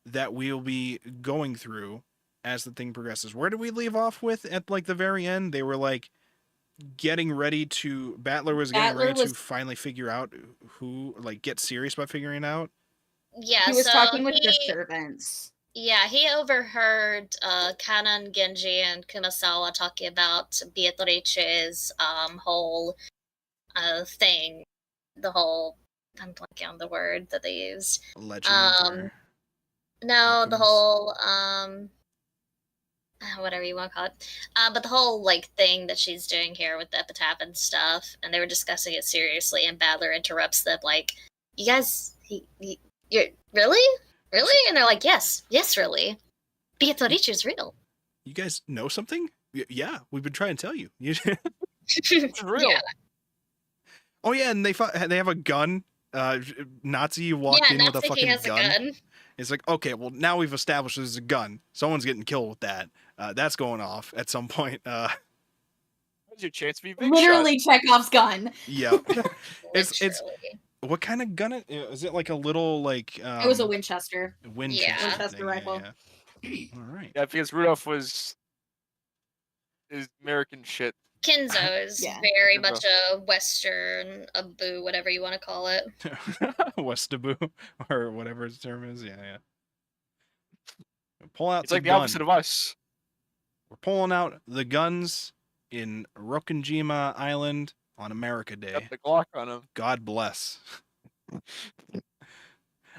A: that we'll be going through as the thing progresses. Where did we leave off with at like the very end? They were like getting ready to Battler was to finally figure out who, like, get serious about figuring out.
D: Yeah,
E: he was talking with the servants.
D: Yeah, he overheard Kanan, Genji, and Kumasawa talking about Beatrice's whole thing. The whole, I'm blanking on the word that they used.
A: Legend.
D: No, the whole whatever you want to call it. But the whole like thing that she's doing here with the epitaph and stuff, and they were discussing it seriously, and Battler interrupts them like, "You guys, you're really?" And they're like, yes, really. Beatrice is real.
A: You guys know something? Yeah, we've been trying to tell you.
C: It's real.
D: Yeah.
A: Oh yeah, and they have a gun. Nazi walked in with a fucking gun. It's like, okay, well now we've established there's a gun. Someone's getting killed with that. That's going off at some point.
C: What's your chance to be big
E: Literally shot? Chekhov's gun.
A: Yeah. it's what kind of gun is it? Like a little like
E: it was a Winchester.
A: Winchester
E: rifle.
A: Yeah. All right.
C: Yeah, because Rudolph is American shit.
D: Kinzo is very much a Western, a boo, whatever you want to call it.
A: Westaboo, or whatever its term is. Yeah. Pull out.
C: It's like the opposite of us.
A: We're pulling out the guns in Rokunjima Island on America Day.
C: Got the Glock on him.
A: God bless.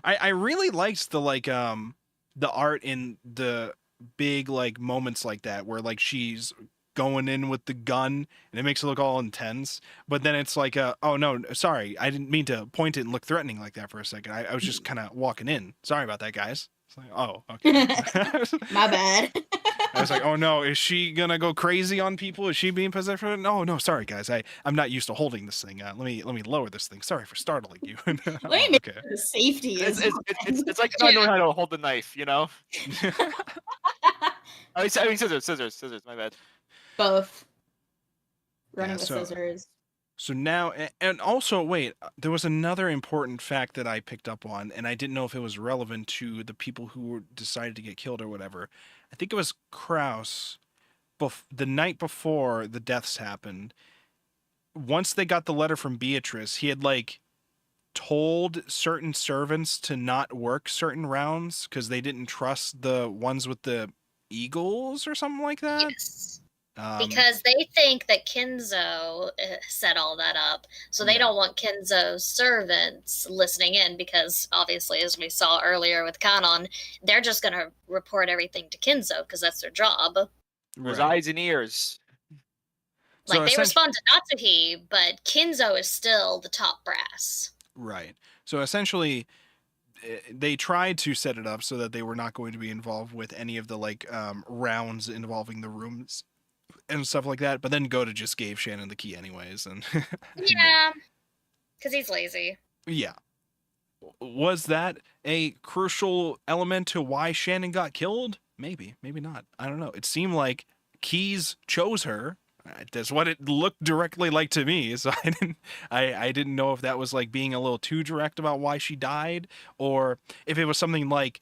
A: I really liked the the art in the big like moments like that where like she's going in with the gun and it makes it look all intense, but then it's like oh no, sorry, I didn't mean to point it and look threatening like that for a second. I was just kind of walking in. Sorry about that, guys. It's like, oh, okay.
E: My bad.
A: I was like, oh no, is she gonna go crazy on people? Is she being possessed? No, sorry guys, I'm not used to holding this thing. Let me lower this thing. Sorry for startling you.
E: Let me make sure the safety is.
C: It's like not knowing how to hold the knife, you know. I mean scissors. My bad.
E: Both. Running with scissors.
A: So now, and also, wait, there was another important fact that I picked up on, and I didn't know if it was relevant to the people who decided to get killed or whatever. I think it was Kraus, the night before the deaths happened. Once they got the letter from Beatrice, he had, like, told certain servants to not work certain rounds because they didn't trust the ones with the eagles or something like that.
D: Yes. Because they think that Kinzo set all that up, so they don't want Kinzo's servants listening in because, obviously, as we saw earlier with Kanon, they're just going to report everything to Kinzo because that's their job.
C: There's eyes and ears.
D: Like, they respond to Natsuhi, but Kinzo is still the top brass.
A: Right. So, essentially, they tried to set it up so that they were not going to be involved with any of the, like, rounds involving the rooms and stuff like that, but then Goda just gave Shannon the key anyways, and
D: yeah, because he's lazy.
A: Yeah. Was that a crucial element to why Shannon got killed? Maybe not. I don't know. It seemed like Keys chose her. That's what it looked directly like to me. So I didn't know if that was like being a little too direct about why she died, or if it was something like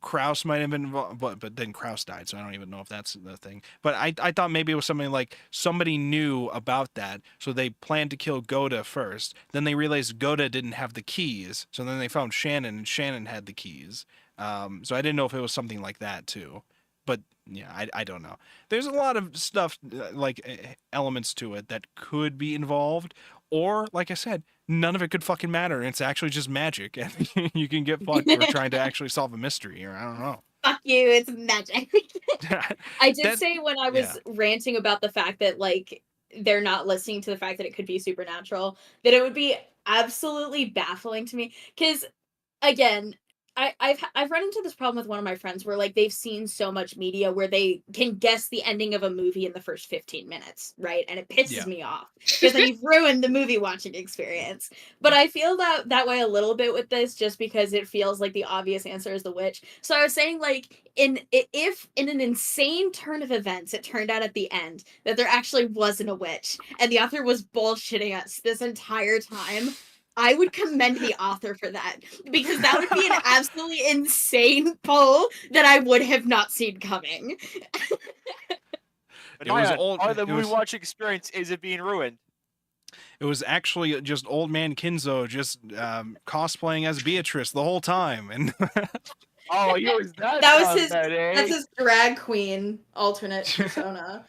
A: Kraus might have been involved, but then Kraus died, so I don't even know if that's the thing. But I thought maybe it was something like somebody knew about that, so they planned to kill Goda first. Then they realized Goda didn't have the keys, so then they found Shannon, and Shannon had the keys. So I didn't know if it was something like that too. But yeah, I don't know. There's a lot of stuff elements to it that could be involved, or like I said, none of it could fucking matter. It's actually just magic, and you can get fucked for trying to actually solve a mystery, or I don't know.
B: Fuck you, it's magic. I did say when I was ranting about the fact that like they're not listening to the fact that it could be supernatural, that it would be absolutely baffling to me. Because again, I've run into this problem with one of my friends where like they've seen so much media where they can guess the ending of a movie in the first 15 minutes, right? And it pisses me off because then you've ruined the movie watching experience. But I feel that way a little bit with this just because it feels like the obvious answer is the witch. So I was saying like if in an insane turn of events it turned out at the end that there actually wasn't a witch and the author was bullshitting us this entire time, I would commend the author for that, because that would be an absolutely insane pull that I would have not seen coming.
C: But part of the movie watching experience is it being ruined.
A: It was actually just old man Kinzo just cosplaying as Beatrice the whole time, and
C: oh, he was that.
B: That's his drag queen alternate persona.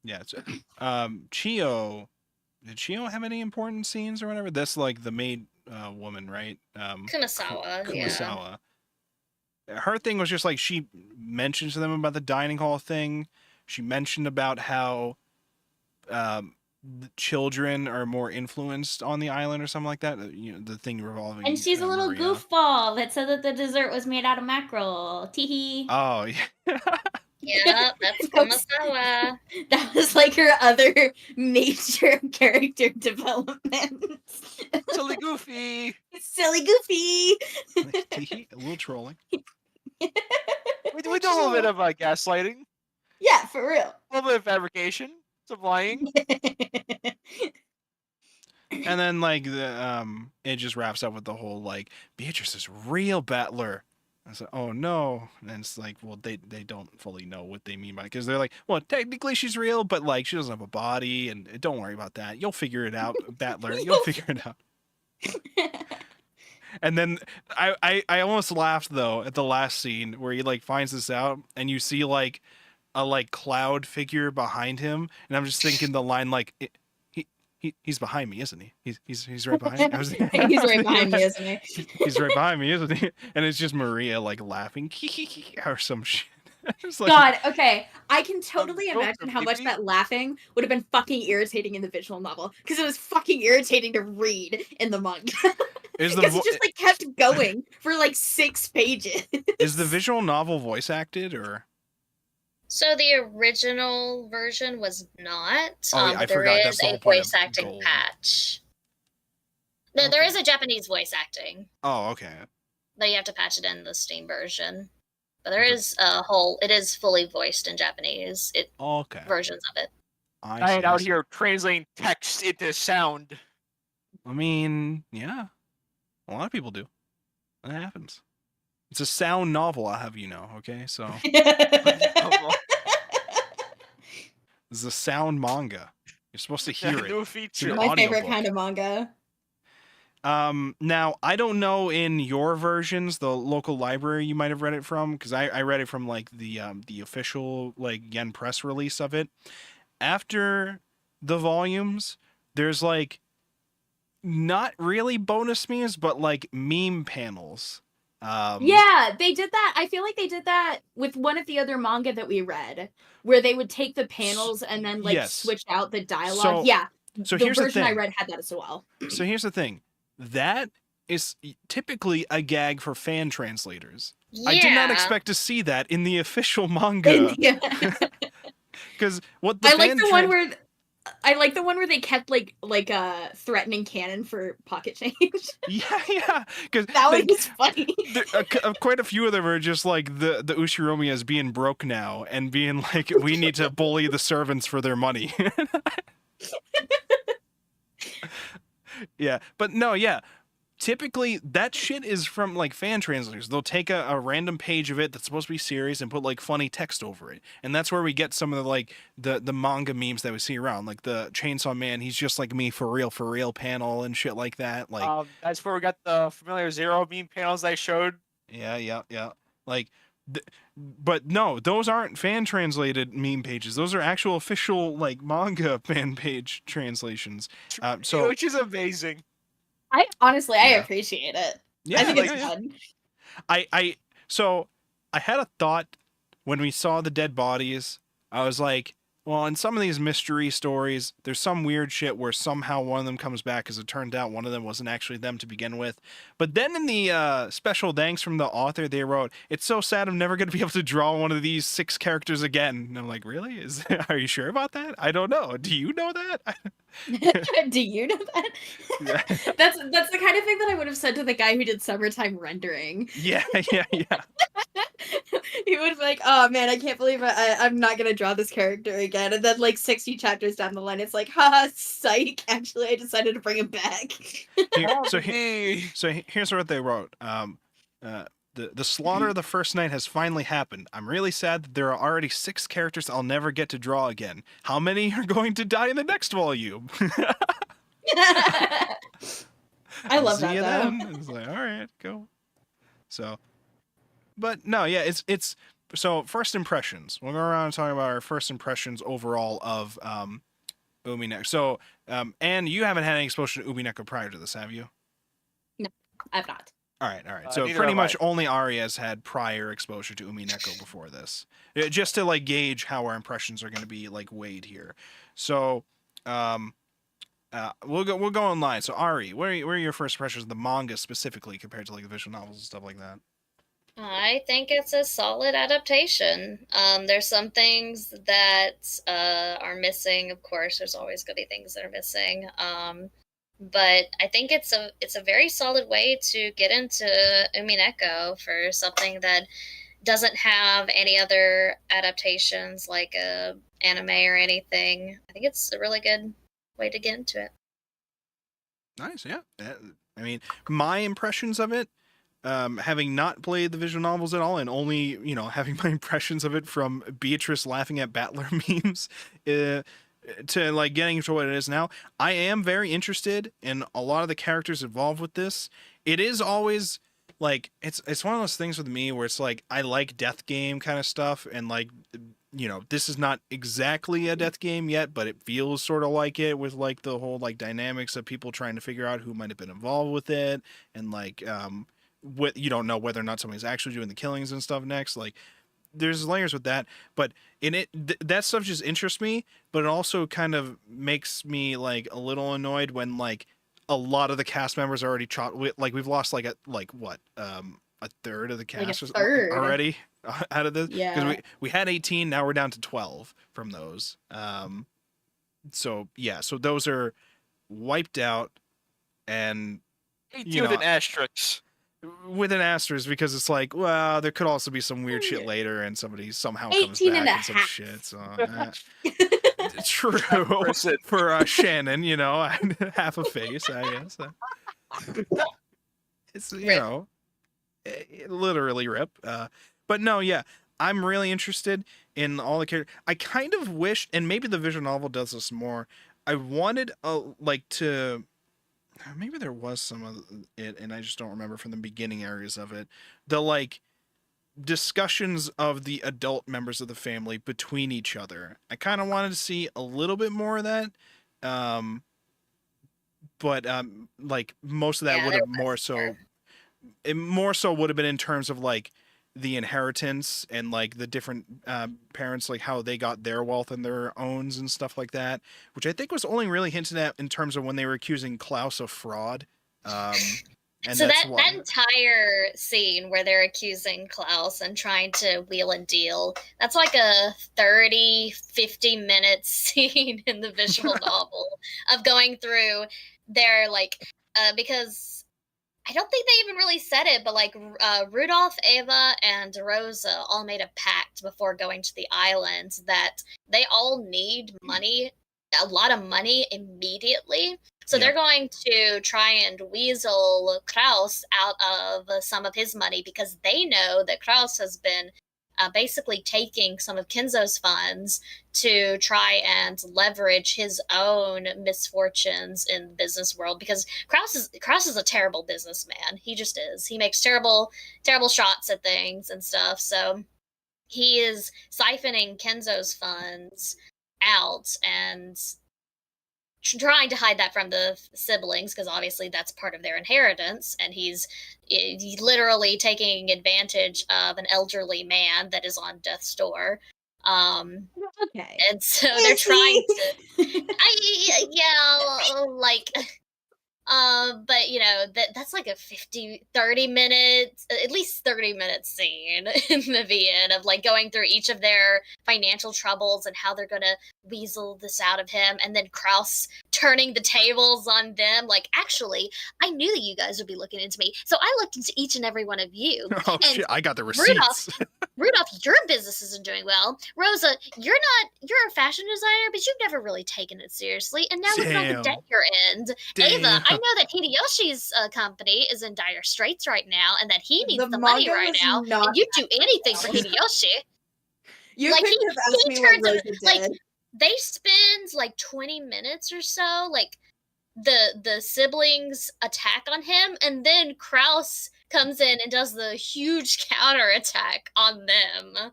A: Yeah, Chio. Did Chio have any important scenes or whatever? That's like the maid woman, right?
D: Kumasawa.
A: Yeah. Her thing was just like she mentioned to them about the dining hall thing. She mentioned about how the children are more influenced on the island or something like that. The thing revolving.
E: And she's a little goofball that said that the dessert was made out of mackerel. Teehee.
A: Oh yeah.
D: Yeah, that's Kumasawa.
B: That was like her other major character development.
C: Silly Goofy.
B: Silly Goofy.
A: A little trolling.
C: We do a little bit of gaslighting.
B: Yeah, for real.
C: A little bit of fabrication. Some lying.
A: And then like it just wraps up with the whole like Beatrice is real battler. I said, oh no. And it's like, well, they don't fully know what they mean by it. Because they're like, well, technically she's real, but like she doesn't have a body, and don't worry about that. You'll figure it out, Battler. You'll figure it out. And then I almost laughed though at the last scene where he like finds this out, and you see like a like cloud figure behind him, and I'm just thinking the line like he's behind me, isn't he? He's right behind me.
B: He's right behind me, isn't he?
A: He's right behind me, isn't he? And it's just Maria like laughing or some shit. Like,
B: God, okay. I can totally imagine how much that laughing would have been fucking irritating in the visual novel, because it was fucking irritating to read in the manga. Because it just like kept going for like 6 pages.
A: Is the visual novel voice acted or?
D: So the original version was not.
A: I
D: there
A: forgot.
D: is a voice acting patch. No, there is a Japanese voice acting.
A: Oh, okay.
D: Though you have to patch it in the Steam version. But there is it is fully voiced in Japanese. Versions of it.
C: I ain't out here translating text into sound.
A: I mean, yeah. A lot of people do. That happens. It's a sound novel, I'll have you know, okay? So this is a sound manga. You're supposed to hear it.
C: New feature.
B: My favorite kind of manga.
A: Now, I don't know in your versions, the local library you might have read it from, because I read it from like the official like Yen press release of it. After the volumes, there's like not really bonus memes, but like meme panels.
B: Yeah, they did that. I feel like they did that with one of the other manga that we read, where they would take the panels and then like switch out the dialogue.
A: So
B: the
A: here's
B: version
A: the thing.
B: I read had that as well.
A: So here's the thing. That is typically a gag for fan translators.
D: Yeah.
A: I did not expect to see that in the official manga. Because what the
B: I like the one where they kept like threatening canon for pocket change.
A: Yeah, because
B: that one was funny.
A: Quite a few of them are just like the Ushiromi as being broke now and being like, we need to bully the servants for their money. Yeah, but no, yeah. typically that shit is from like fan translators. They'll take a random page of it that's supposed to be serious and put like funny text over it, and that's where we get some of the like the manga memes that we see around, like the Chainsaw Man, he's just like me for real panel and shit like that. Like
C: that's where we got the familiar Zero meme panels I showed.
A: yeah. Like, but no, those aren't fan translated meme pages. Those are actual official like manga fan page translations. So
C: which is amazing.
B: I appreciate it.
A: Yeah,
B: I think it's fun.
A: So I had a thought when we saw the dead bodies. I was like, well, in some of these mystery stories, there's some weird shit where somehow one of them comes back, as it turned out one of them wasn't actually them to begin with. But then in the special thanks from the author, they wrote, "It's so sad I'm never going to be able to draw one of these 6 characters again." And I'm like, really? Are you sure about that? I don't know. Do you know that?
B: Do you know that?
A: Yeah.
B: That's the kind of thing that I would have said to the guy who did Summertime Rendering.
A: Yeah.
B: He would be like, "Oh man, I can't believe I'm not gonna draw this character again." And then like 60 chapters down the line, it's like, "Ha, psych! Actually, I decided to bring him back."
A: So here's what they wrote. The slaughter of the first night has finally happened. I'm really sad that there are already 6 characters I'll never get to draw again. How many are going to die in the next volume?
B: I love that though.
A: It's like, all right, go. So, but no, yeah, it's so first impressions. We'll go around and talk about our first impressions overall of Umineko. So, and you haven't had any exposure to Umineko prior to this, have you?
B: No, I've not.
A: All right. So pretty much only Ari has had prior exposure to Umineko before this, just to like gauge how our impressions are going to be like weighed here. So, we'll go online. So Ari, where are your first impressions of the manga specifically compared to like the visual novels and stuff like that?
D: I think it's a solid adaptation. There's some things that are missing. Of course, there's always going to be things that are missing. But I think it's a very solid way to get into Umineko for something that doesn't have any other adaptations like a anime or anything. I think it's a really good way to get into it.
A: Nice, yeah. I mean, my impressions of it, having not played the visual novels at all and only, having my impressions of it from Beatrice laughing at Battler memes, to like getting to what it is now, I am very interested in a lot of the characters involved with this. It is always like it's one of those things with me where it's like I like death game kind of stuff, and like this is not exactly a death game yet, but it feels sort of like it, with like the whole like dynamics of people trying to figure out who might have been involved with it, and like you don't know whether or not somebody's actually doing the killings and stuff next. Like there's layers with that, but in it, that stuff just interests me, but it also kind of makes me like a little annoyed when like a lot of the cast members are already like we've lost like a third of the cast
B: like a third
A: already out of this.
B: Yeah,
A: because we had 18, now we're down to 12 from those. So those are wiped out, and
C: 18 with an asterisk.
A: With an asterisk, because it's like, well, there could also be some weird shit later, and somebody somehow comes
B: 18
A: back
B: and a
A: and some
B: half.
A: shit. So true for Shannon, half a face, I guess. It's literally rip. But no, yeah, I'm really interested in all the characters. I kind of wish, and maybe the visual novel does this more, I wanted to. Maybe there was some of it, and I just don't remember from the beginning areas of it. The like discussions of the adult members of the family between each other. I kind of wanted to see a little bit more of that. But like most of that would have more so would have been in terms of like the inheritance and like the different parents, like how they got their wealth and their owns and stuff like that, which I think was only really hinted at in terms of when they were accusing Klaus of fraud. And
D: so that entire scene where they're accusing Klaus and trying to wheel and deal, that's like a 30-50 minute scene in the visual novel of going through their like because I don't think they even really said it, but like Rudolph, Ava, and Rosa all made a pact before going to the island that they all need money a lot of money immediately. So
A: Yeah.
D: they're going to try and weasel Kraus out of some of his money because they know that Kraus has been basically taking some of Kenzo's funds to try and leverage his own misfortunes in the business world, because Kraus is a terrible businessman. He just is. He makes terrible shots at things and stuff. So he is siphoning Kenzo's funds out and trying to hide that from the siblings, because obviously that's part of their inheritance, and he's literally taking advantage of an elderly man that is on death's door.
E: Okay.
D: And so they're trying to but that's like a 30 minutes, at least 30-minute scene in the VN of like going through each of their financial troubles and how they're gonna weasel this out of him, and then Kraus turning the tables on them. Like, actually, I knew that you guys would be looking into me, so I looked into each and every one of you.
A: Oh
D: And
A: shit! I got the receipts.
D: Rudolph, your business isn't doing well. Rosa, you're a fashion designer, but you've never really taken it seriously, and now look at all the
A: Damn.
D: debt you're in.
A: Damn.
D: Ava, I know that Hideyoshi's company is in dire straits right now, and that he needs
E: The
D: the money
E: manga
D: right
E: was
D: now,
E: not
D: and you'd do anything for Hideyoshi.
E: You
D: Like,
E: couldn't have asked me what
D: turns
E: Rosa
D: it-
E: did.
D: like, They spend like 20 minutes or so, like the siblings attack on him, and then Kraus comes in and does the huge counterattack on them.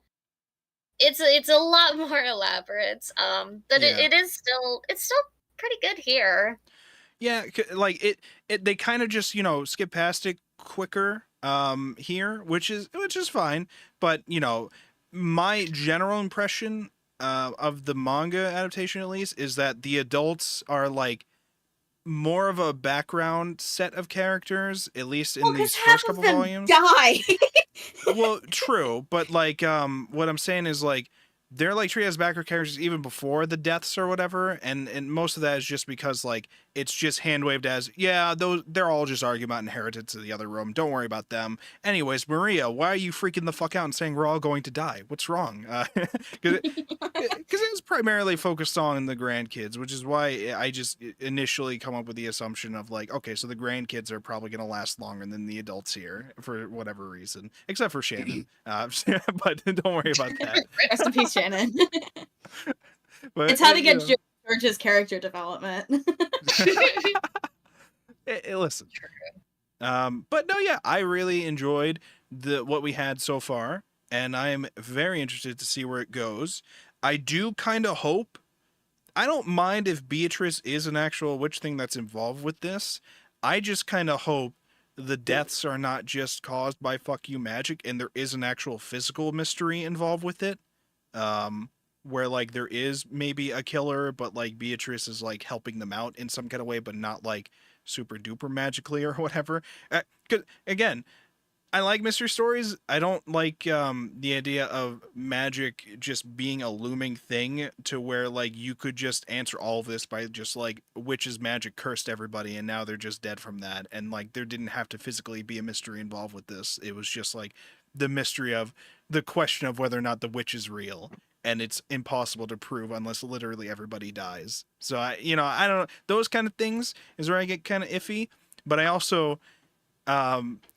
D: It's a lot more elaborate, but
A: Yeah.
D: it's still pretty good here.
A: Yeah, like they kind of just skip past it quicker here, which is fine. But my general impression of the manga adaptation, at least, is that the adults are like more of a background set of characters, at least in these first couple volumes.
E: Die.
A: Well, true, but like what I'm saying is like they're like treated as background characters even before the deaths or whatever, and most of that is just because like it's just hand waved as they're all just arguing about inheritance in the other room. Don't worry about them. Anyways, Maria, why are you freaking the fuck out and saying we're all going to die? What's wrong? Because it was primarily focused on the grandkids, which is why I just initially come up with the assumption of like, okay, so the grandkids are probably going to last longer than the adults here for whatever reason, except for Shannon. But don't worry about that.
E: Rest in peace, Shannon.
A: But,
E: It's how they get George's character development.
A: listen. But no, yeah, I really enjoyed what we had so far, and I am very interested to see where it goes. I do kind of hope. I don't mind if Beatrice is an actual witch thing that's involved with this. I just kind of hope the deaths are not just caused by fuck you magic, and there is an actual physical mystery involved with it. Where like there is maybe a killer, but like Beatrice is like helping them out in some kind of way, but not like super duper magically or whatever. 'Cause again, I like mystery stories. I don't like the idea of magic just being a looming thing to where like you could just answer all of this by just like witch's magic cursed everybody and now they're just dead from that, and like there didn't have to physically be a mystery involved with this. It was just like the mystery of the question of whether or not the witch is real, and it's impossible to prove unless literally everybody dies. So I don't know, those kind of things is where I get kind of iffy. But I also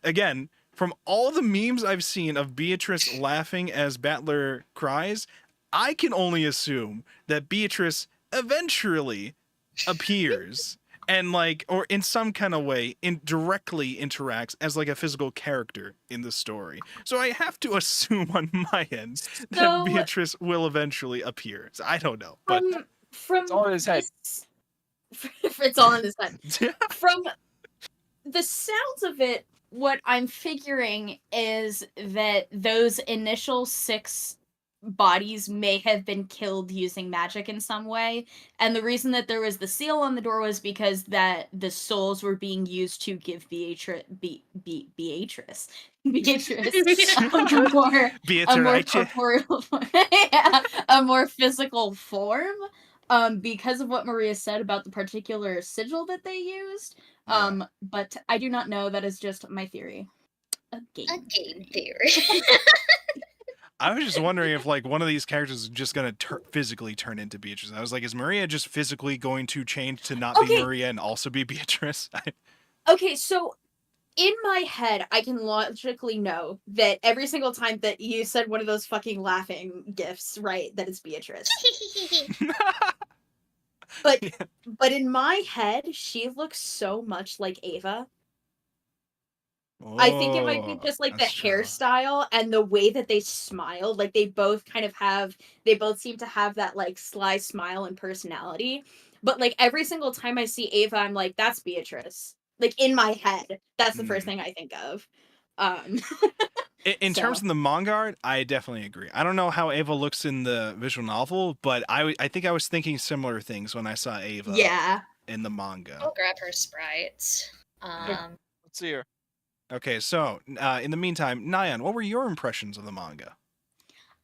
A: again, from all the memes I've seen of Beatrice laughing as Battler cries, I can only assume that Beatrice eventually appears and like, or in some kind of way, directly interacts as like a physical character in the story. So I have to assume on my end that Beatrice will eventually appear. So I don't know, but
E: from
C: it's all in his head.
E: It's all in his head. From the sounds of it, what I'm figuring is that those initial 6 bodies may have been killed using magic in some way, and the reason that there was the seal on the door was because that the souls were being used to give Beatrice a more physical form, because of what Maria said about the particular sigil that they used. But I do not know. That is just my theory. A game
D: theory.
A: I was just wondering if like one of these characters is just gonna physically turn into Beatrice. I was like, is Maria just physically going to change to not be Maria and also be Beatrice?
E: Okay, so in my head, I can logically know that every single time that you said one of those fucking laughing gifs, right, that it's Beatrice. But in my head, she looks so much like Ava. I think it might be just like the hairstyle and the way that they smile. Like they both seem to have that like sly smile and personality. But like every single time I see Ava, I'm like, that's Beatrice. Like in my head, that's the first thing I think of.
A: In terms of the manga art, I definitely agree. I don't know how Ava looks in the visual novel, but I think I was thinking similar things when I saw Ava.
E: Yeah.
A: In the manga.
D: I'll grab her sprites.
C: Let's see her.
A: Okay, so in the meantime, Nyan, what were your impressions of the manga?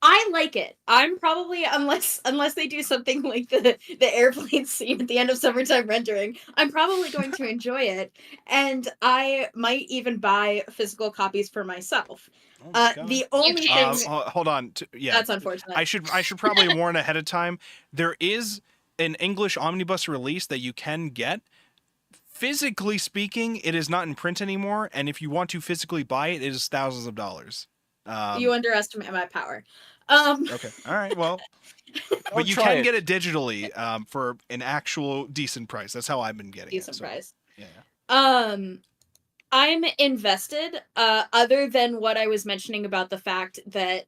E: I like it. I'm probably, unless they do something like the airplane scene at the end of Summertime Rendering, I'm probably going to enjoy it, and I might even buy physical copies for myself. The only thing,
A: hold on, yeah,
E: that's unfortunate.
A: I should probably warn ahead of time. There is an English omnibus release that you can get. Physically speaking, it is not in print anymore, and if you want to physically buy it, it is thousands of dollars.
E: You underestimate my power.
A: Okay, all right, well, but you can get it digitally for an actual decent price. That's how I've been getting
E: decent
A: it.
E: Price.
A: Yeah.
E: I'm invested. Other than what I was mentioning about the fact that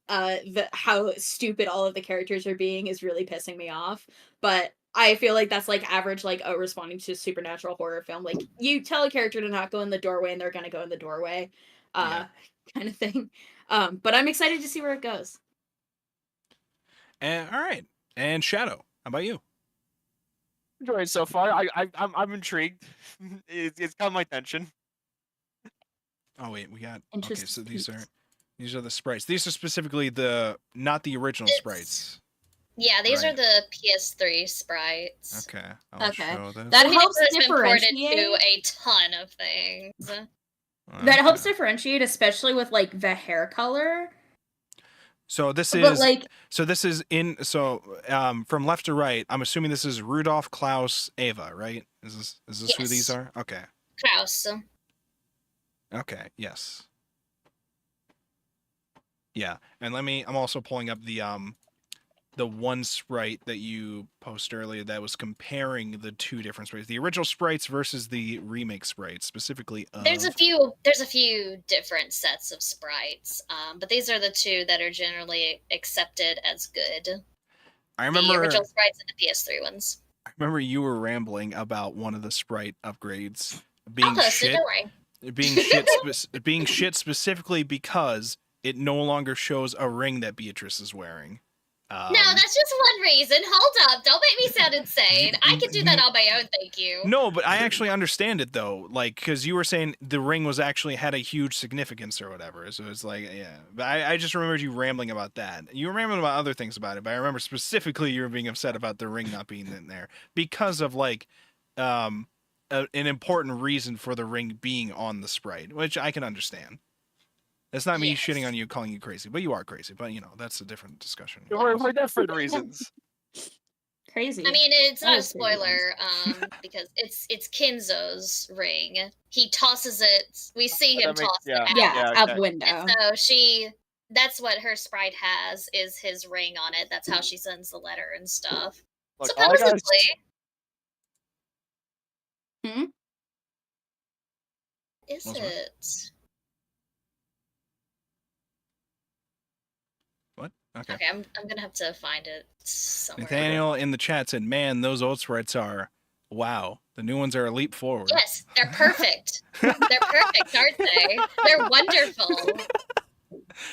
E: how stupid all of the characters are being is really pissing me off, but I feel like that's like average, like responding to a supernatural horror film. Like you tell a character to not go in the doorway, and they're gonna go in the doorway, kind of thing. But I'm excited to see where it goes.
A: And all right, and Shadow, how about you?
C: Enjoyed it so far. I'm intrigued. It's caught my attention.
A: Oh wait, we got okay. So these are the sprites. These are specifically not the original sprites.
D: Yeah, these are the PS3 sprites.
A: Okay. I'll show this.
E: That helps
D: differentiate
E: differentiate
D: to a ton of things.
E: That helps differentiate, especially with like the hair color.
A: So this is from left to right. I'm assuming this is Rudolph, Klaus, Ava, right? Is this who these are? Okay.
D: Klaus.
A: Okay. Yes. Yeah, and I'm also pulling up the one sprite that you posted earlier that was comparing the two different sprites, the original sprites versus the remake sprites, specifically.
D: There's a few different sets of sprites, but these are the two that are generally accepted as good.
A: I remember
D: the original sprites and the PS3 ones.
A: I remember you were rambling about one of the sprite upgrades being being shit specifically because it no longer shows a ring that Beatrice is wearing.
D: No, that's just one reason. Hold up. Don't make me sound insane. I can do that on my own, thank you.
A: No, but I actually understand it, though. Like, because you were saying the ring was actually had a huge significance or whatever. So it's like, yeah. But I just remembered you rambling about that. You were rambling about other things about it, but I remember specifically you were being upset about the ring not being in there because of, like, an important reason for the ring being on the sprite, which I can understand. It's not me shitting on you, calling you crazy, but you are crazy. But, you know, that's a different discussion.
C: For different reasons.
E: Crazy.
D: I mean, it's not a spoiler because it's Kinzo's ring. He tosses it. We see him toss it
E: out the window.
D: And so that's what her sprite has, is his ring on it. That's how she sends the letter and stuff.
C: Look,
D: supposedly. Is it?
A: What? Okay,
D: I'm gonna have to find it somewhere.
A: Nathaniel in the chat said, "Man, those old sprites are wow. The new ones are a leap forward."
D: Yes, they're perfect. They're perfect, aren't they? They're wonderful.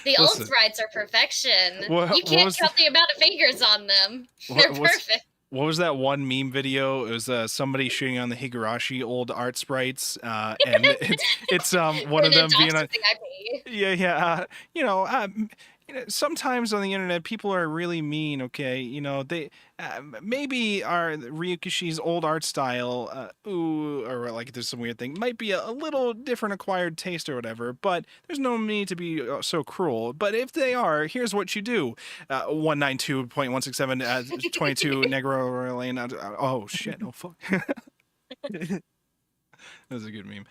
D: The old sprites are perfection. You can't count the amount of fingers on them. They're perfect.
A: What was that one meme video? It was somebody shooting on the Higurashi old art sprites, and it's one of them being on. sometimes on the internet people are really mean. Okay, they maybe our Ryukishi's old art style, or like there's some weird thing, might be a little different acquired taste or whatever. But there's no need to be so cruel. But if they are, here's what you do: 192.167 22 Negro Lane. Oh shit! Oh fuck! That was a good meme.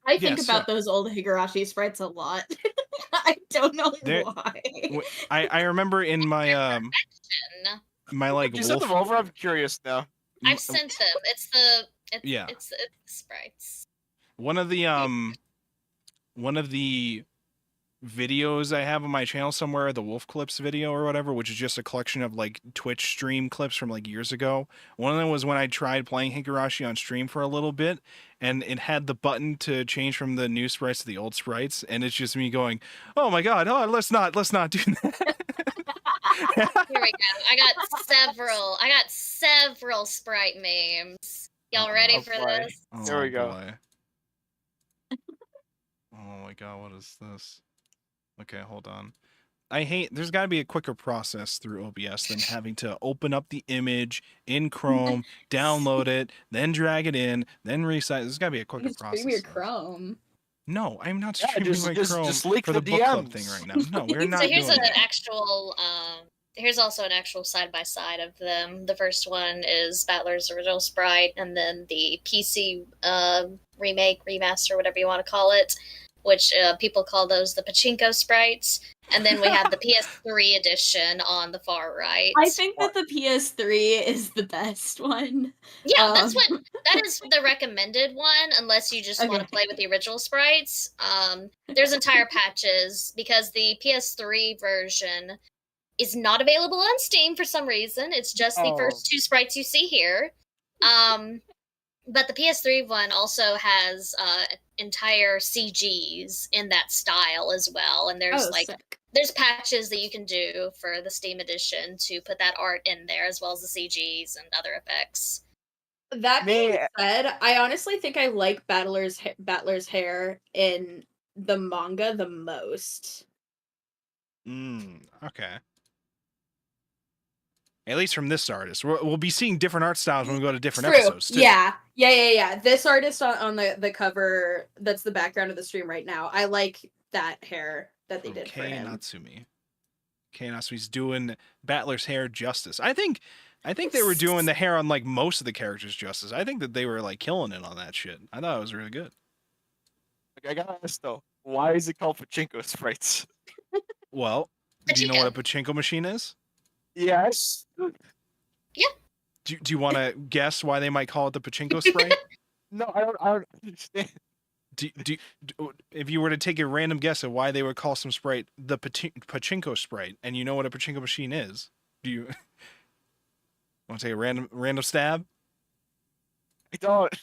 B: I think about those old Higurashi sprites a lot. I don't know why.
A: I remember in my my like
C: you sent them over. I'm curious now.
D: I've sent them. It's the sprites.
A: One of the videos I have on my channel somewhere, the Wolf Clips video or whatever, which is just a collection of like Twitch stream clips from like years ago. One of them was when I tried playing Higurashi on stream for a little bit, and it had the button to change from the new sprites to the old sprites, and it's just me going, "Oh my god, let's not do that."
D: Here we go. I got several sprite memes. Y'all ready for this?
C: There we go.
A: Boy. Oh my god, what is this? Okay, hold on. There's got to be a quicker process through OBS than having to open up the image in Chrome, download it, then drag it in, then resize. There's got to be a quicker process.
B: Stream your Chrome.
A: No, I'm not streaming my Chrome
C: just leak
A: for the
C: the
A: book club
C: DMs.
A: thing right now. No, we're not
D: So here's
A: doing
D: an
A: that.
D: actual. Here's also an actual side by side of them. The first one is Battler's original sprite, and then the PC remake, remaster, whatever you want to call it, which people call those the pachinko sprites. And then we have the PS3 edition on the far right.
B: I think that the PS3 is the best one.
D: Yeah, that is the recommended one, unless you just want to play with the original sprites. There's entire patches because the PS3 version is not available on Steam for some reason. It's just the first two sprites you see here. But the PS3 one also has entire CGs in that style as well, and there's there's patches that you can do for the Steam edition to put that art in there, as well as the CGs and other effects.
B: That being said, I honestly think I like Battler's hair in the manga the most.
A: Okay. At least from this artist. We'll be seeing different art styles when we go to different episodes, too.
B: Yeah. This artist on the cover, that's the background of the stream right now. I like that hair that they did for
A: Kei
B: him.
A: Natsumi. Kei Natsumi's doing Battler's hair justice. I think they were doing the hair on like most of the characters justice. I think that they were like killing it on that shit. I thought it was really good.
C: I gotta ask though, why is it called pachinko sprites?
A: Well, do you know what a pachinko machine is?
C: Yes.
D: Yeah.
A: Do you want to guess why they might call it the pachinko sprite?
C: No, I don't understand.
A: If you were to take a random guess at why they would call some sprite the pachinko sprite, and you know what a pachinko machine is, do you want to take a random stab?
C: I don't.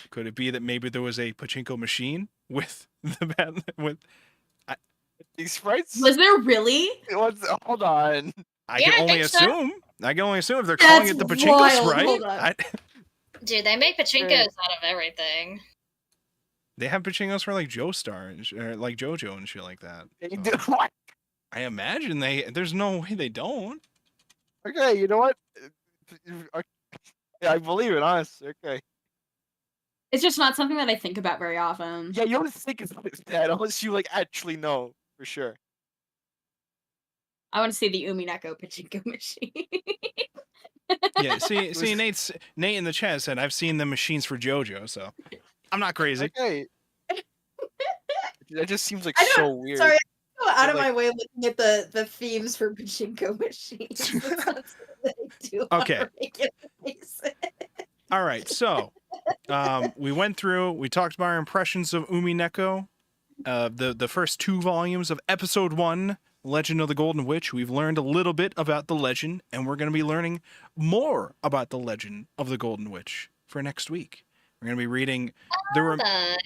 A: Could it be that maybe there was a pachinko machine with
C: these sprites?
B: Was there really?
C: Hold on.
A: I can only assume if they're calling it the pachinko sprite.
D: Dude, they make pachinkos out of everything.
A: They have pachinkos for like Joestar and like JoJo and shit like that.
C: They do what?
A: I imagine there's no way they don't.
C: Okay, you know what? Yeah, I believe it, honestly. Okay.
B: It's just not something that I think about very often.
C: Yeah, you don't think about that unless you like actually know for sure.
B: I want to see the Umineko pachinko machine.
A: Yeah, see, Nate in the chat said I've seen the machines for JoJo, so I'm not crazy.
C: Okay. That just seems like so weird.
B: Sorry, I go out of my way looking at the themes for pachinko machines.
A: Okay. All right, so we went through. We talked about our impressions of Umineko, the first 2 volumes of Episode 1. Legend of the Golden Witch. We've learned a little bit about the legend, and we're going to be learning more about the legend of the Golden Witch for next week. We're going to be reading we're going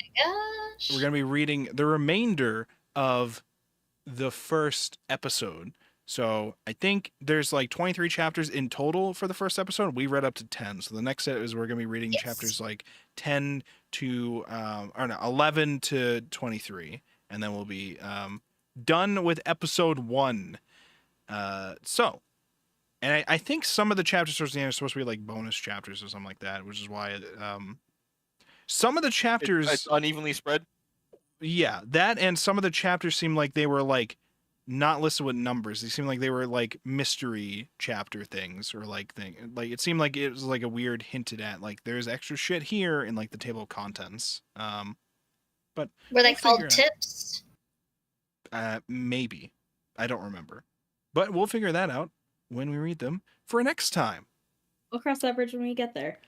A: to be reading the remainder of the first episode. So I think there's like 23 chapters in total for the first episode. We read up to 10. So the next set is we're going to be reading chapters like 10 to 11 to 23. and then we'll be done with episode 1. So, and I think some of the chapters towards the end are supposed to be like bonus chapters or something like that, which is why some of the chapters
C: It's unevenly spread.
A: Yeah, that and some of the chapters seem like they were like not listed with numbers. They seemed like they were like mystery chapter things or like like it seemed like it was like a weird hinted at like there's extra shit here in like the table of contents. But
D: were they
A: we'll
D: called
A: figure it out.
D: tips?
A: Maybe. I don't remember. But we'll figure that out when we read them for next time.
B: We'll cross that bridge when we get there.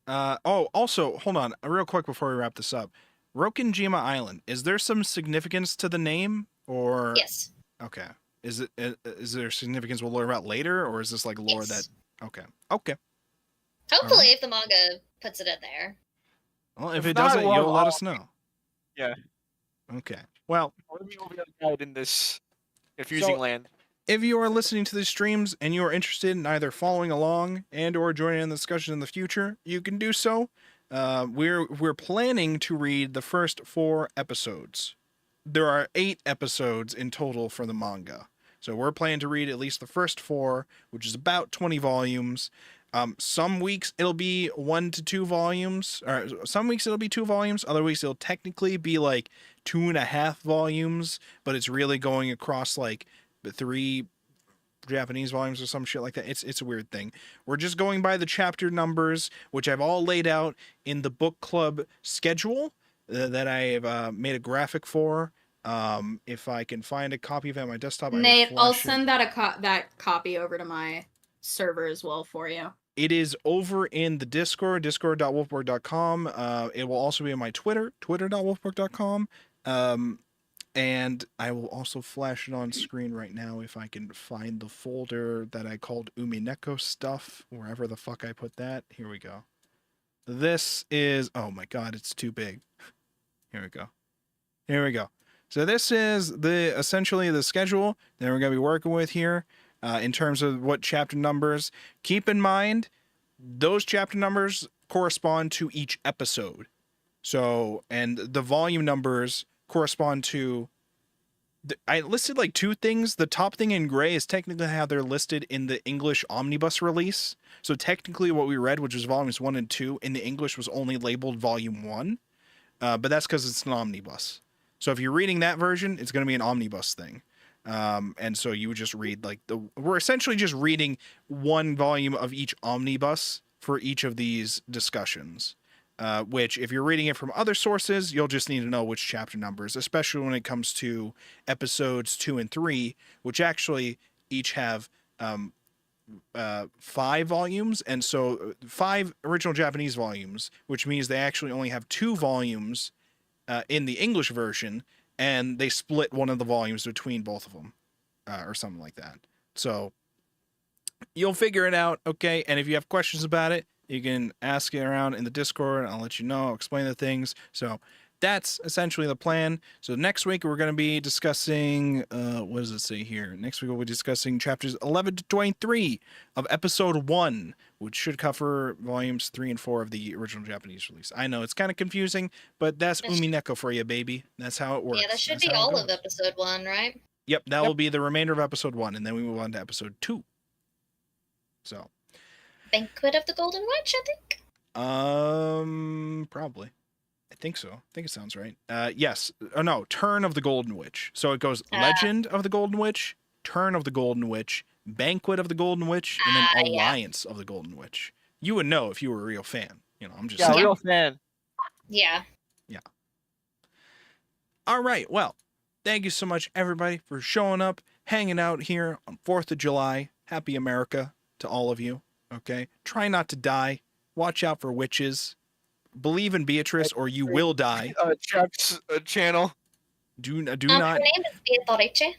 A: Oh, also, hold on, real quick before we wrap this up. Rokinjima Island, is there some significance to the name or
D: Yes.
A: Okay. Is there significance we'll learn about later, or is this like lore
D: Yes.
A: that? Okay.
D: Hopefully, if the manga puts it in there.
A: Well, if
C: If
A: it
C: not,
A: doesn't,
C: well,
A: you'll let us know.
C: Yeah.
A: Okay. Well,
C: We will be able to guide in this confusing land.
A: if you are listening to these streams and you are interested in either following along and or joining in the discussion in the future, you can do so. We're planning to read the first 4 episodes. There are 8 episodes in total for the manga. So we're planning to read at least the first 4, which is about 20 volumes. Some weeks it'll be 1 to 2 volumes, or some weeks it'll be 2 volumes. Other weeks it'll technically be like 2.5 volumes, but it's really going across like the 3 Japanese volumes or some shit like that. It's a weird thing. We're just going by the chapter numbers, which I've all laid out in the book club schedule that I've made a graphic for. If I can find a copy of it on my desktop,
B: Nate, I'll
A: flash it.
B: send that copy over to my server as well for you.
A: It is over in the Discord, discord.wolfborg.com. It will also be on my Twitter, twitter.wolfborg.com. And I will also flash it on screen right now if I can find the folder that I called Umineko stuff, wherever the fuck I put that. Here we go. This is, oh my god, it's too big. Here we go. So this is essentially the schedule that we're going to be working with here in terms of what chapter numbers. Keep in mind, those chapter numbers correspond to each episode. So, and the volume numbers correspond to, I listed like 2 things. The top thing in gray is technically how they're listed in the English omnibus release. So technically what we read, which was volumes 1 and 2, in the English was only labeled volume 1. But that's because it's an omnibus. So if you're reading that version, it's going to be an omnibus thing. And so you would just read like we're essentially just reading 1 volume of each omnibus for each of these discussions. Which if you're reading it from other sources, you'll just need to know which chapter numbers, especially when it comes to episodes 2 and 3, which actually each have 5 volumes, and so 5 original Japanese volumes, which means they actually only have 2 volumes in the English version, and they split one of the volumes between both of them, or something like that. So you'll figure it out, okay? And if you have questions about it, you can ask it around in the Discord. I'll let you know, I'll explain the things. So that's essentially the plan. So next week we're going to be discussing, what does it say here? Next week we'll be discussing chapters 11 to 23 of episode 1, which should cover volumes 3 and 4 of the original Japanese release. I know it's kind of confusing, but that's Umineko for you, baby. That's how it works.
D: Yeah, that should
A: That's
D: be
A: how it
D: all of
A: goes.
D: episode 1, right?
A: Yep, that will be the remainder of episode 1, and then we move on to episode 2. So.
D: Banquet of the Golden Witch, I think.
A: Probably. I think so. I think it sounds right. Yes. Oh no, Turn of the Golden Witch. So it goes Legend of the Golden Witch, Turn of the Golden Witch, Banquet of the Golden Witch, and then Alliance of the Golden Witch. You would know if you were a real fan. You know, I'm just saying.
C: Real fan.
D: Yeah.
A: Yeah. All right. Well, thank you so much, everybody, for showing up, hanging out here on 4th of July. Happy America to all of you. Okay? Try not to die. Watch out for witches. Believe in Beatrice or you will die.
C: Chuck's channel.
A: Do not.
D: Her name is Beatrice.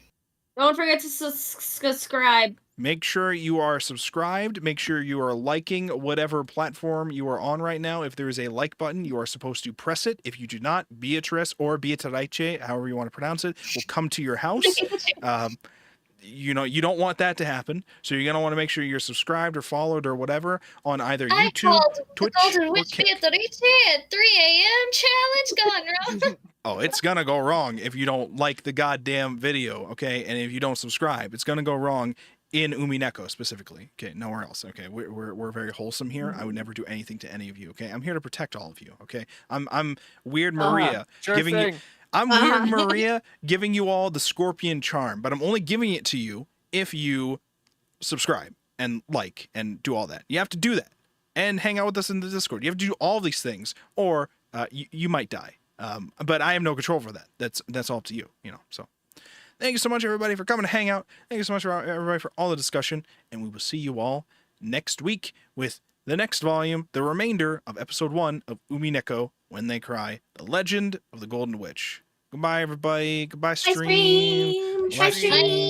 B: Don't forget to subscribe.
A: Make sure you are subscribed. Make sure you are liking whatever platform you are on right now. If there is a like button, you are supposed to press it. If you do not, Beatrice or Beatrice, however you want to pronounce it, will come to your house. You know, you don't want that to happen. So you're going to want to make sure you're subscribed or followed or whatever on either YouTube,
D: called
A: Twitch,
D: the Golden
A: or
D: Witch
A: Kick.
D: Beatrice at 3 a.m. challenge gone wrong.
A: Oh, it's gonna go wrong if you don't like the goddamn video, okay? And if you don't subscribe, it's gonna go wrong in Umineko specifically. Okay, nowhere else. Okay, we're very wholesome here. I would never do anything to any of you. Okay, I'm here to protect all of you. Okay, I'm Weird Maria
C: Sure
A: giving
C: thing.
A: you. I'm Weird Maria giving you all the scorpion charm, but I'm only giving it to you if you subscribe and like and do all that. You have to do that and hang out with us in the Discord. You have to do all these things, or you might die. But I have no control for that. That's all up to you. You know. So, thank you so much, everybody, for coming to hang out. Thank you so much, everybody, for all the discussion, and we will see you all next week with the next volume, the remainder of episode 1 of Umineko When They Cry: The Legend of the Golden Witch. Goodbye, everybody. Goodbye, stream.
B: Bye, stream.
A: Bye, stream.